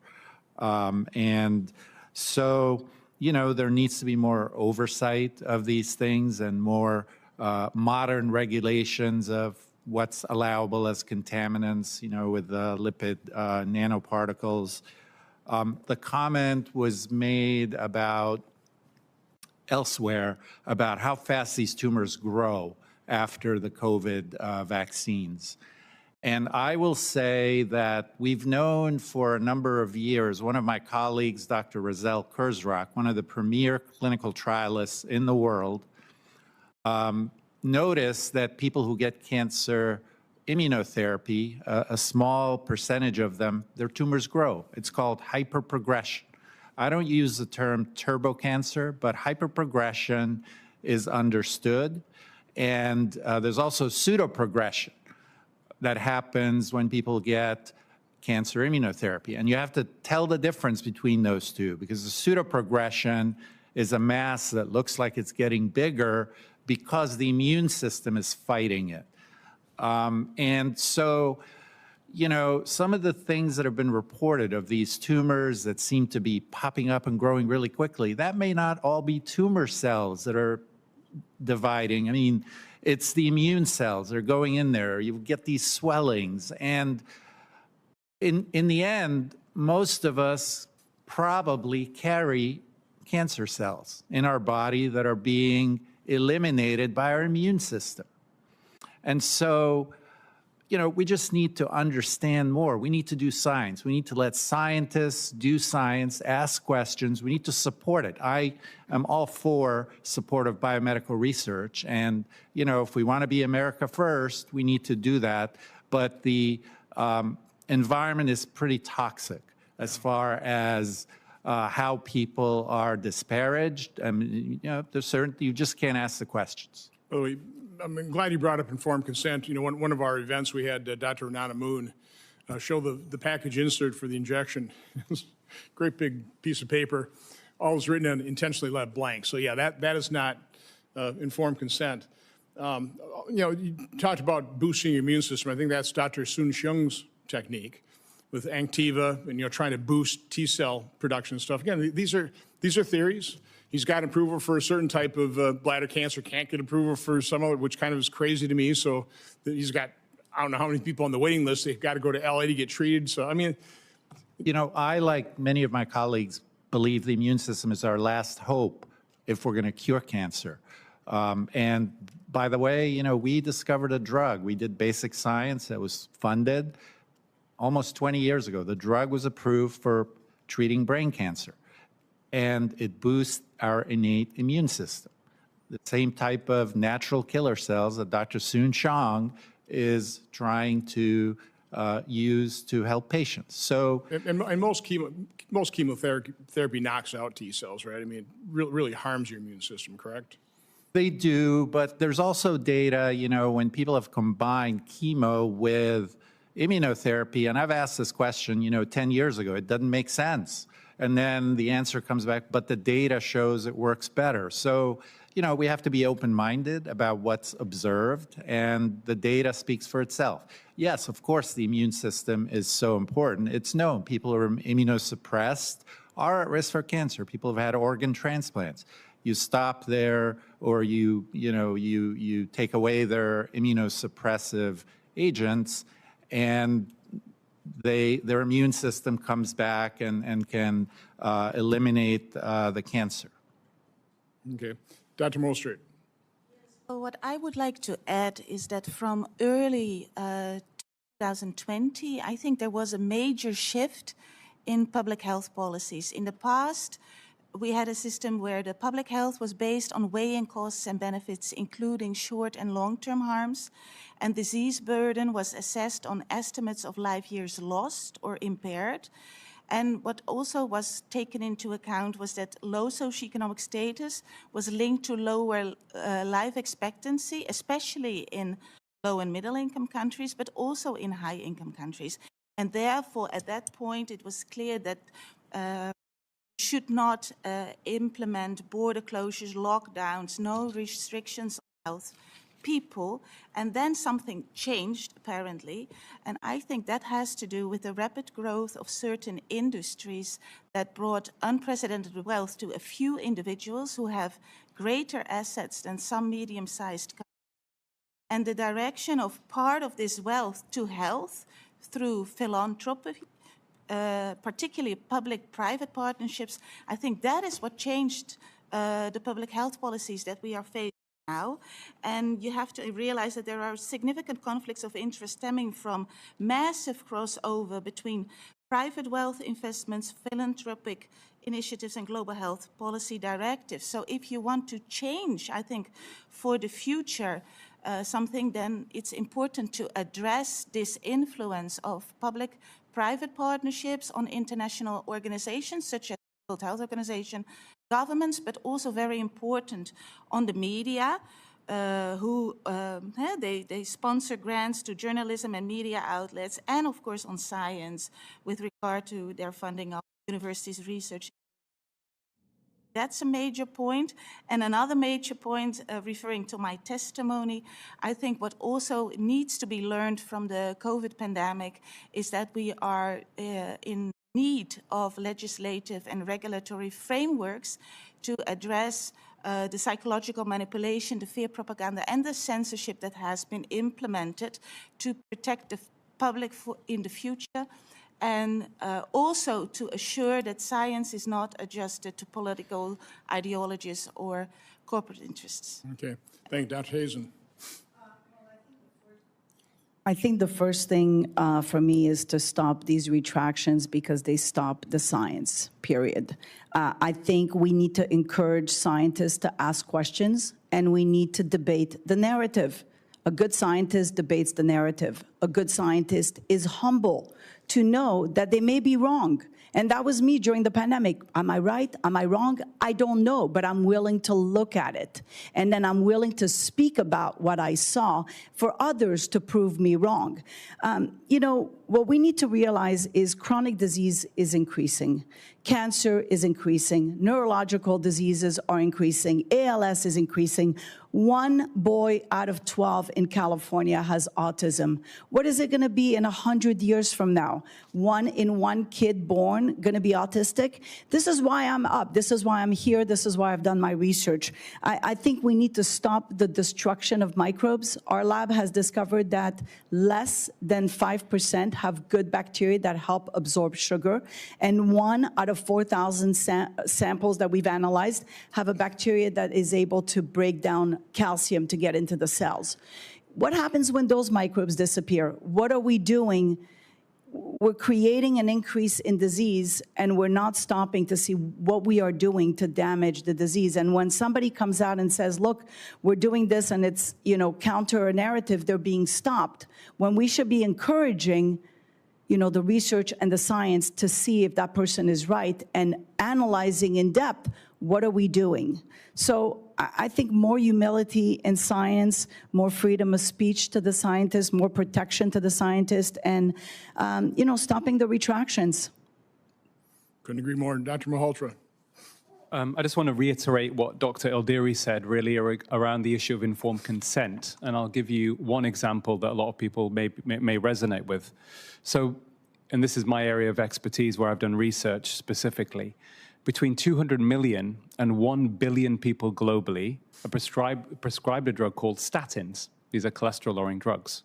And so, there needs to be more oversight of these things and more modern regulations of what's allowable as contaminants, with the lipid nanoparticles. The comment was made about elsewhere about how fast these tumors grow after the COVID vaccines. And I will say that we've known for a number of years, one of my colleagues, Dr. Razel Kurzrock, one of the premier clinical trialists in the world, noticed that people who get cancer immunotherapy, a small percentage of them, their tumors grow. It's called hyperprogression. I don't use the term turbocancer, but hyperprogression is understood. And there's also pseudoprogression that happens when people get cancer immunotherapy. And you have to tell the difference between those two, because the pseudoprogression is a mass that looks like it's getting bigger because the immune system is fighting it. And so, some of the things that have been reported of these tumors that seem to be popping up and growing really quickly, that may not all be tumor cells that are dividing. I mean, it's the immune cells that are going in there. You get these swellings. And in the end, most of us probably carry cancer cells in our body that are being eliminated by our immune system. And so, we just need to understand more. We need to do science. We need to let scientists do science, ask questions. We need to support it. I am all for support of biomedical research. And, if we want to be America first, we need to do that. But the environment is pretty toxic as far as how people are disparaged. I mean, there's certain, you just can't ask the questions. Well, I'm glad you brought up informed consent. One of our events, we had Dr. Renata Moon show the package insert for the injection. Great big piece of paper all is written and intentionally left blank. So yeah, that is not informed consent. You know, you talked about boosting your immune system. I think that's Dr. Sun Xiong's technique with Anktiva and, you know, trying to boost T-cell production and stuff. Again, these are theories. He's got approval for a certain type of bladder cancer, can't get approval for some of it, which kind of is crazy to me. So he's got, I don't know how many people on the waiting list, they've got to go to LA to get treated. So, I mean. You know, I, like many of my colleagues, believe the immune system is our last hope if we're going to cure cancer. And by the way, you know, we discovered a drug. We did basic science that was funded almost 20 years ago. The drug was approved for treating brain cancer, and it boosts our innate immune system. The same type of natural killer cells that Dr. Sun Xiong is trying to use to help patients. So, and most chemotherapy knocks out T cells, right? I mean, it really harms your immune system, correct? They do, but there's also data, you know, when people have combined chemo with immunotherapy, and I've asked this question, you know, 10 years ago, it doesn't make sense. And then the answer comes back, but the data shows it works better. So, you know, we have to be open-minded about what's observed, and the data speaks for itself. Yes, of course, the immune system is so important. It's known people who are immunosuppressed are at risk for cancer. People have had organ transplants. You stop there, or you take away their immunosuppressive agents, and their immune system comes back and can eliminate the cancer. Okay. Dr. Molstreet. So what I would like to add is that from early 2020, I think there was a major shift in public health policies. In the past, we had a system where the public health was based on weighing costs and benefits, including short and long-term harms, and disease burden was assessed on estimates of life years lost or impaired. And what also was taken into account was that low socioeconomic status was linked to lower life expectancy, especially in low and middle income countries, but also in high income countries. And therefore, at that point, it was clear that should not implement border closures, lockdowns, no restrictions on health people, and then something changed, apparently, and I think that has to do with the rapid growth of certain industries that brought unprecedented wealth to a few individuals who have greater assets than some medium-sized companies. And the direction of part of this wealth to health through philanthropy, particularly public-private partnerships, I think that is what changed the public health policies that we are facing now. And you have to realize that there are significant conflicts of interest stemming from massive crossover between private wealth investments, philanthropic initiatives, and global health policy directives. So if you want to change, I think, for the future, something, then it's important to address this influence of public-private partnerships on international organizations such as the World Health Organization, governments, but also very important on the media, they sponsor grants to journalism and media outlets, and of course on science with regard to their funding of universities' research. That's a major point. And another major point, referring to my testimony, I think what also needs to be learned from the COVID pandemic is that we are in need of legislative and regulatory frameworks to address the psychological manipulation, the fear propaganda, and the censorship that has been implemented to protect the public in the future, and also to assure that science is not adjusted to political ideologies or corporate interests. Okay. Thank you. Dr. Hazen. I think the first thing for me is to stop these retractions because they stop the science, period. I think we need to encourage scientists to ask questions, and we need to debate the narrative. A good scientist debates the narrative. A good scientist is humble to know that they may be wrong And that was me during the pandemic. Am I right? Am I wrong? I don't know, but I'm willing to look at it. And then I'm willing to speak about what I saw for others to prove me wrong. You know, what we need to realize is chronic disease is increasing. Cancer is increasing. Neurological diseases are increasing. ALS is increasing. 1 boy out of 12 in California has autism. What is it going to be in 100 years from now? 1 in 1 kid born going to be autistic? This is why I'm up. This is why I'm here. This is why I've done my research. I think we need to stop the destruction of microbes. Our lab has discovered that less than 5% have good bacteria that help absorb sugar, and 1 out of 4,000 samples that we've analyzed have a bacteria that is able to break down calcium to get into the cells. What happens when those microbes disappear? What are we doing? We're creating an increase in disease, and we're not stopping to see what we are doing to damage the disease. And when somebody comes out and says, look, we're doing this and it's, you know, counter a narrative, they're being stopped, when we should be encouraging, you know, the research and the science to see if that person is right and analyzing in depth, what are we doing? So I think more humility in science, more freedom of speech to the scientists, more protection to the scientists, and, you know, stopping the retractions. Couldn't agree more. Dr. Malhotra. I just want to reiterate what Dr. Eldiri said, really, around the issue of informed consent. And I'll give you one example that a lot of people may resonate with. So, and this is my area of expertise where I've done research specifically. Between 200 million and 1 billion people globally are prescribed a drug called statins. These are cholesterol-lowering drugs.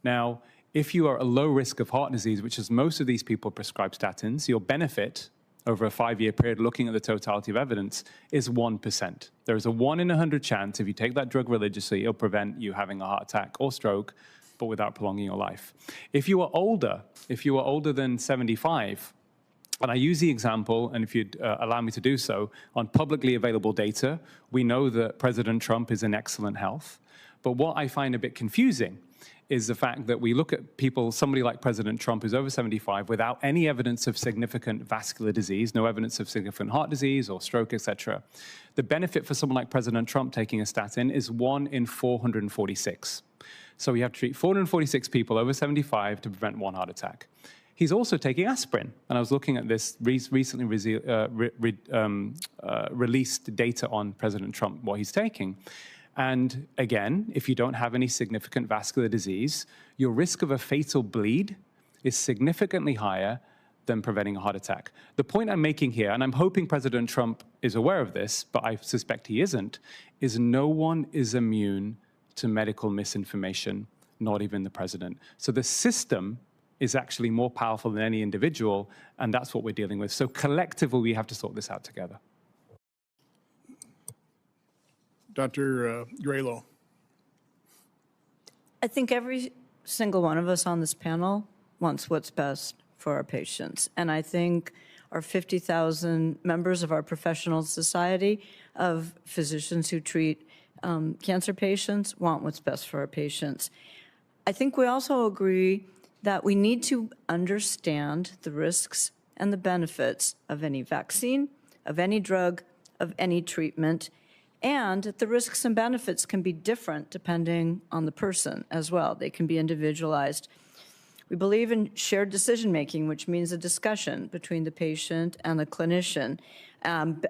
Now, if you are at a low risk of heart disease, which is most of these people prescribe statins, your benefit over a 5-year period, looking at the totality of evidence, is 1%. There is a 1 in 100 chance, if you take that drug religiously, it'll prevent you having a heart attack or stroke, but without prolonging your life. If you are older than 75, and I use the example, and if you'd allow me to do so, on publicly available data, we know that President Trump is in excellent health. But what I find a bit confusing is the fact that we look at people, somebody like President Trump who's over 75 without any evidence of significant vascular disease, no evidence of significant heart disease or stroke, etc. The benefit for someone like President Trump taking a statin is 1 in 446. So we have to treat 446 people over 75 to prevent 1 heart attack. He's also taking aspirin. And I was looking at this recently released data on President Trump, what he's taking. And again, if you don't have any significant vascular disease, your risk of a fatal bleed is significantly higher than preventing a heart attack. The point I'm making here, and I'm hoping President Trump is aware of this, but I suspect he isn't, is no one is immune to medical misinformation, not even the president. So the system is actually more powerful than any individual, and that's what we're dealing with. So collectively, we have to sort this out together. Dr. Graylow. I think every single one of us on this panel wants what's best for our patients. And I think our 50,000 members of our professional society of physicians who treat cancer patients want what's best for our patients. I think we also agree that we need to understand the risks and the benefits of any vaccine, of any drug, of any treatment, and the risks and benefits can be different depending on the person as well. They can be individualized. We believe in shared decision-making, which means a discussion between the patient and the clinician,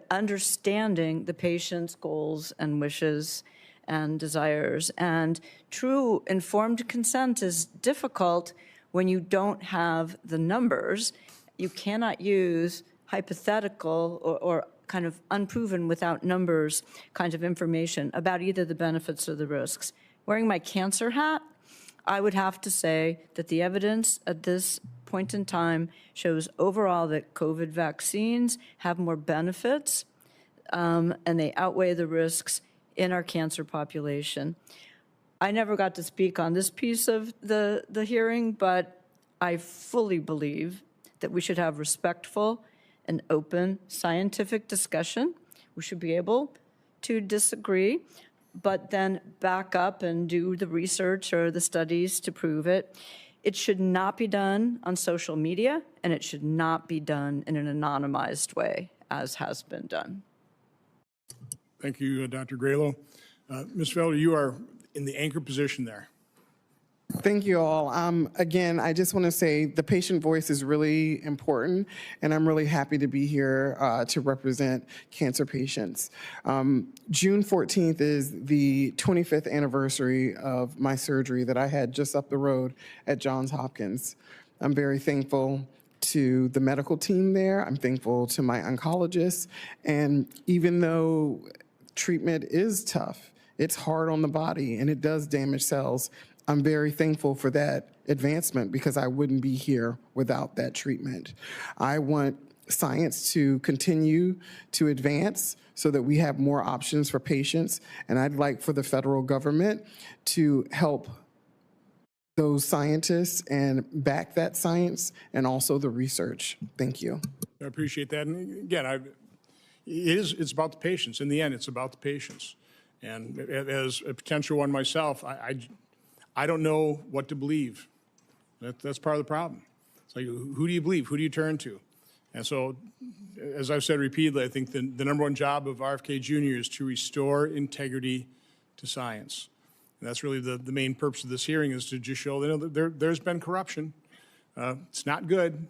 understanding the patient's goals and wishes and desires. And true informed consent is difficult when you don't have the numbers. You cannot use hypothetical or kind of unproven without numbers kind of information about either the benefits or the risks. Wearing my cancer hat, I would have to say that the evidence at this point in time shows overall that COVID vaccines have more benefits and they outweigh the risks in our cancer population. I never got to speak on this piece of the hearing, but I fully believe that we should have respectful and open scientific discussion. We should be able to disagree, but then back up and do the research or the studies to prove it. It should not be done on social media, and it should not be done in an anonymized way, as has been done. Thank you, Dr. Grelo. Ms. Felder, you are in the anchor position there. Thank you all. Again, I just want to say the patient voice is really important, and I'm really happy to be here to represent cancer patients. June 14th is the 25th anniversary of my surgery that I had just up the road at Johns Hopkins. I'm very thankful to the medical team there. I'm thankful to my oncologist. And even though treatment is tough, it's hard on the body, and it does damage cells, I'm very thankful for that advancement because I wouldn't be here without that treatment. I want science to continue to advance so that we have more options for patients, and I'd like for the federal government to help those scientists and back that science and also the research. Thank you. I appreciate that. And again, it's about the patients. In the end, it's about the patients. And as a potential one myself, I don't know what to believe. That's part of the problem. It's like, who do you believe? Who do you turn to? And so, as I've said repeatedly, I think the number one job of RFK Jr. is to restore integrity to science. And that's really the main purpose of this hearing, is to just show that there's been corruption. It's not good.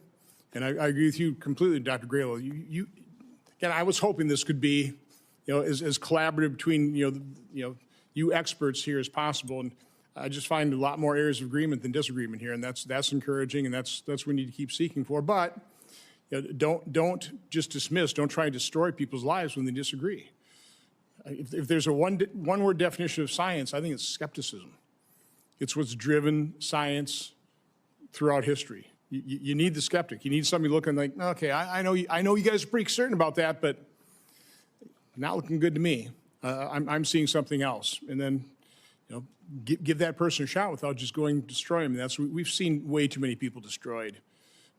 And I agree with you completely, Dr. Grelo. Again, I was hoping this could be, as collaborative between, you experts here as possible. And I just find a lot more areas of agreement than disagreement here, and that's encouraging, and that's what we need to keep seeking for. But don't just dismiss, don't try to destroy people's lives when they disagree. If there's a one-word definition of science, I think it's skepticism. It's what's driven science throughout history. You need the skeptic. You need somebody looking like, okay, I know you guys are pretty certain about that, but not looking good to me. I'm seeing something else, and then give that person a shot without just going to destroy them. We've seen way too many people destroyed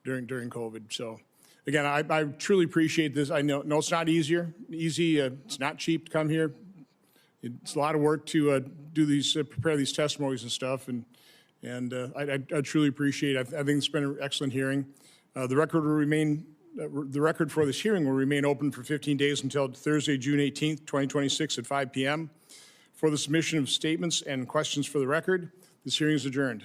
during COVID. So again, I truly appreciate this. I know it's not easy. It's not cheap to come here. It's a lot of work to prepare these testimonies and stuff. And I truly appreciate it. I think it's been an excellent hearing. The record for this hearing will remain open for 15 days until Thursday, June 18th, 2026 at 5 p.m. For the submission of statements and questions for the record, this hearing is adjourned.